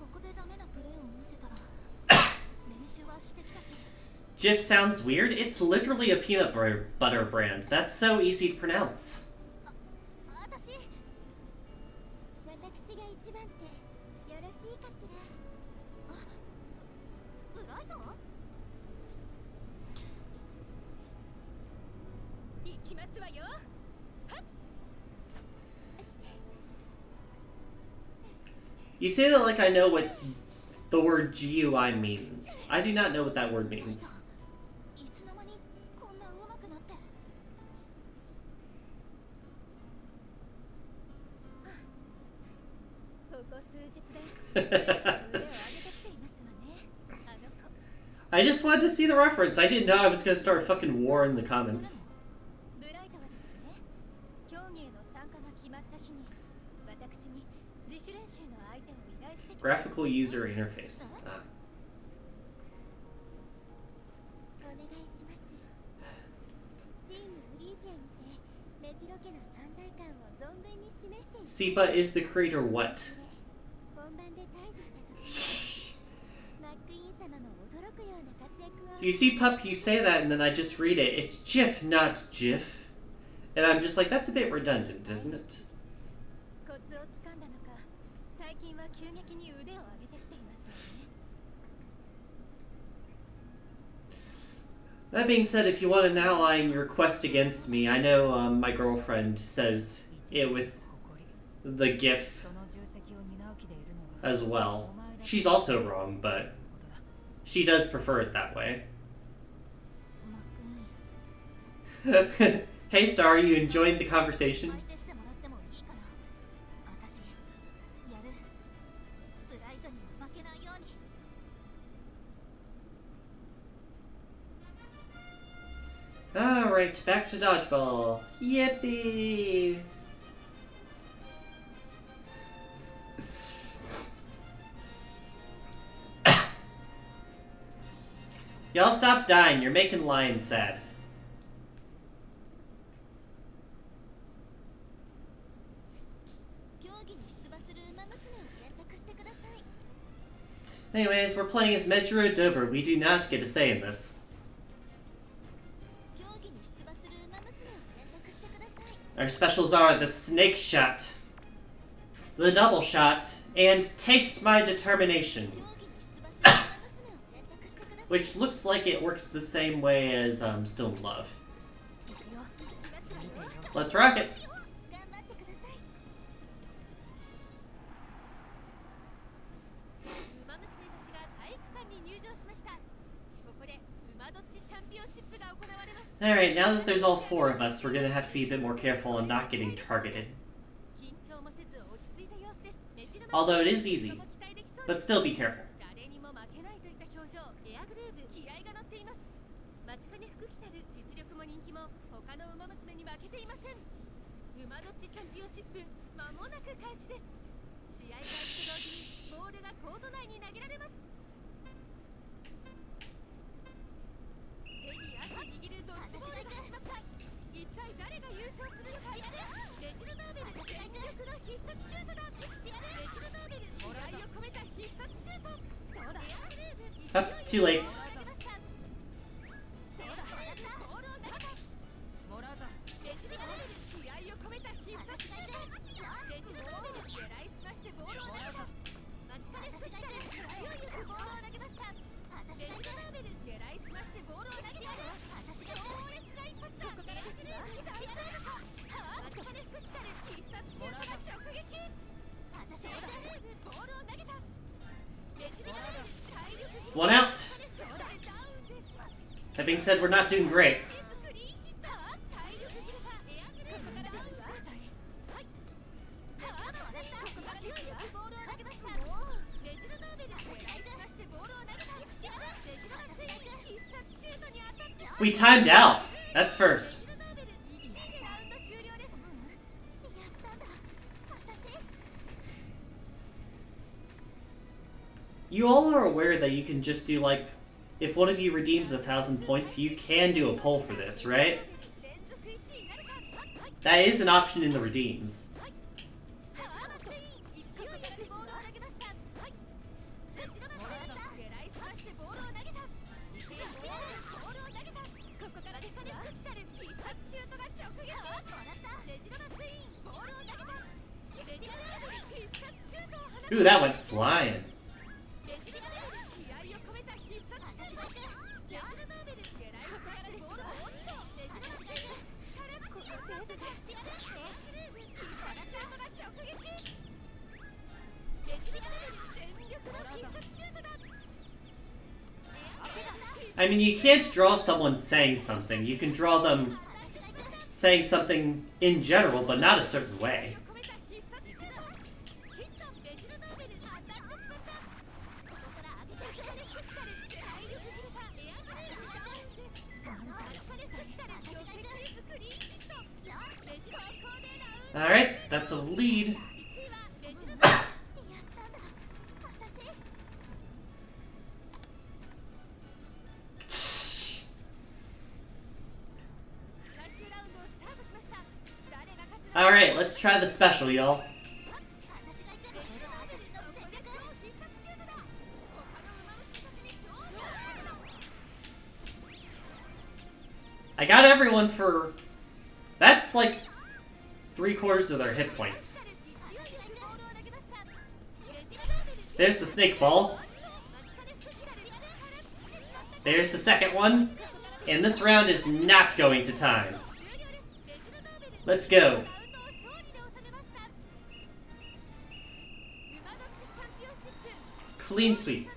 ここでダメなプレーを見せたら練習はしてきたし GIF sounds weird. It's literally a peanut butter brand. That's so easy to pronounce. 私が一番ってよろしいかしらブライトきますわよ。 You say that like I know what the word GUI means. I do not know what that word means. いつの間にこんな上手くなって。ここ数日で腕を上げてきていますわね。あの子。 I just wanted to see the reference. I didn't know I was gonna start a fucking war in the comments. ブライトはですね、競技への参加が決まった日に私に自主練習の相手を依頼してきた。 Graphical user interface. お願いします。チームフリージアにてメジロ家の存在感を存分に示しています。 Sipa is the creator what? 本番で対峙した時、マックイーン様も驚くような活躍を。 You see, Pup, you say that and then I just read it. It's GIF, not GIF. And I'm just like, that's a bit redundant, isn't it? コツをつかんだのか、最近は急激に腕を上げてきていますよね。 That being said, if you want an ally in your quest against me, I know my girlfriend says it with the GIF その重責を担う気でいるのは as well. She's also wrong, but she does prefer it that way. マックイーン。 Hey Star, are you enjoying the conversation? 相手してもらってもいいかな。私やる。ブライトにも負けないように。 Alright, back to dodgeball. Yippee! Y'all stop dying, you're making Lion sad. 競技に出馬する馬娘を選択してください。 Anyways, we're playing as Metro Dober. We do not get a say in this. 競技に出馬する馬娘を選択してください。 Our specials are the Snake Shot, the Double Shot, and Taste My Determination. 競技に出馬する馬娘を選択してください。 Which looks like it works the same way as Still in Love. 行くよ。行きますわよ。 Let's rock it! 頑張ってください。馬娘たちが体育館に入場しました。ここで馬どっちチャンピオンシップが行われます。 Alright, now that there's all four of us, we're gonna have to be a bit more careful on not getting targeted. 緊張もせず落ち着いた様子です。メジロマ Although it is easy, 期待できそう but です。 still be careful. 誰にも負けないといった表情。エアグルーヴ、気合が乗っています。間近に服着たる実力も人気も他の馬娘に負けていません。馬どっちチャンピオンシップ間もなく開始です。試合開始と同時にボールがコート内に投げられます。手に汗握るドッジボールが始まった。一体誰が優勝するのか。レジルバーベル、全力の必殺シュートだ。レジルバーベル、気合を込めた必殺シュート。どうだ。エアグルーヴ、 Oh, too late. もらうぞ。レジルバーベル、気合を込めた必殺シュート。レジルバーベル、狙いすましてボールを投げた。間近で吹きたる勢いよくボールを投げました。レジルバーベル、狙いすましてボールを投げてやる。強烈な一発だ。ここからですわ。間近で吹きたる必殺シュートが直撃。レジルバーベル、ボールを投げた。レジルバーベル、体力に One out. That being said, we're not doing great. We timed out. That's first. You all are aware that you can just do like, if one of you redeems 1,000 points, you can do a poll for this, right? That is an option in the redeems. Ooh, that went flying. I mean, you can't draw someone saying something. You can draw them saying something in general, but not a certain way. Alright, that's a lead. Alright, let's try the special, y'all. I got everyone for... That's like 3/4 of their hit points. There's the snake ball. There's the second one. And this round is not going to time. Let's go. Clean sweep.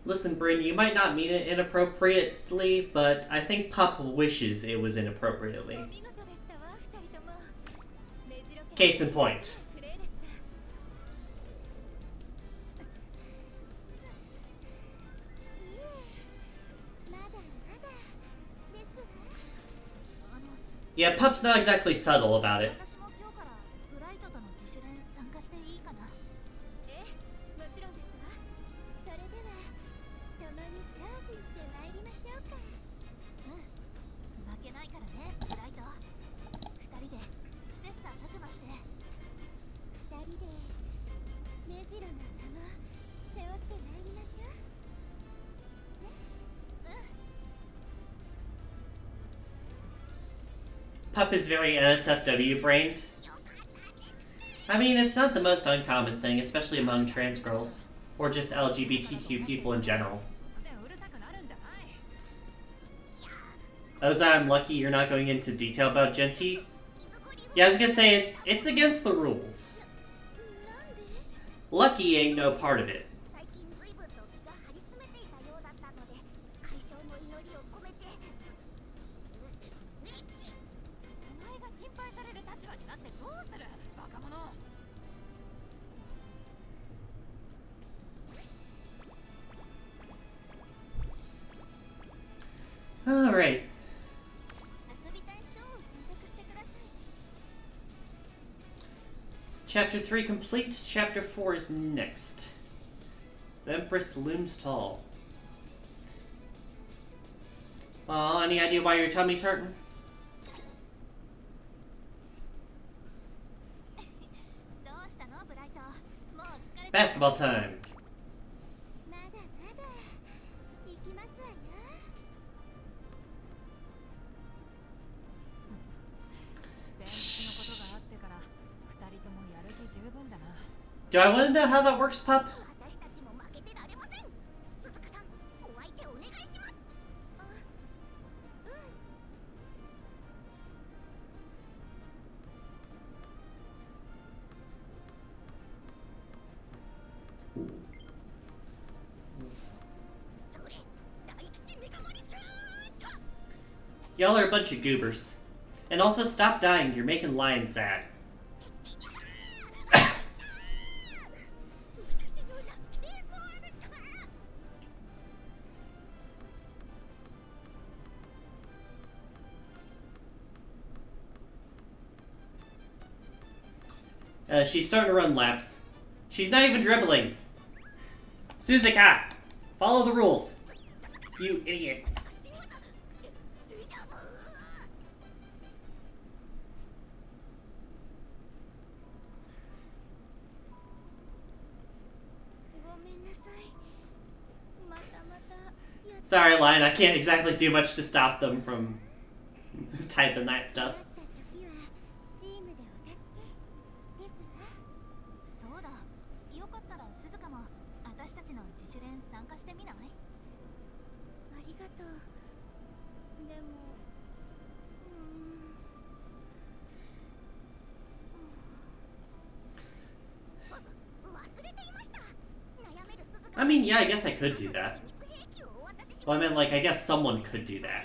Listen, Bryn, you might not mean it inappropriately, but I think Pup wishes it was inappropriately. Case in point. Yeah, Pup's not exactly subtle about it. Pup is very NSFW brained. I mean, it's not the most uncommon thing, especially among trans girls, or just LGBTQ people in general. Oza, I'm lucky you're not going into detail about Genty. Yeah, I was gonna say, it's against the rules. Lucky ain't no part of it. Alright. Chapter 3 complete. Chapter 4 is next. The Empress looms tall. Any idea why your tummy's hurting? Basketball time. Do I want to know how that works, Pup? Y'all are a bunch of goobers. And also, stop dying. You're making Lion sad. She's starting to run laps. She's not even dribbling. Suzuka! Follow the rules. You idiot. Sorry, Lion, I can't exactly do much to stop them from typing that stuff. mean, yeah, I guess I could do that. Well, I meant, like, I guess someone could do that.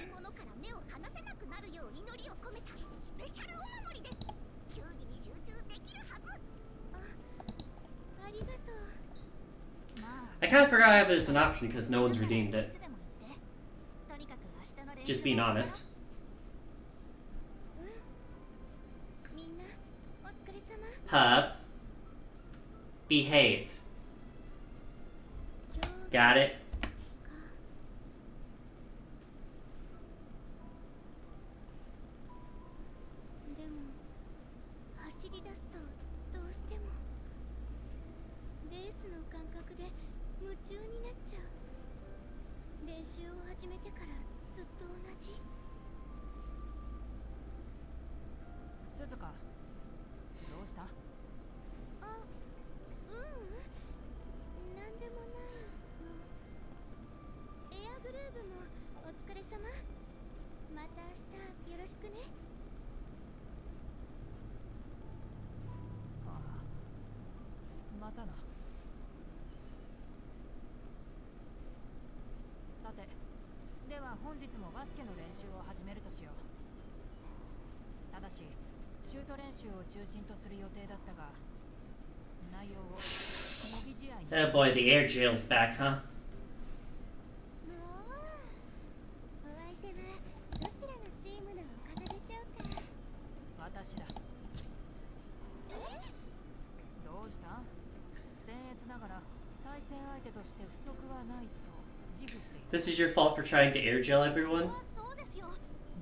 I kind of forgot I have it as an option because no one's redeemed it. Just being honest. Hub. Behave. Got it? でも走り出すとどうしてもレースの感覚で夢中になっちゃう。練習を始めてからずっと同じ。鈴鹿、どうした？あ、なんでもないの。エアグルーヴもお疲れ様。また明日よろしくね。ああ、またな。さて、では本日もバスケの練習を始めるとしよう。ただし、シュート練習を中心とする予定だったが、内容を模擬試合に。Oh boy, the air jail's back, huh? もうお相手はどちらのチームのお方でしょうか。私だ。どうした？僭越ながら対戦相手として不足はないと自負している。 This is your fault for trying to air jail everyone? そうですよ。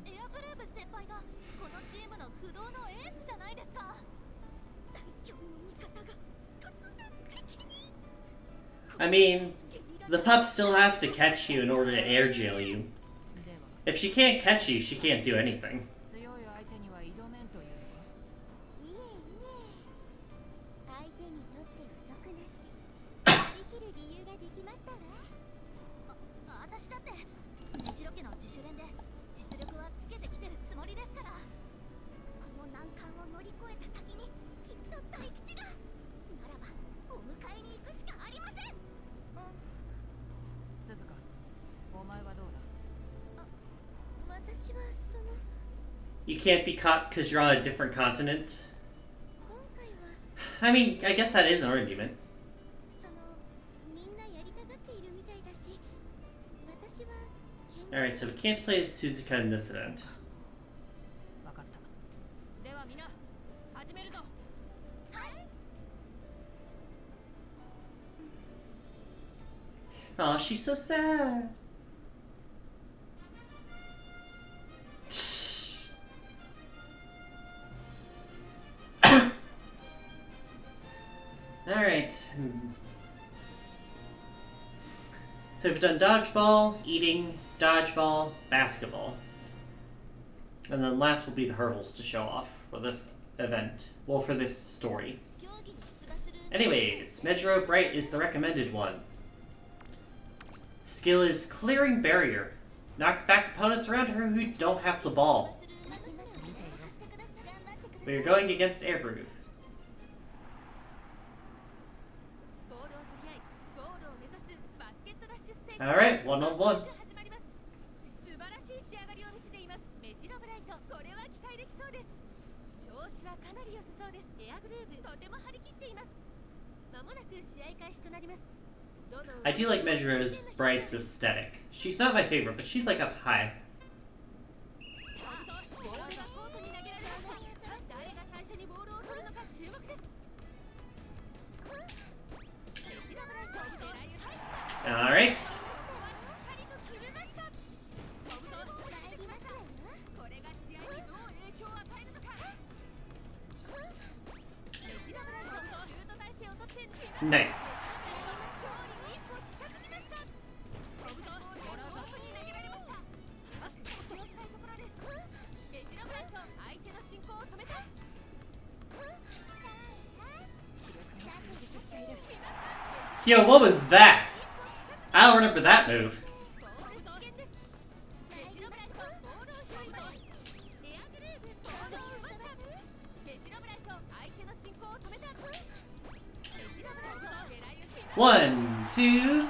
エアグルーヴ先輩がこのチームの不動のエースじゃないですか。最強の味方が突然的に。 I mean, the pup still has to catch you in order to air jail you. If she can't catch you, she can't do anything. 強い相手には挑めんというのか？いえいえ。相手にとって不足なし。張り切る理由ができましたわ。私だって根城家の自主練で実力はつけてきてるつもりですから。この難関を乗り越えた先にきっと大吉が。ならばお迎えに行くしかありません。鈴鹿、お前はどうだ？私はその You can't be caught because you're on a different continent. 今回は I mean, I guess that is an argument. そのみんなやりたがっているみたいだし、私は Alright, so we can't play as Suzuka in this event. わかった。ではみんな、始めるぞ。Oh, she's so sad. Alright. So we've done dodgeball, eating, dodgeball, basketball. And then last will be the hurdles to show off for this event. Well, for this story. Anyways, Metro Bright is the recommended one. Skill is clearing barrier. Knock back opponents around her who don't have the ball. We are going against Air Groove. Alright, one-on-one. I do like Metro Bright's aesthetic. She's not my favorite, but she's like up high. Alright. Nice. Yo, what was that? I don't remember that move. One, two.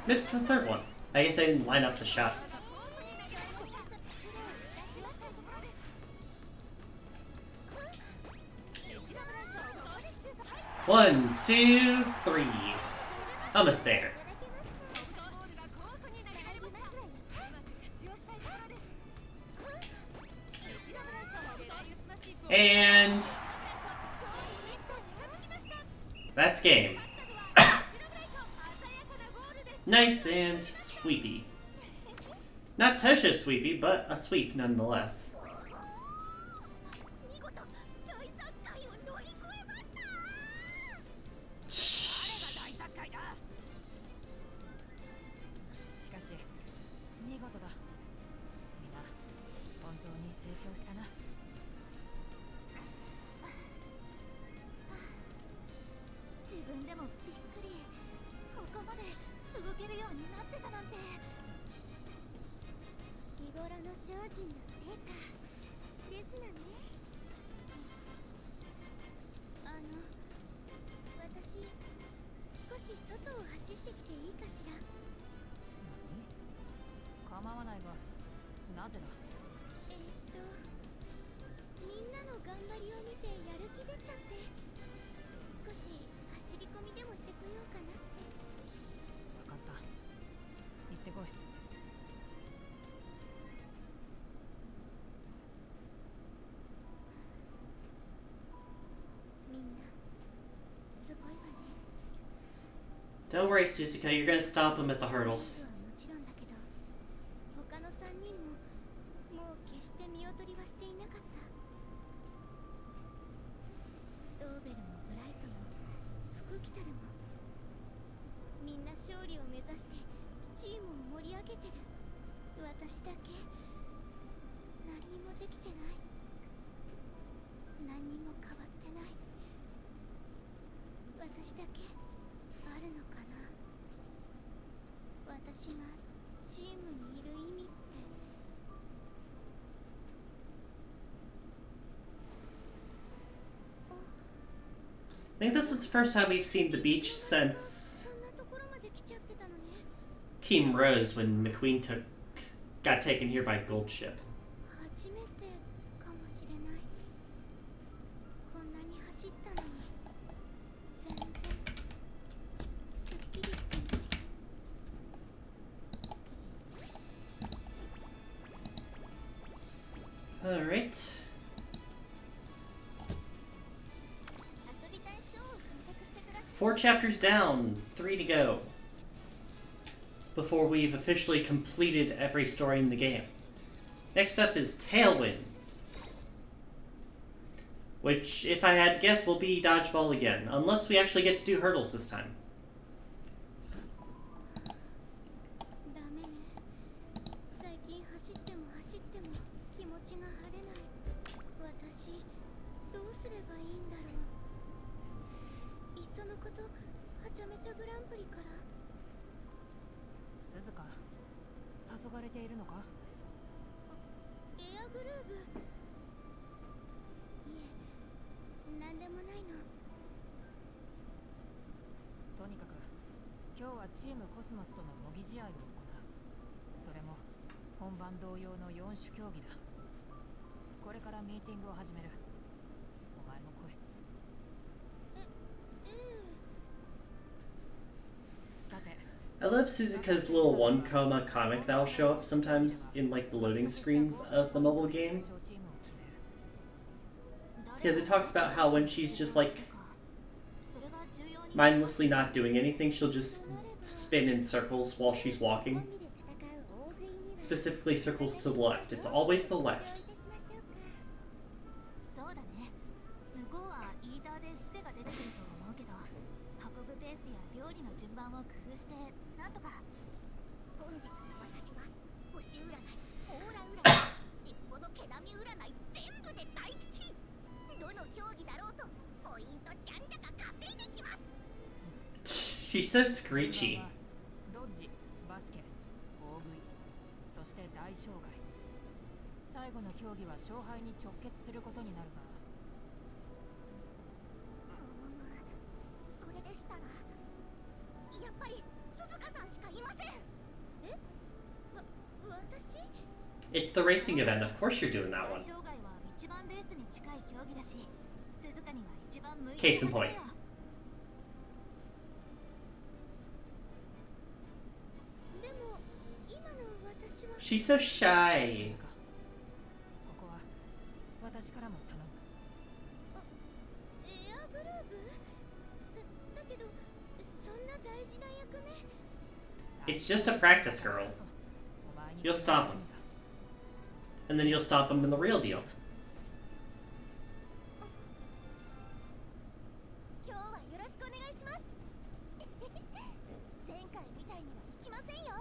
Missed the third one. I guess I didn't line up the shot. One, two, three. Almost there. And that's game. Nice and sweepy. Not Tosha sweepy, but a sweep nonetheless. Don't worry, Suzuka, you're gonna stop him at the hurdles. I think this is the first time we've seen the beach since Team Rose when McQueen got taken here by Gold Ship. Alright. 4 chapters down, 3 to go. Before we've officially completed every story in the game. Next up is Tailwinds. Which, if I had to guess, will be dodgeball again. Unless we actually get to do hurdles this time. I love Suzuka's little 1 comic that'll show up sometimes in like the loading screens of the mobile game. Because it talks about how when she's just like mindlessly not doing anything, she'll just spin in circles while she's walking. Specifically circles to the left. It's always the left. She's so screechy. It's the racing event. Of course you're doing that one. Case in point. She's so shy. ここは私からも頼む。エアグルーブ？だけどそんな大事な役目。 It's just a practice, girl. You'll stop him. And then you'll stop him in the real deal. 今日はよろしくお願いします。前回みたいにはいきませんよ。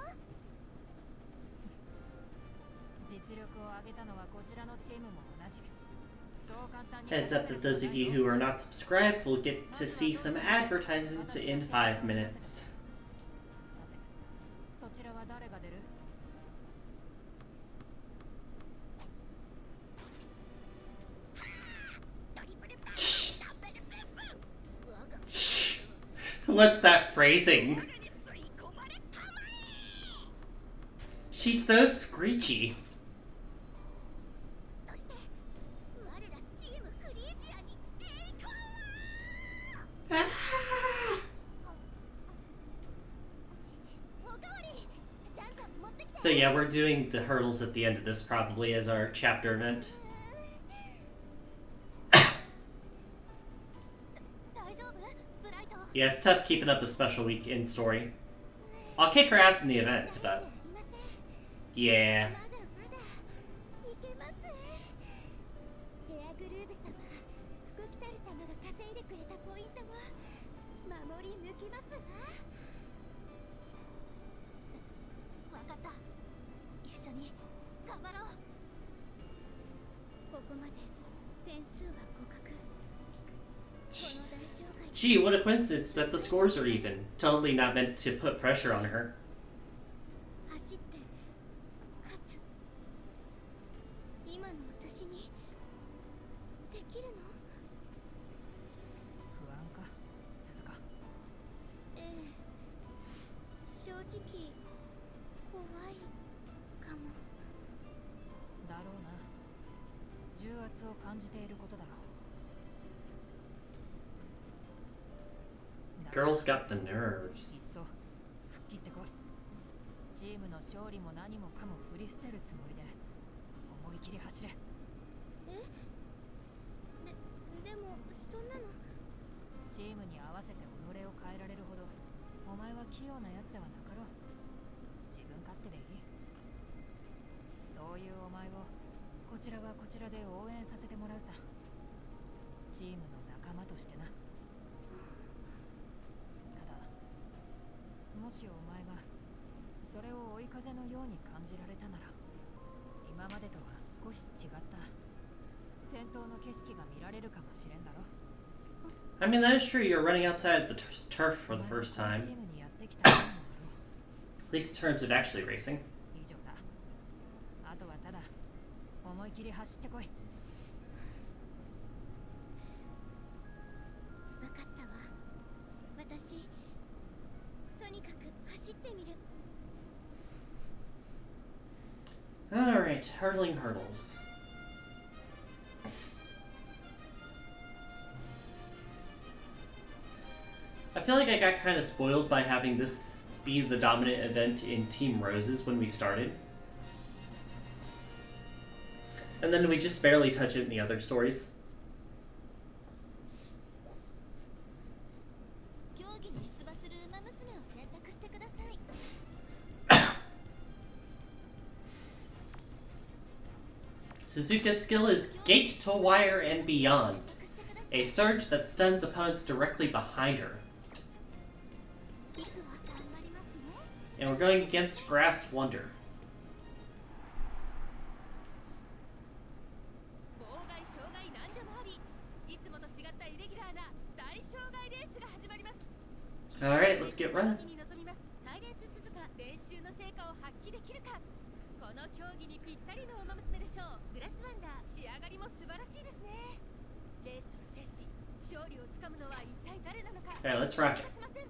実力を上げたのはこちらのチームも同じ。 Heads up that those of you who are not subscribed will get to see some advertisements in 5 minutes. そちらは誰が出る？ What's that phrasing? She's so screechy. そして我らチームフリージアに栄光を。おかわり。じゃんじゃん持ってきて。 So yeah, we're doing the hurdles at the end of this probably as our chapter event. 大丈夫？ブライト。 Yeah, it's tough keeping up a special weekend story. I'll kick her ass in the event, but yeah. まだまだいけます。エアグルーブ様、福来たる様が稼いでくれたポイントを守り抜きますわ。わかった。一緒に頑張ろう。ここまで点数は互角。この大障害。 Gee, what a coincidence that the scores are even. Totally not meant to put pressure on her. 走って勝つ。今の私にできるの？不安か、鈴鹿。ええ、正直怖いかも。だろうな。重圧を感じていることだろう。 Girl's got the nerves. いっそ吹っ切ってこい。チームの勝利も何もかも振り捨てるつもりで思い切り走れ。え？でもそんなの。チームに合わせて己を変えられるほどお前は器用なやつではなかろう。自分勝手でいい。そういうお前をこちらはこちらで応援させてもらうさ。チームの仲間としてな。 もしお前がそれを追い風のように感じられたなら今までとは少し違った戦闘の景色が見られるかもしれんだろ。 I mean, that is true. You're running outside the turf for the first time. チームにやってきたものだろう。 At least in terms of actually racing. 以上だ。あとはただ思い切り走ってこい。わかったわ。私とにかく走ってみる。 Alright, hurdling hurdles. I feel like I got kind of spoiled by having this be the dominant event in Team Roses when we started. And then we just barely touch it in the other stories. 競技に出馬する馬娘を選択してください。 Suzuka's skill is Gate to Wire and Beyond, a surge that stuns opponents directly behind her. いくわ頑張りますね。 And we're going against Grass Wonder. 妨害障害何でもあり、いつもと違ったイレギュラーな大障害レースが始まります。 Alright, let's get running. に臨みます。サイレンス鈴鹿練習の成果を発揮できるか。この競技にぴったりの馬娘でしょう。グラスワンダー、仕上がりも素晴らしいですね。レースを制し、勝利をつかむのは一体誰なのか。Alright, let's rock it. 任せません。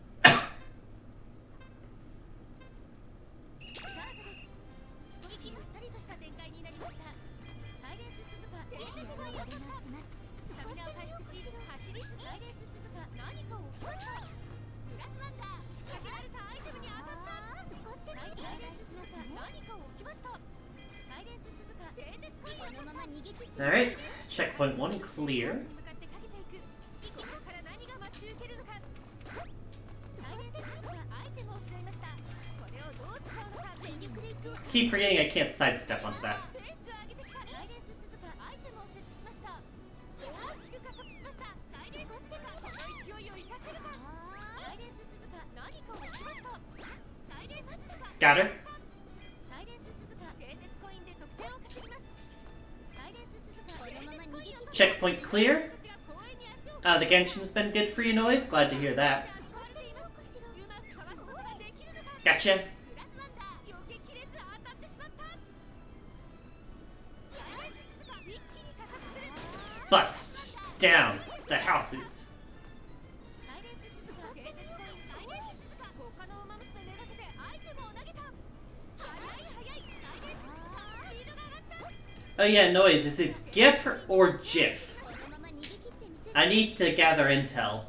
Alright, checkpoint 1 clear. Keep forgetting I can't sidestep onto that. Got her. Checkpoint clear. The Genshin's been good for you, Noise. Glad to hear that. Gotcha. Bust down the houses. Oh yeah, Noise, is it GIF or GIF? I need to gather intel.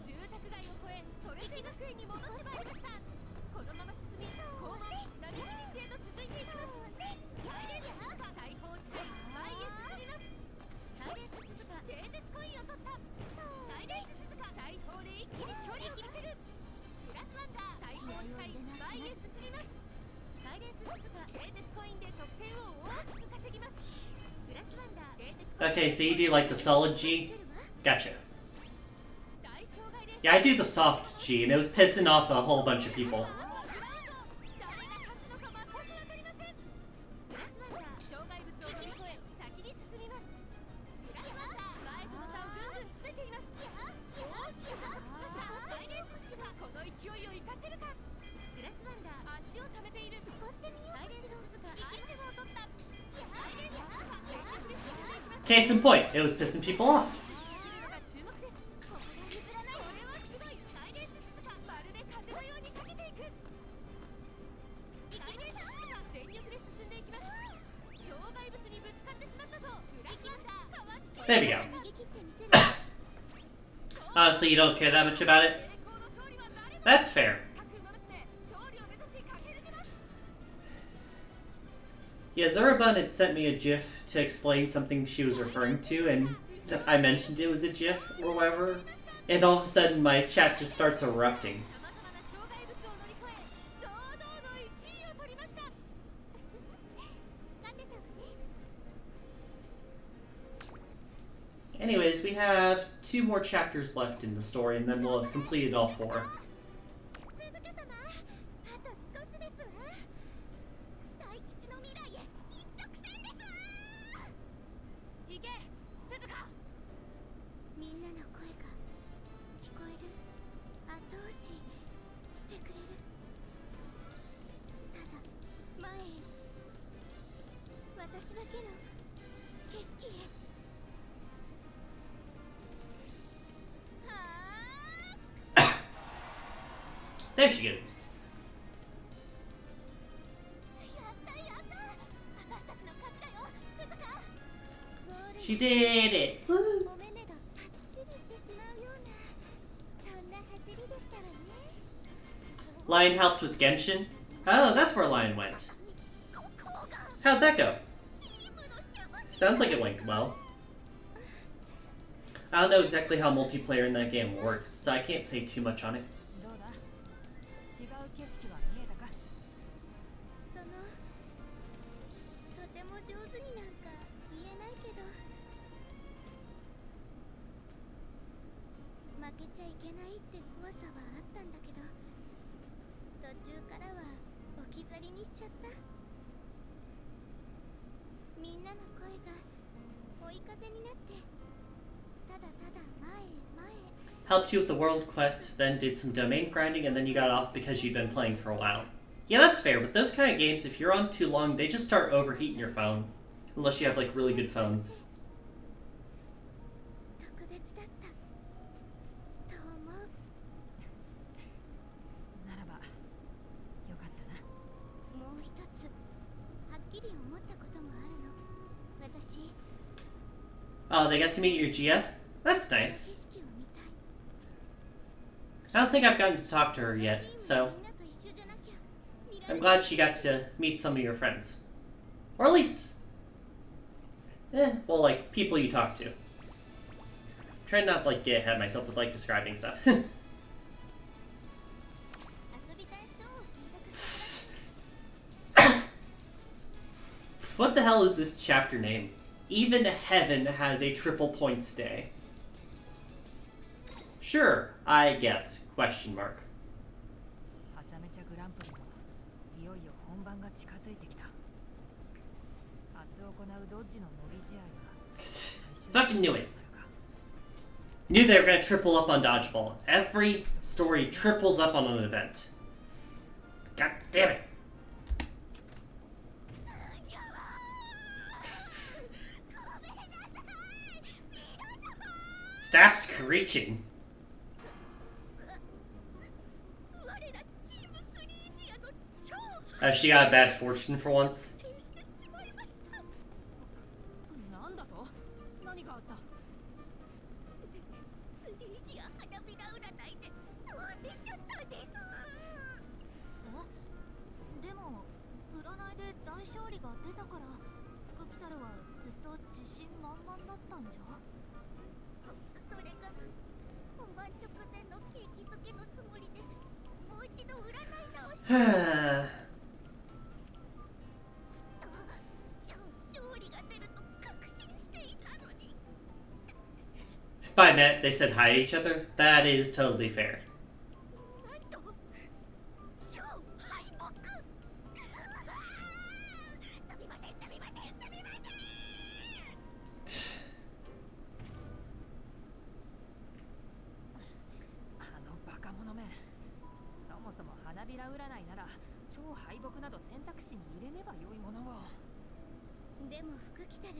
Okay, so you do like the solid G? Gotcha. Yeah, I do the soft G, and it was pissing off a whole bunch of people. Case in point, it was pissing people off. There we go. So you don't care that much about it? That's fair. Yeah, Zurabun had sent me a GIF to explain something she was referring to, and I mentioned it was a GIF or whatever, and all of a sudden my chat just starts erupting. Anyways, we have 2 more chapters left in the story, and then we'll have completed all 4. There she goes. She did it! Woo. Lion helped with Genshin? Oh, that's where Lion went. How'd that go? Sounds like it went well. I don't know exactly how multiplayer in that game works, so I can't say too much on it. Helped you with the world quest, then did some domain grinding, and then you got off because you'd been playing for a while. Yeah, that's fair, but those kind of games, if you're on too long, they just start overheating your phone. Unless you have, like, really good phones. Oh, they got to meet your GF? That's nice. I don't think I've gotten to talk to her yet, so I'm glad she got to meet some of your friends. Or at least Well, like, people you talk to. Try not to, like, get ahead of myself with, like, describing stuff. 遊びたい賞を選択し What the hell is this chapter name? Even heaven has a triple points day. Sure, I guess. Question mark. はちゃめちゃグランプリもいよいよ本番が近づいてきた。明日行うドッジの模擬試合が最終 Fucking knew it. Knew they were gonna triple up on dodgeball. Every story triples up on an event. God damn it. Stop screeching. 我らチームフリージアの超 She got a bad fortune for once. 停してしまいました。なんだと？何があった？フリージア花びら占いでそう出ちゃったんです。でも占いで大勝利が出たから福来たるはずっと自信満々だったんじゃ。それが本番直前の景気づけのつもりでもう一度占い直して勝利が出ると確信していたのに。 If I met, they said hi to each other. That is totally fair. なんと超敗北。すみませんすみませんすみません。あのバカ者め。そもそも花びら占いなら超敗北など選択肢に入れねばよいものを。でも福来たる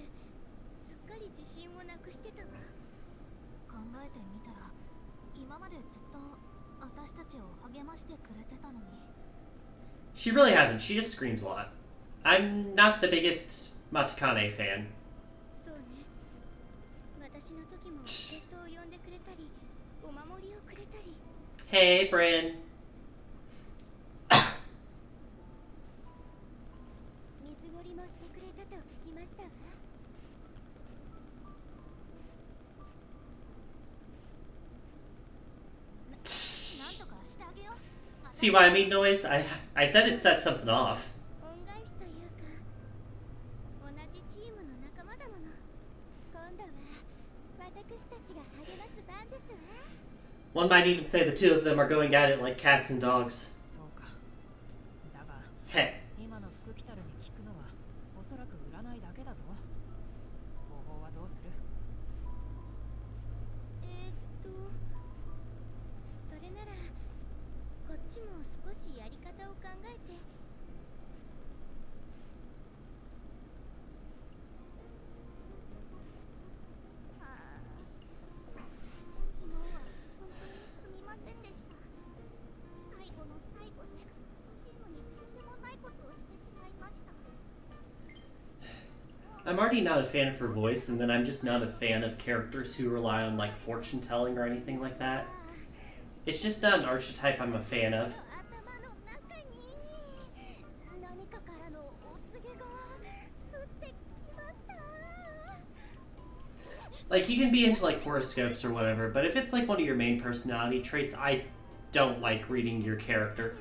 すっかり自信をなくしてたわ。考えてみたら今までずっと私たちを励ましてくれてたのに。 She really hasn't. She just screams a lot. I'm not the biggest Matakane fan. そうね。私の時も助っ人を呼んでくれたりお守りをくれたり。 Hey, Bryn. 水掘りもしてくれたと聞きましたわ。なんとかしてあげよう。 See why I made noise? I said it set something off. 恩返しというか同じチームの仲間だもの。今度は私たちが励ます番ですわ。 One might even say the two of them are going at it like cats and dogs. そうか。だが Hey. 今の福来たるに聞くのはおそらく占いだけだぞ。方法はどうする？それならこっちも少しやり方を考えて。昨日は本当にすみませんでした。最後の最後にチームにとんでもないことをしてしまいました。 I'm already not a fan of her voice, and then I'm just not a fan of characters who rely on, like, fortune telling or anything like that. It's just not an archetype I'm a fan of. 頭の中に何かからのお告げが降ってきました。 Like, you can be into, like, horoscopes or whatever, but if it's, like, one of your main personality traits, I don't like reading your character.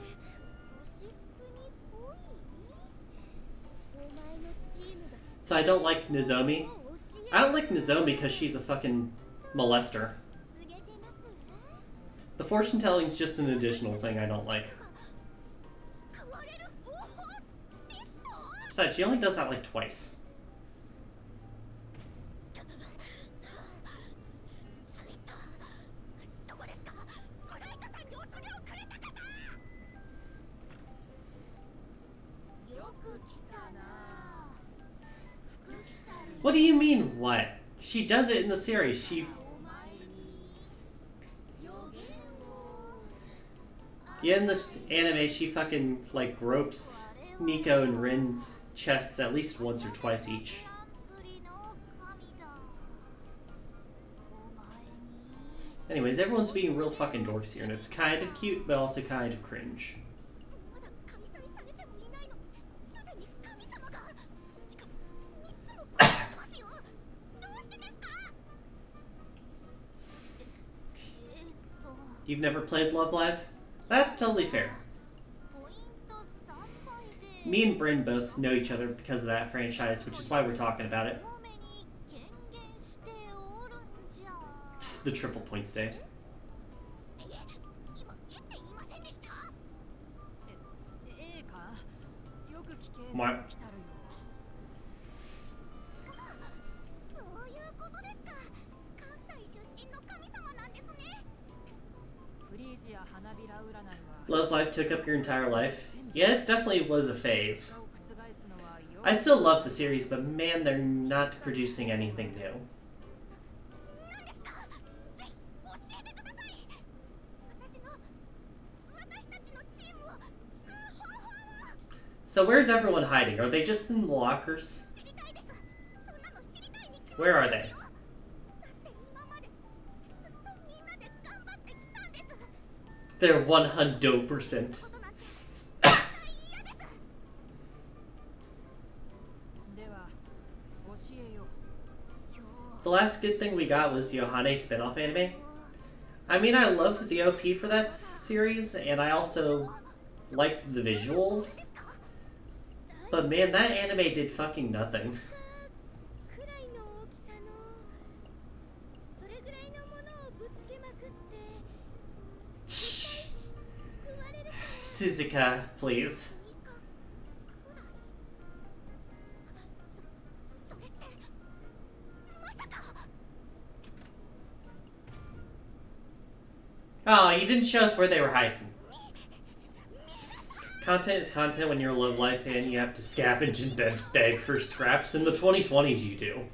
星に恋？お前のチームが So I don't like Nozomi. I don't like Nozomi because she's a fucking molester. 告げてますわ。 The fortune telling's just an additional thing I don't like. 救われる方法ですと？ Besides, she only does that, like, twice. 着いた。どこですか？フライトさんにお告げをくれた方。よく来たな。福来たる。 What do you mean, what? She does it in the series. She... お前に予言を。 Yeah, in this anime, she fucking, like, gropes Nico and Rin's chests at least once or twice each. グランプリの神だ。お前に。 Anyways, everyone's being real fucking dorks here, and it's kind of cute, but also kind of cringe. まだ開催されてもいないのに、すでに神様が。しかも3つも殺しますよ。You've never played Love Live? That's totally fair. ポイント3倍で Me and Bryn both know each other because of that franchise, which is why we're talking about it. 多めに権限しておるんじゃ。 The triple points day. 今って言いませんでした？ええかよく聞けお前来たるよそういうことですか。関西出身の神様なんですね。フリージア花びら占いは Love Live took up your entire life? Yeah, it definitely was a phase. を覆すのはよ I still love the series, but man, they're not producing anything new. 何ですか？ぜひ教えてください。私たちのチームを救う方法を So where's everyone hiding? Are they just in the lockers? 知りたいです。そんなの知りたいに決まってますよ。 Where are they? だって今までずっとみんなで頑張ってきたんです。 They're 100%. ことなんて絶対嫌です。では教えよ The last good thing we got was Yohane spin-off anime. I mean, I loved the OP for that series, and I also liked the visuals. But man, that anime did fucking nothing. くらいの大きさのそれぐらいのものをぶつけまくって Shh. 救われるか Suzuka, please. それってまさか Oh, you didn't show us where they were hiding. Content is content when you're a Love Life fan. You have to scavenge and beg for scraps. In the 2020s, you do.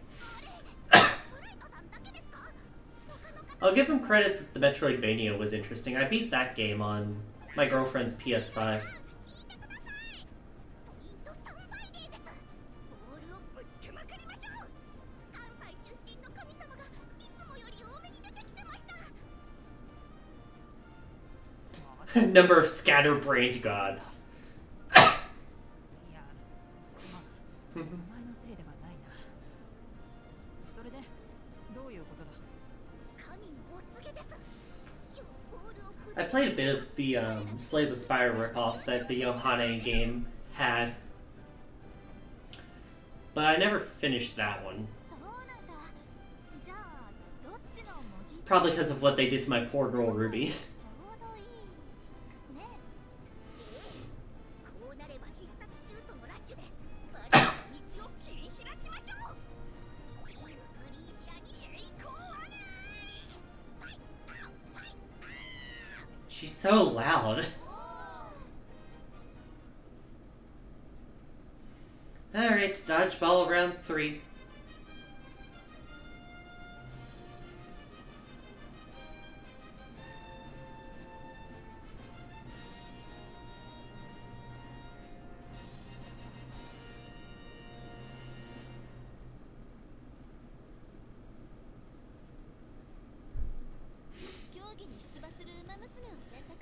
I'll give him credit that the Metroidvania was interesting. I beat that game on my girlfriend's PS5. 聞いてください。ポイント3倍でいいです。ボールをぶつけまくりましょう。関西出身の神様がいつもより多めに出てきてました。 Number of scatterbrained gods. いやすまんお前のせいではないなそれでどういうことだ神のお告げです。今日ボールをぶつ I played a bit of the Slay the Spire ripoff that the Yohane game had. But I never finished that one. そうなんだ。じゃあどっちの模擬 Probably because of what they did to my poor girl Ruby. ちょうどいい。ね。こうなれば必殺シュートのラッシュで我々の道を切り開きましょう。チームフリージアに栄光あれ。はい、あ、はい、 She's so loud. Alright, dodgeball round 3.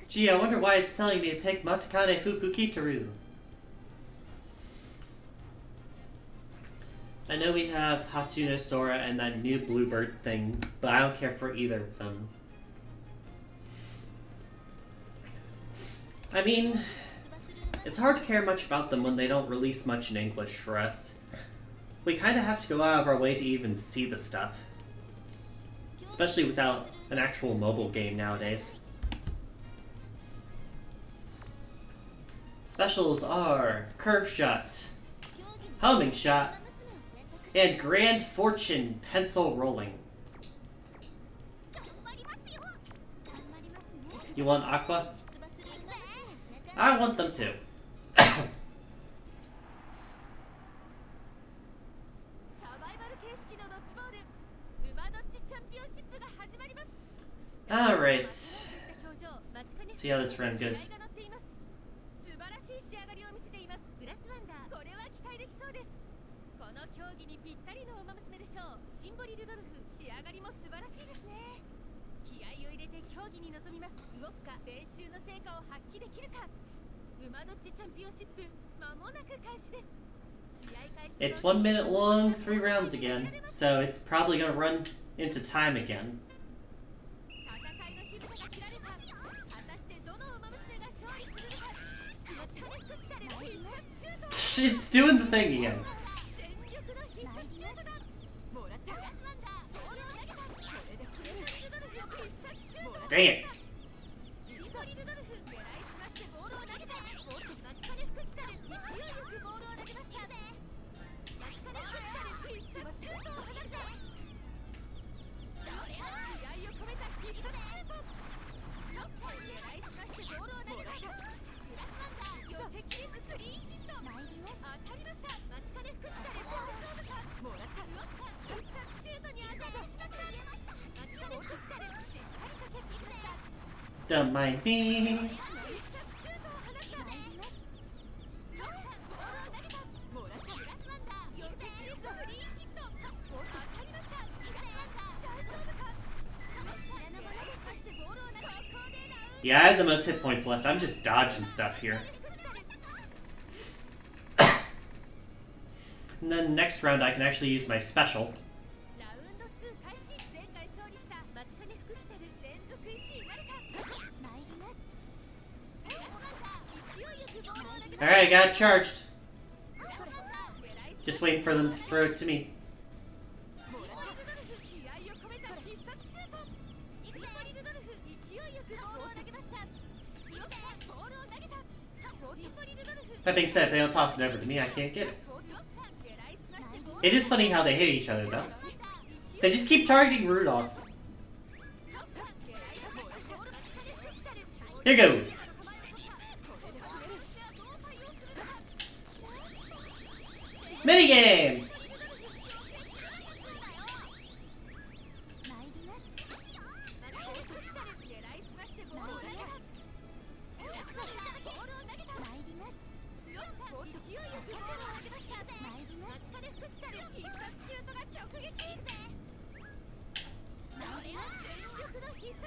Gee, I wonder why it's telling me to pick Matakane Fukukitaru. I know we have Hasuna Sora and that new Bluebird thing, but I don't care for either of them. I mean, it's hard to care much about them when they don't release much in English for us. We kind of have to go out of our way to even see the stuff. Especially without an actual mobile game nowadays. Specials are Curve Shot, Homing Shot, and Grand Fortune Pencil Rolling. You want Aqua? I want them too. Alright. See how this round goes. 素晴らしい仕上がりを見せていますグラスワンダーこれは期待できそうですこの競技にぴったりのウマ娘でしょうシンボリルドルフ仕上がりも素晴らしいですね気合を入れて競技に臨みます動くか練習の成果を発揮できるか馬どっちチャンピオンシップ間もなく開始です It's 1 minute long, 3 rounds again, so it's probably gonna run into time again. 戦いの火蓋が切られた It's doing the thing again. Dang it. Don't mind me. Yeah, I have the most hit points left. I'm just dodging stuff here. And then next round I can actually use my special. Alright, I got it charged. Just waiting for them to throw it to me. That being said, if they don't toss it over to me, I can't get it. It is funny how they hit each other, though. They just keep targeting Rudolph. Here goes. Minigame!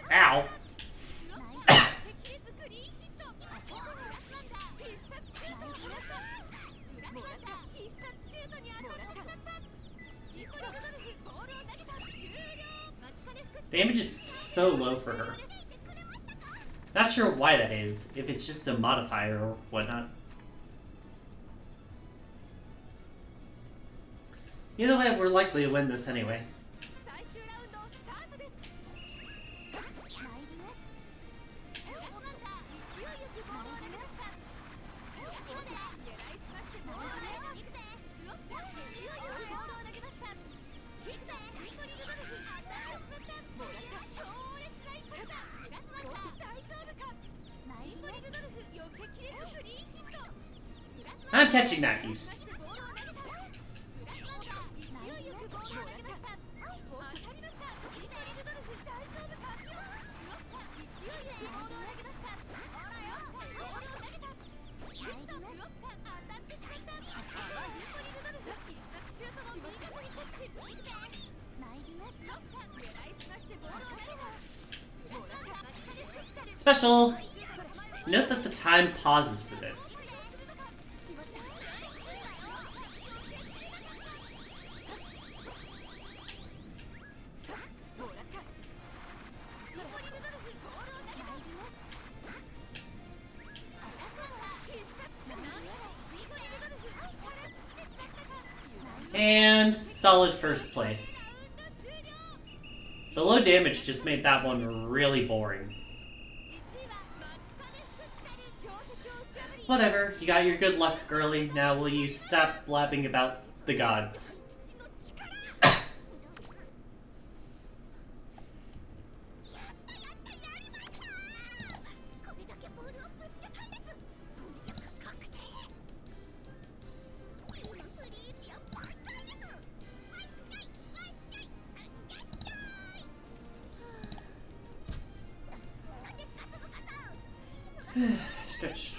Ow. Damage is so low for her. Not sure why that is, if it's just a modifier or whatnot. Either way, we're likely to win this anyway. I'm catching that use. Special! Note that the time pauses for this. And solid first place. The low damage just made that one really boring. Whatever, you got your good luck, girly. Now will you stop blabbing about the gods? Stretch.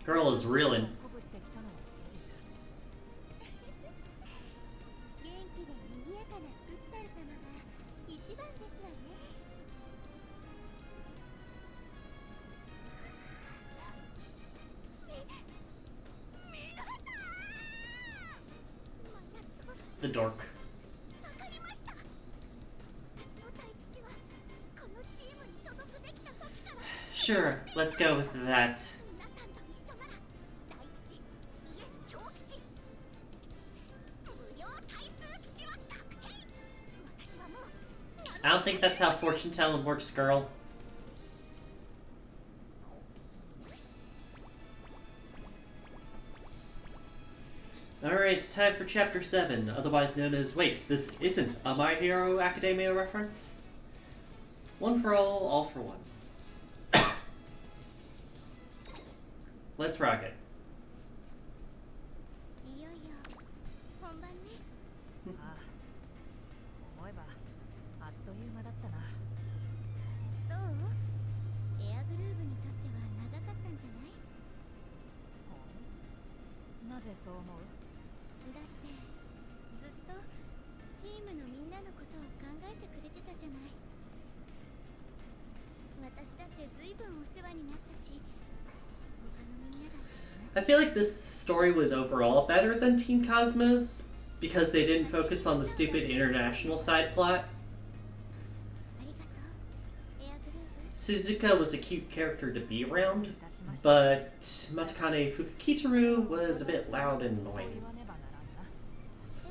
Girl is reeling. The dork. わかりました。私の大吉はこのチームに所属できた時から Sure, let's go with that. 皆さんと一緒なら大吉、いえ長吉、無料対数吉は確定。私はもう I don't think that's how fortune telling works, girl. Alright, it's time for Chapter 7, otherwise known as... Wait, this isn't a My Hero Academia reference? One for all for one. Let's rock it. いよいよ本番ね。ああ、思えばあっという間だったな。そうエアグルーヴにとっては長かったんじゃない？なぜそう思う？だってずっとチームのみんなのことを考えてくれてたじゃない。私だって随分お世話になったし、他のみんなだって I feel like this story was overall better than Team Cosmo's because they didn't focus on the stupid international side plot. ありがとうエアグルーヴ。 Suzuka was a cute character to be around, but Matakane Fukukitaru was a bit loud and annoying.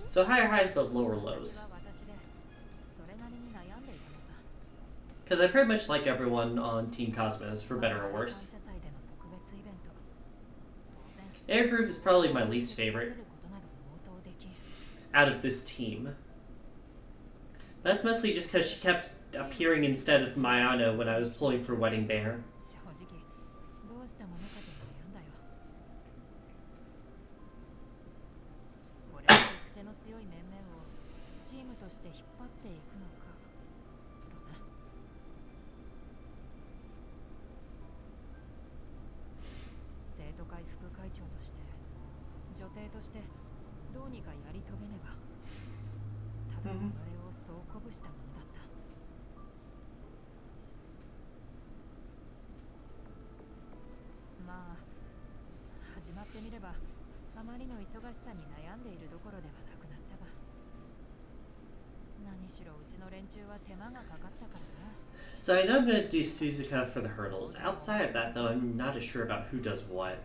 So higher highs but lower lows. Because I pretty much like everyone on Team Cosmos, for better or worse. Air Group is probably my least favorite out of this team. That's mostly just because she kept appearing instead of Mayano when I was pulling for Wedding Banner. まあ始まってみればあまりの忙しさに悩んでいるどころではなくなったが、何しろうちの連中は手間がかかったからな。 So I know I'm going to do Suzuka for the hurdles. Outside of that though, I'm not as sure about who does what.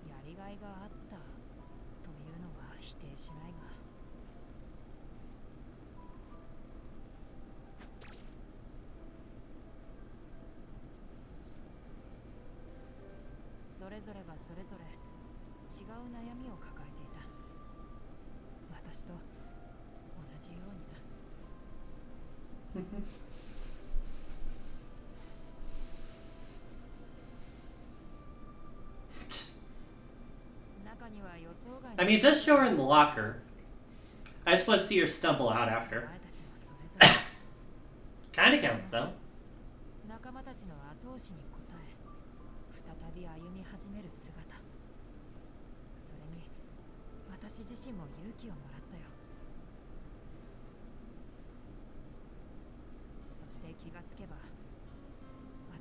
やりがいがあったというのは否定しないが、それぞれがそれぞれ違う悩みを抱えていた。私と同じようにな。中には予想外 I mean, it does show her in the locker. I just want to see her stumble out お after. 前たちのそれぞれ Kinda counts though. 仲間たちの後押しに応え、再び歩み始める姿。それに私自身も勇気をもらったよ。そして気がつけば、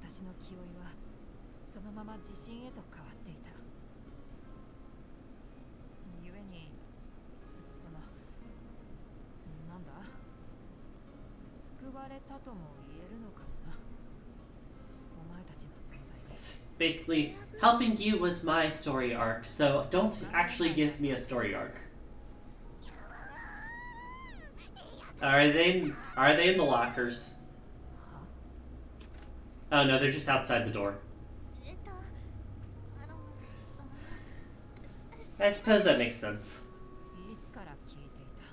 私の気負いはそのまま自信へと変わっていた。ゆえに、なんだ、救われたとも言えるのかもな。お前たちの存在で。Basically, helping you was my story arc, so don't actually give me a story arc. Are they in the lockers? Oh no, they're just outside the door. あの I suppose that makes sense. いつから聞いていた。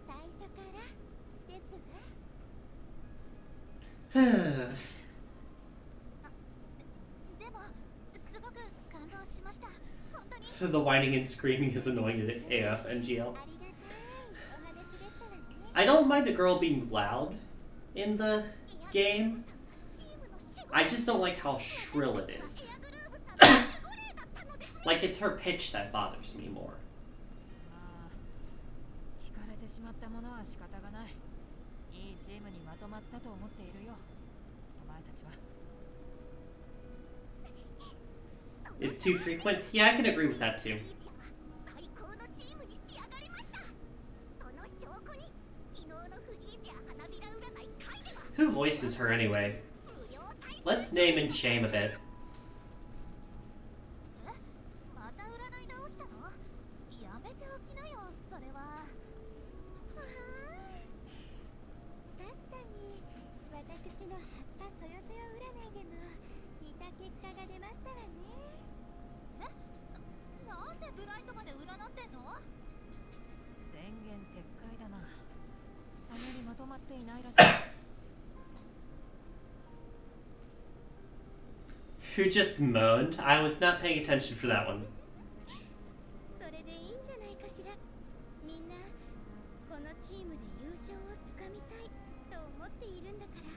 最初からですわ。 The でもすごく感動しました。本当に whining and screaming is annoying to AF and GL. ありがたいお話でしたわね。 I don't mind a girl being loud in the game. I just don't like how shrill it is. Like, it's her pitch that bothers me more. まあ、惹かれてしまったものは仕方がない。いいチームにまとまったと思っているよ。お前たちは。と It's too frequent? Yeah, I can agree with that too. Who voices her anyway? Let's name and shame a bit. また占い直したの？やめておきなよ、それは。確かに私の葉っぱそよそよ占いでも似た結果が出ましたわね。なんでブライトまで占ってんの？前言撤回だな。あまりまとまっていないらしい。Who just moaned? I was not paying attention for that one. それでいいんじゃないかしら。みんなこのチームで優勝をつかみたいと思っているんだから。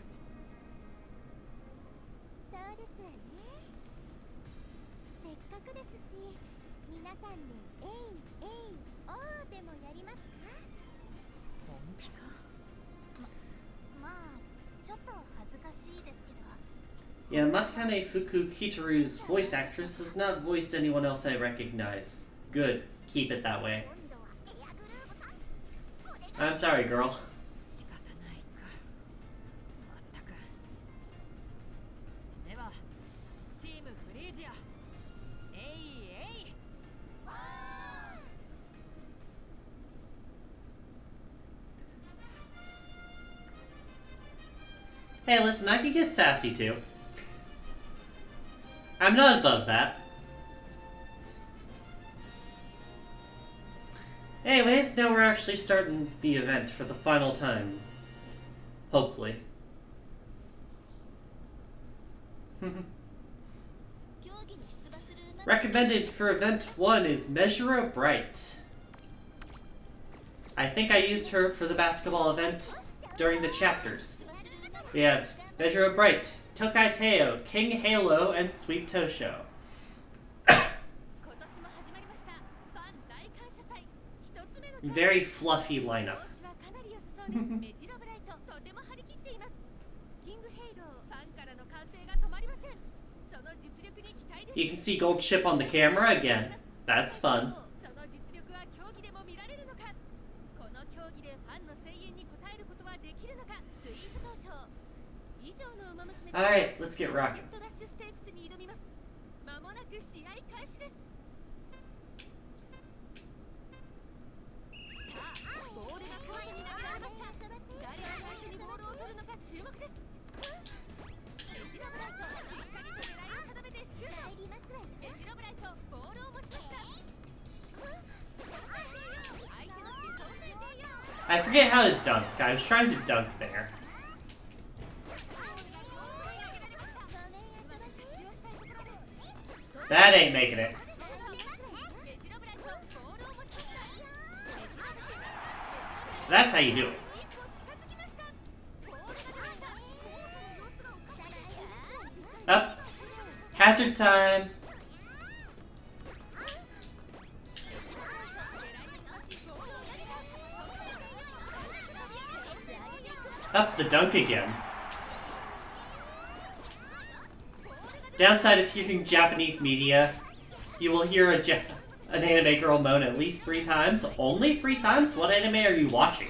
そうですわね。せっかくですし、皆さんでえいえいおーでもやりますか？本気か。まあちょっと恥ずかしいですけど。Yeah, Matakane Fukukitaru's voice actress has not voiced anyone else I recognize. Good. Keep it that way. I'm sorry, girl. 仕方ないか。まったく。では、チームフリージア。えいえい。Hey, listen, I can get sassy too. I'm not above that. Anyways, now we're actually starting the event for the final time. Hopefully. Recommended for event 1 is Measura Bright. I think I used her for the basketball event during the chapters. We have Measura Bright, Tokai Teo, King Halo, and Sweet Tosho. Very fluffy lineup. You can see Gold Chip on the camera again. That's fun. Alright, let's get rocking. I forget how to dunk. I was trying to dunk there. That ain't making it. That's how you do it. Up. Hazard time. Up the dunk again. Downside of hearing Japanese media, you will hear an anime girl moan at least 3 times. Only 3 times? What anime are you watching?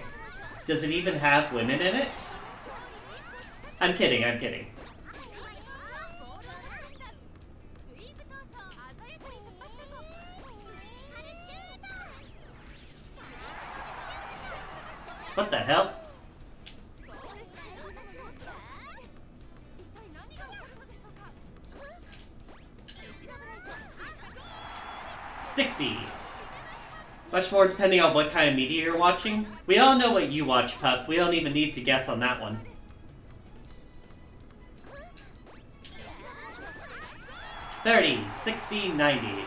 Does it even have women in it? I'm kidding, I'm kidding. What the hell? $60. Much more depending on what kind of media you're watching. We all know what you watch, Pup. We don't even need to guess on that one. $30, $60, $90.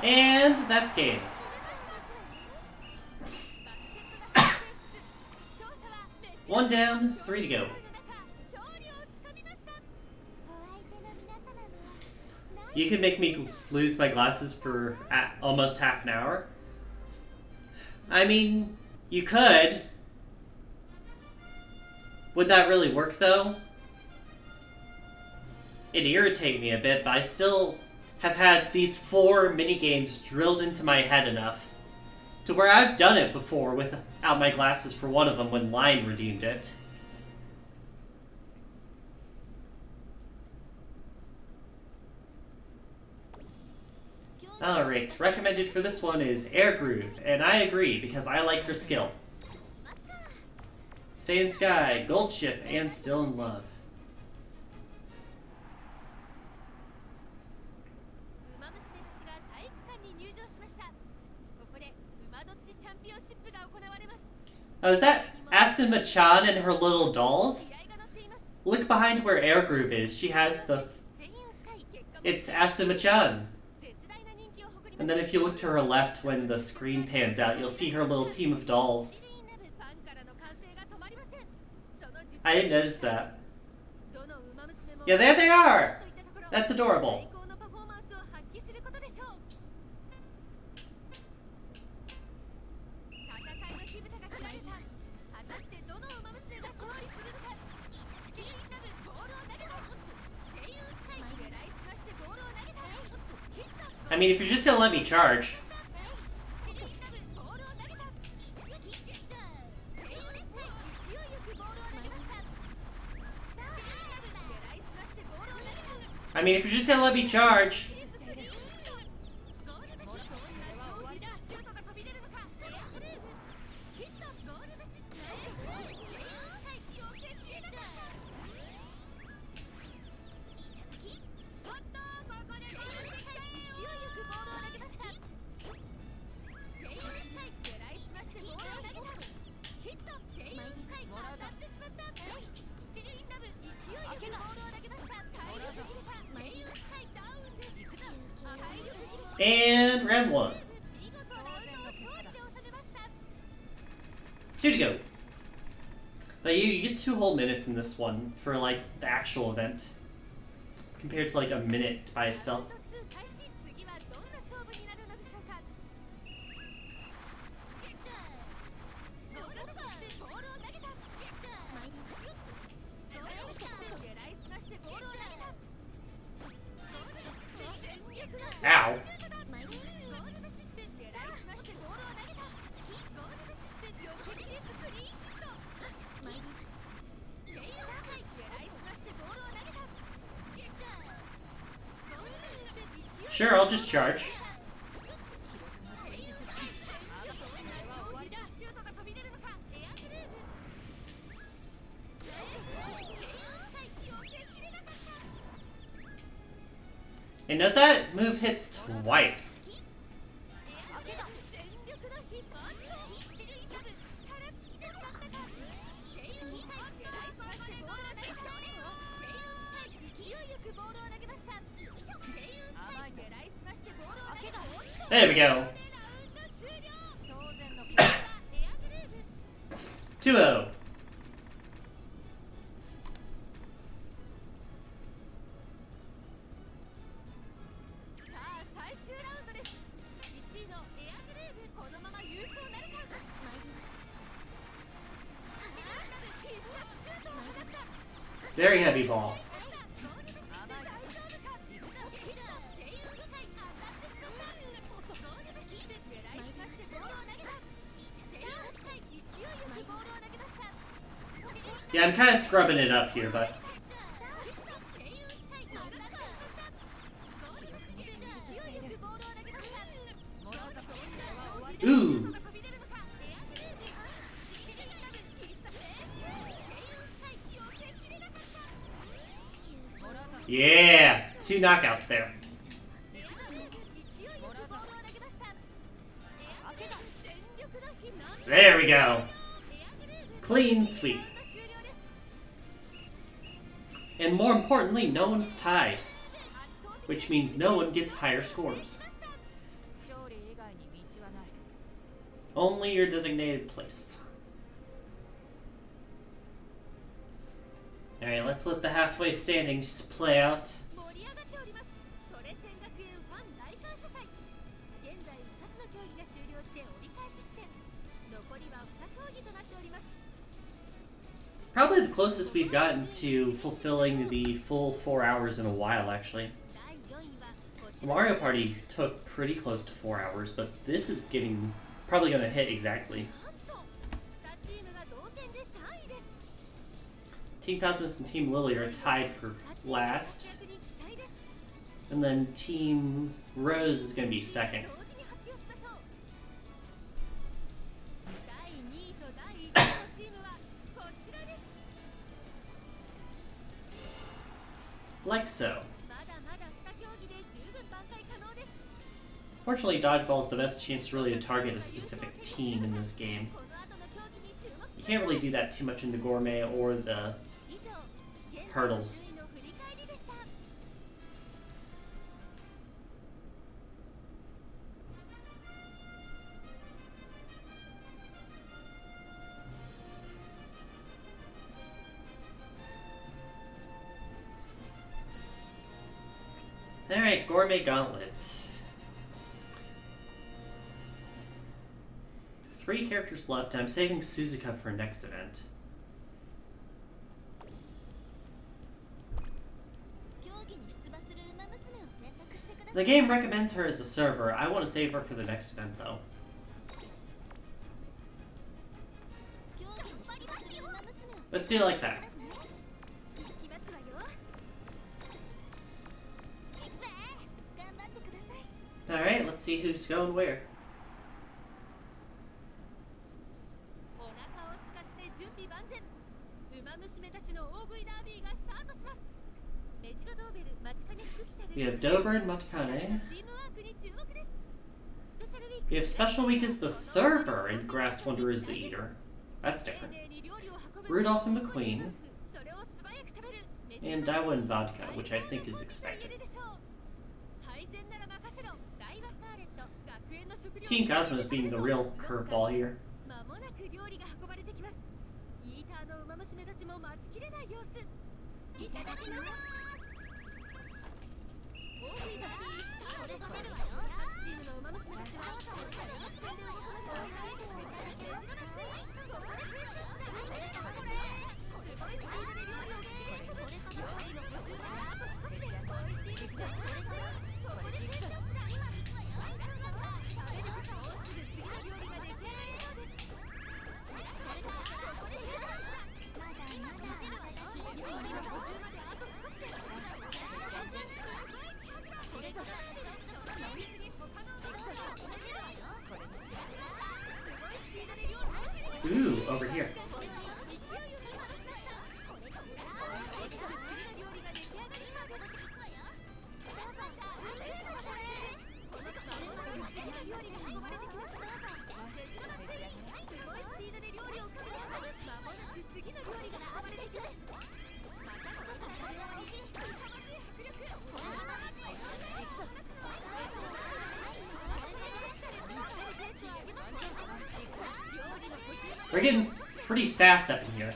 And that's game. One down, 3 to go. You can make me lose my glasses for almost half an hour. I mean, you could. Would that really work, though? It'd irritate me a bit, but I still have had these 4 minigames drilled into my head enough to where I've done it before without my glasses for one of them when Lion redeemed it. Alright, recommended for this one is Air Groove, and I agree because I like her skill. Saiyan Sky, Gold Ship, and Still in Love. Oh, is that Aston Machan and her little dolls? Look behind where Air Groove is. She has the... It's Aston Machan. And then if you look to her left when the screen pans out, you'll see her little team of dolls. I didn't notice that. Yeah, there they are! That's adorable. I mean, if you're just gonna let me charge. I mean, if you're just gonna let me charge. And round 1. 2 to go. But you get 2 whole minutes in this one for like the actual event, compared to like a minute by itself. Ow. Sure, I'll just charge. And note that move hits twice. There we go. 2-0. Very heavy ball. Yeah, I'm kind of scrubbing it up here, but... Ooh! Yeah! 2 knockouts there. There we go. Clean sweep. And more importantly, no one's tied, which means no one gets higher scores. Only your designated place. Alright, let's let the halfway standings play out. 盛り上がっております。トレセン学園ファン大感謝祭。現在2つの競技が終了して折り返し地点。残りは2競技となっております。 Probably the closest we've gotten to fulfilling the full 4 hours in a while, actually. 第4位はこち The ら Mario Party took pretty close to 4 hours, but this is getting probably going to hit exactly. なんと2チームが同点で3位です。 Team Cosmos and Team Lily are tied for 2チームの last, 活躍に期待です。 and then Team Rose is going to be second. 同時に発表しましょう。第2位と第1位のチームはこちらです。 Like so. まだまだ2競技で十分挽回可能です。 Fortunately, dodgeball is the best chance to really target a specific team in this game. この後の競技に注目 You し can't really do that too much in the gourmet or the 以上、現在の hurdles. 順位の振り返りでした。 Alright, Gourmet Gauntlet. 3 characters left. I'm saving Suzuka for next event. 競技に出馬する馬娘を選択してくださ The い。 game recommends her as a server. I want to save her for the next event, though. 競技に出馬する馬娘を Let's do it like that. いきますわよ。いくぜ。頑張ってください。 Alright, let's see who's going where. お腹を空かせて準備万全。馬娘たちの大食いダービーがスタートします。メジロドーベル、マチカネ服着たる We have Dober and Matakane. チームワークに注目です。スペシャルウィーク We have Special Week as the server and Grass Wonder is the eater. That's different. 丁寧に料理を運ぶ Rudolph and McQueen. それを素早く食べる And Daiwa and Vodka, which I think is expected. Team Cosmos being the real curveball here. まもなく料理が運ばれてきます。イーターの馬娘たちも待ちきれない様子。いただきます。大食いダービースタートです。各チームの馬娘たちは視線で行われた美味しいです。ここでクイズ。すごいスピードで料理を口に運ぶ。料理の途中まであと少しです。美味しいです。ここでクイズ。食べるともうすぐ次の料理が出来上がりそうです。ここでクイズ。まだまだ料理の途中まであと少しです。これと他の馬が面白いよ。これも知らない。すごいスピードで料理を Ooh, over here. 'We're getting pretty fast up in here.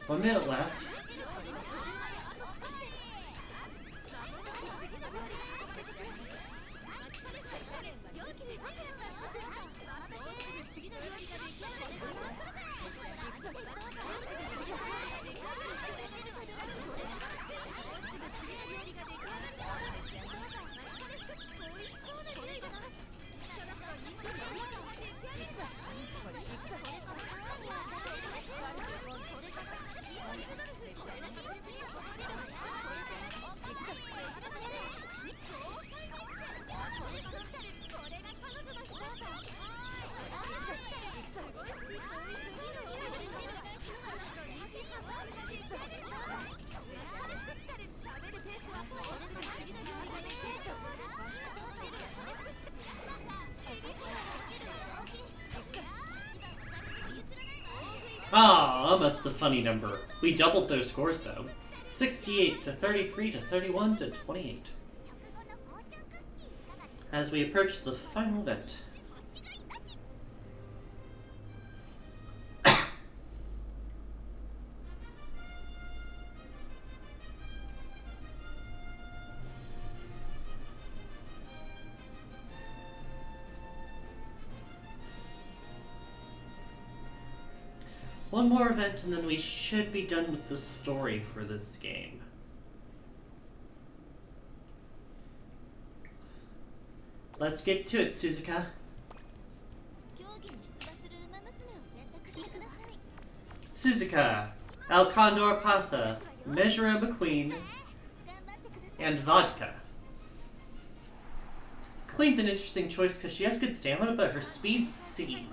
One minute left. Ah, almost the funny number. We doubled their scores though. 68 to 33 to 31 to 28. As we approach the final event. One more event and then we should be done with the story for this game. Let's get to it, Suzuka. Suzuka, El Condor Pasa, Mejura McQueen, and Vodka. Queen's an interesting choice because she has good stamina, but her speed's C.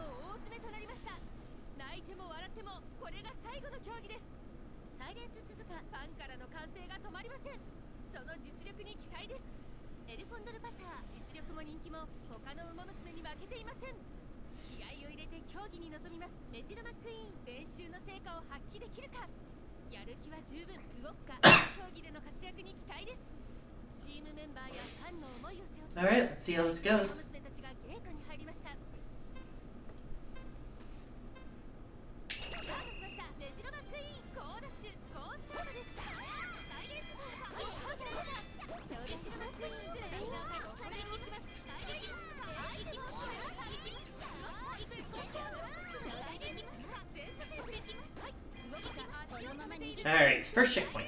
Alright, let's see how this goes. Alright, first checkpoint.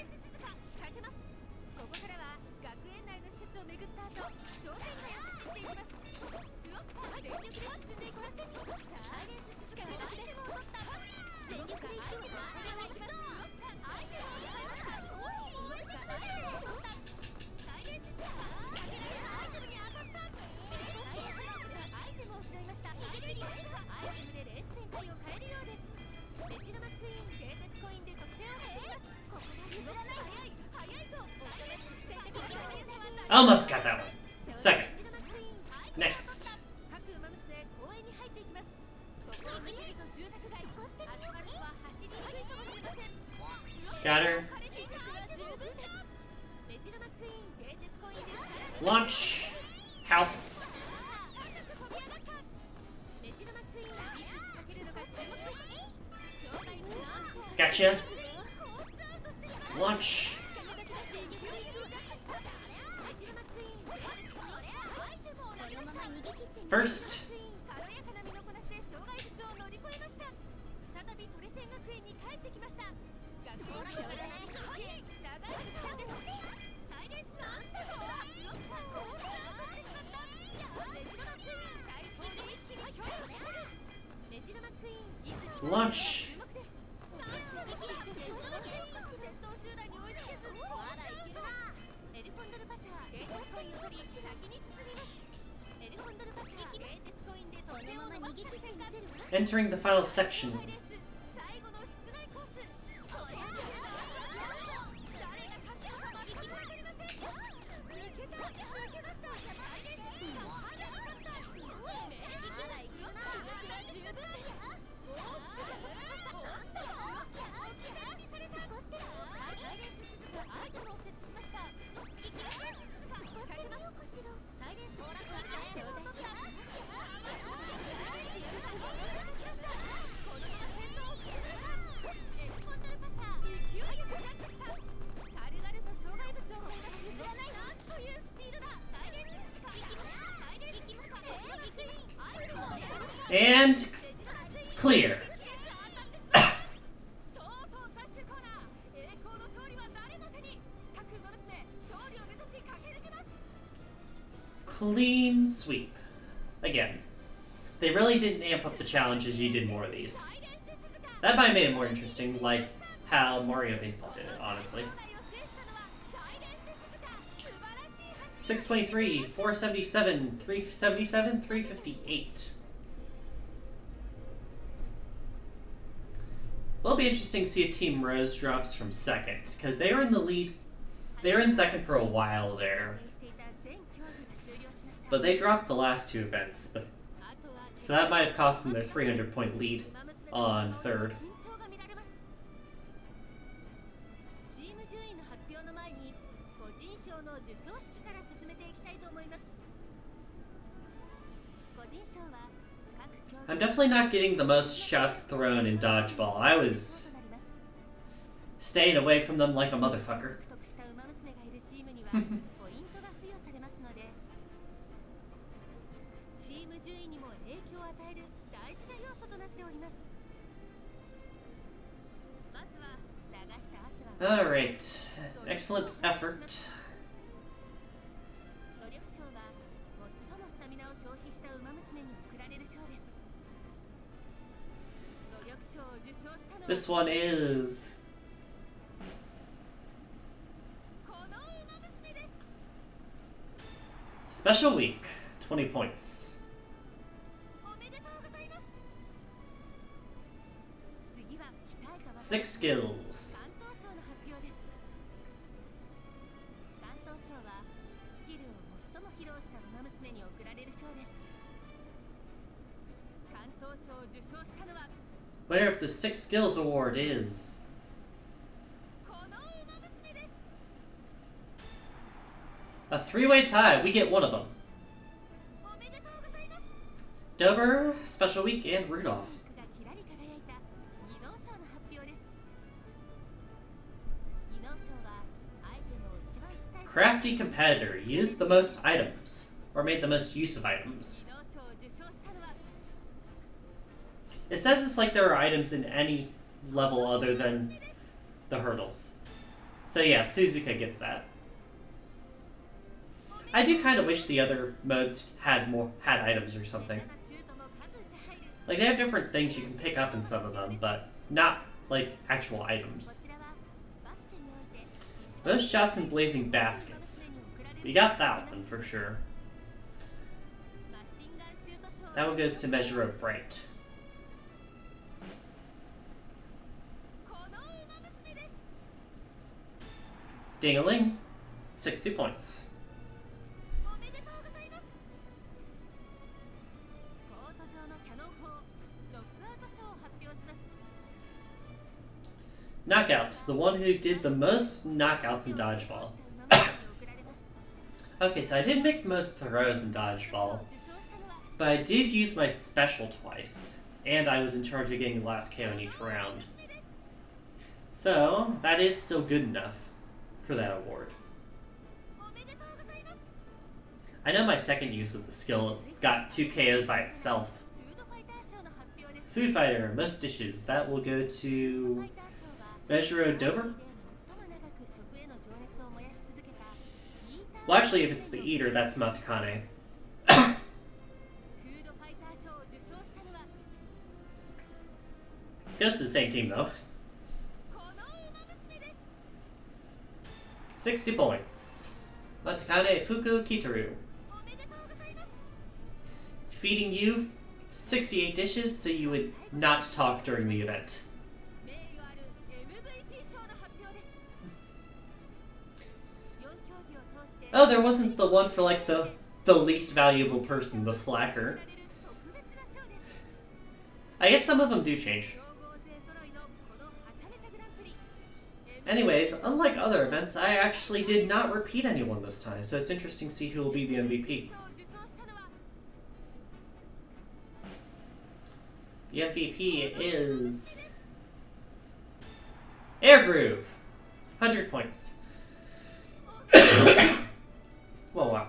Almost got that one. Second. Next. Got her. Launch. House. Gotcha. Launch. First. Launch. Entering the final section. And clear. Clean sweep. Again, they really didn't amp up the challenges. You did more of these. That might have made it more interesting, like how Mario Baseball did it, honestly. 623, 477, 377, 358. Well, it'll be interesting to see if Team Rose drops from second, because they were in the lead. They were in second for a while there, but they dropped the last two events, so that might have cost them their 300-point lead on third. I'm definitely not getting the most shots thrown in dodgeball. I was staying away from them like a motherfucker. Alright, excellent effort. This one is Special Week, 20 points. Six skills. Winner of the 6 skills award is a 3-way tie. We get one of them. Dober, Special Week, and Rudolph. Crafty competitor used the most items, or made the most use of items. It says it's like there are items in any level other than the hurdles. So yeah, Suzuka gets that. I do kind of wish the other modes had items or something. Like they have different things you can pick up in some of them, but not like actual items. Most shots in blazing baskets. We got that one for sure. That one goes to Measure of Bright. Ding-a-ling, 60 points. Knockouts, the one who did the most knockouts in dodgeball. Okay, so I did make the most throws in dodgeball, but I did use my special twice, and I was in charge of getting the last KO in each round. So, that is still good enough for that award. I know my second use of the skill got 2 KOs by itself. Food Fighter, most dishes, that will go to Measure Dober? Well, actually, if it's the eater, that's Matakane. Goes to the same team, though. 60 points. Matakane Fuku Kitaru. Feeding you 68 dishes so you would not talk during the event. Oh, there wasn't the one for like the least valuable person, the slacker. I guess some of them do change. Anyways, unlike other events, I actually did not repeat anyone this time, so it's interesting to see who will be the MVP. The MVP is Air Groove, 100 points. Whoa, wow.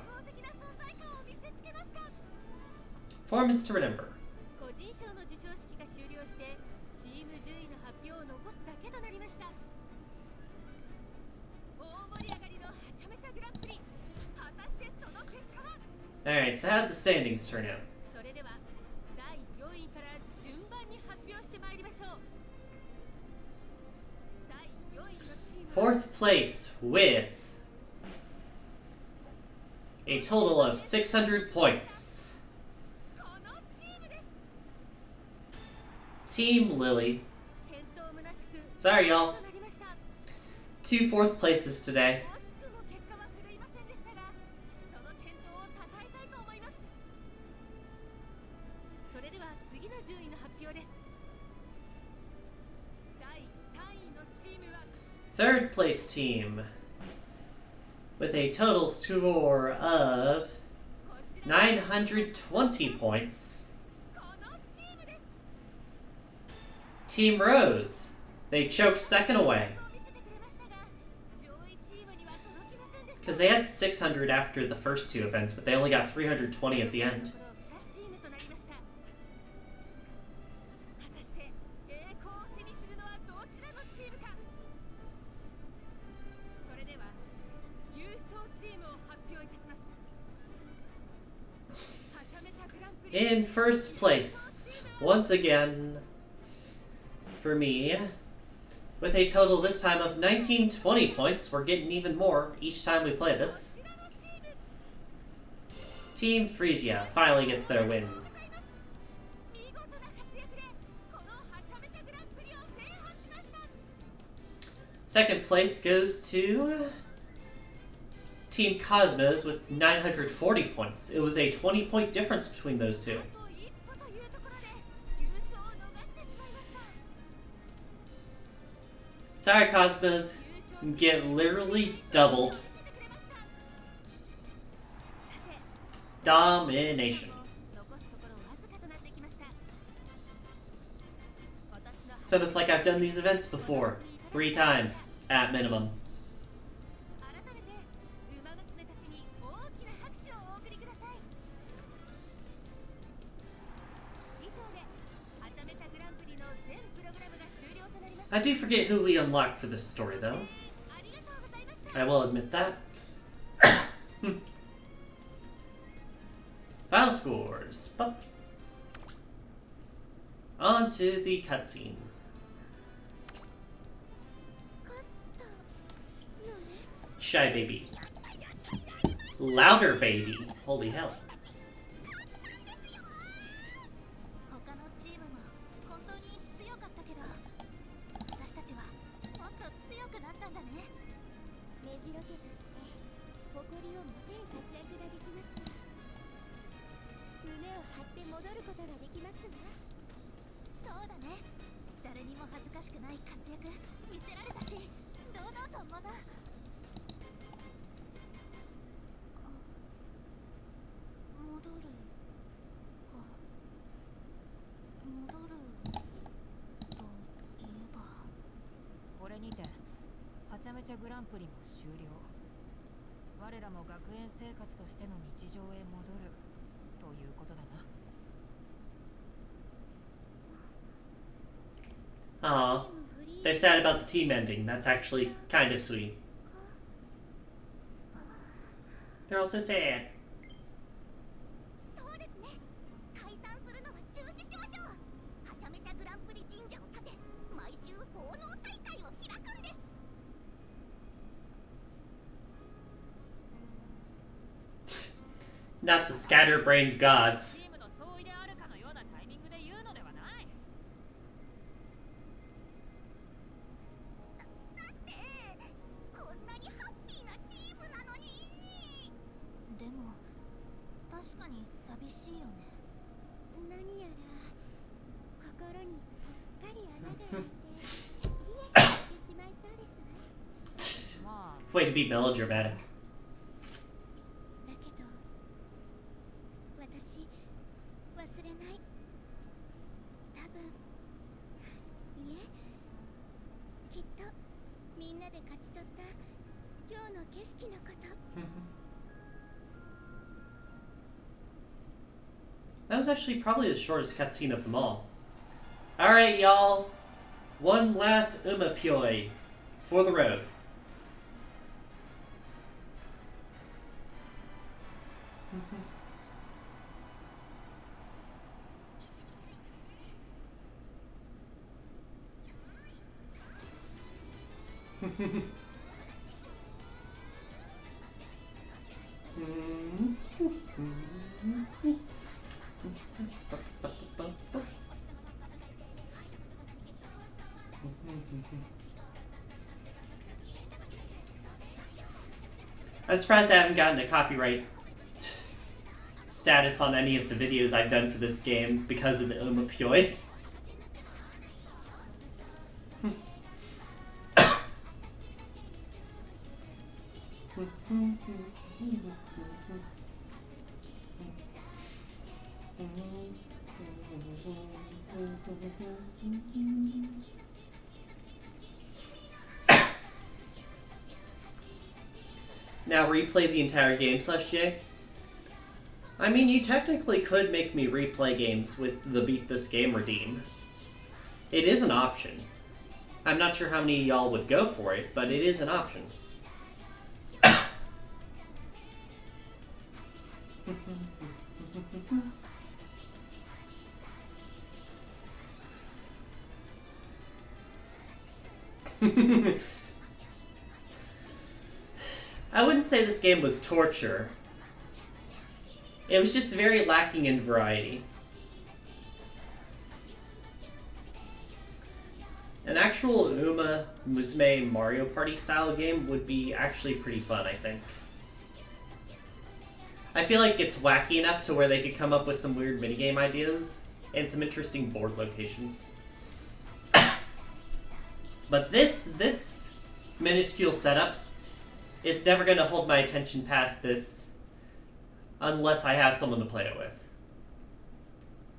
Performance to remember. Alright, so how did the standings turn out? Fourth place with a total of 600 points. Team Lily. Sorry, y'all. 2 fourth places today. Third place team with a total score of 920 points. Team Rose. They choked second away. Because they had 600 after the first two events, but they only got 320 at the end. In first place, once again, for me, with a total this time of 1920 points. We're getting even more each time we play this. Team Freesia finally gets their win. Second place goes to Team Cosmos with 940 points. It was a 20-point difference between those two. Sorry, Cosmos, get literally doubled. Domination. So it's like I've done these events before, 3 times at minimum. I do forget who we unlocked for this story, though. I will admit that. Final scores. Bup. On to the cutscene. Shy baby. Louder baby. Holy hell. Aw, they're sad about the team ending. That's actually kind of sweet. They're also sad. Not the scatterbrained gods. Way to be melodramatic. That was actually probably the shortest cutscene of them all. Alright, y'all. One last Umapyoi for the road. I'm surprised I haven't gotten a copyright status on any of the videos I've done for this game because of the Umapyoi. Now replay the entire game /J? I mean, you technically could make me replay games with the Beat This Game redeem. It is an option. I'm not sure how many of y'all would go for it, but it is an option. I wouldn't say this game was torture. It was just very lacking in variety. An actual Musume Mario Party style game would be actually pretty fun, I think. I feel like it's wacky enough to where they could come up with some weird minigame ideas and some interesting board locations. But this minuscule setup is never going to hold my attention past this unless I have someone to play it with.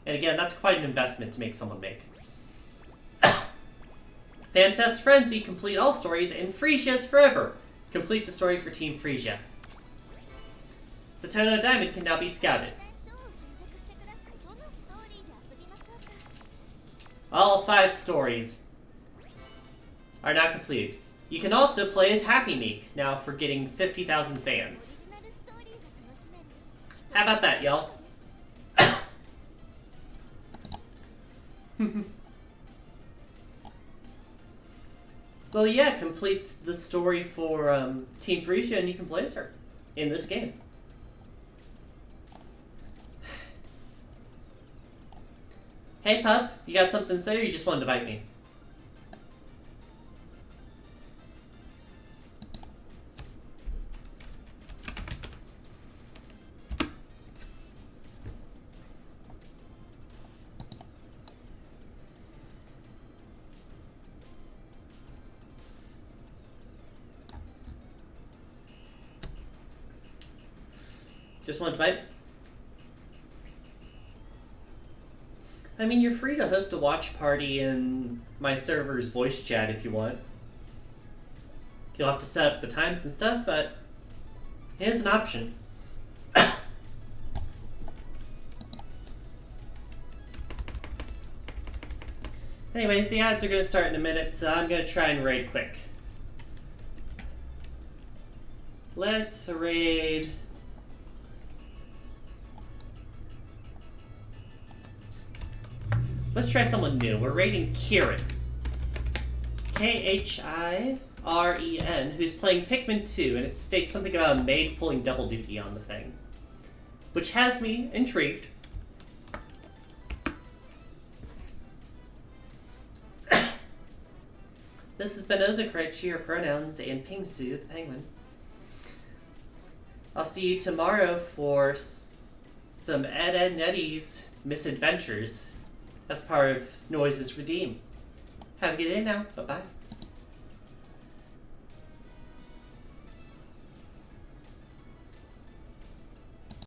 And again, that's quite an investment to make someone make. FanFest Frenzy, complete all stories, and Freesia's forever. Complete the story for Team Freesia. Satono Diamond can now be scouted. All 5 stories are now completed. You can also play as Happy Meek, now for getting 50,000 fans. How about that, y'all? Well, yeah, complete the story for Team Freesia and you can play as her in this game. Hey, pup, you got something to say or you just wanted to bite me? Just want to bite? I mean, you're free to host a watch party in my server's voice chat if you want. You'll have to set up the times and stuff, but it is an option. Anyways, the ads are going to start in a minute, so I'm going to try and raid quick. Let's raid... Let's try someone new. We're raiding Kirin. Khiren, who's playing Pikmin 2, and it states something about a maid pulling double duty on the thing. Which has me intrigued. This has been Ozokrichi, your pronouns, and Pingsu, the penguin. I'll see you tomorrow for some Ed, Edd n Eddy's misadventures. That's part of Noises Redeem. Have a good day now. Bye-bye.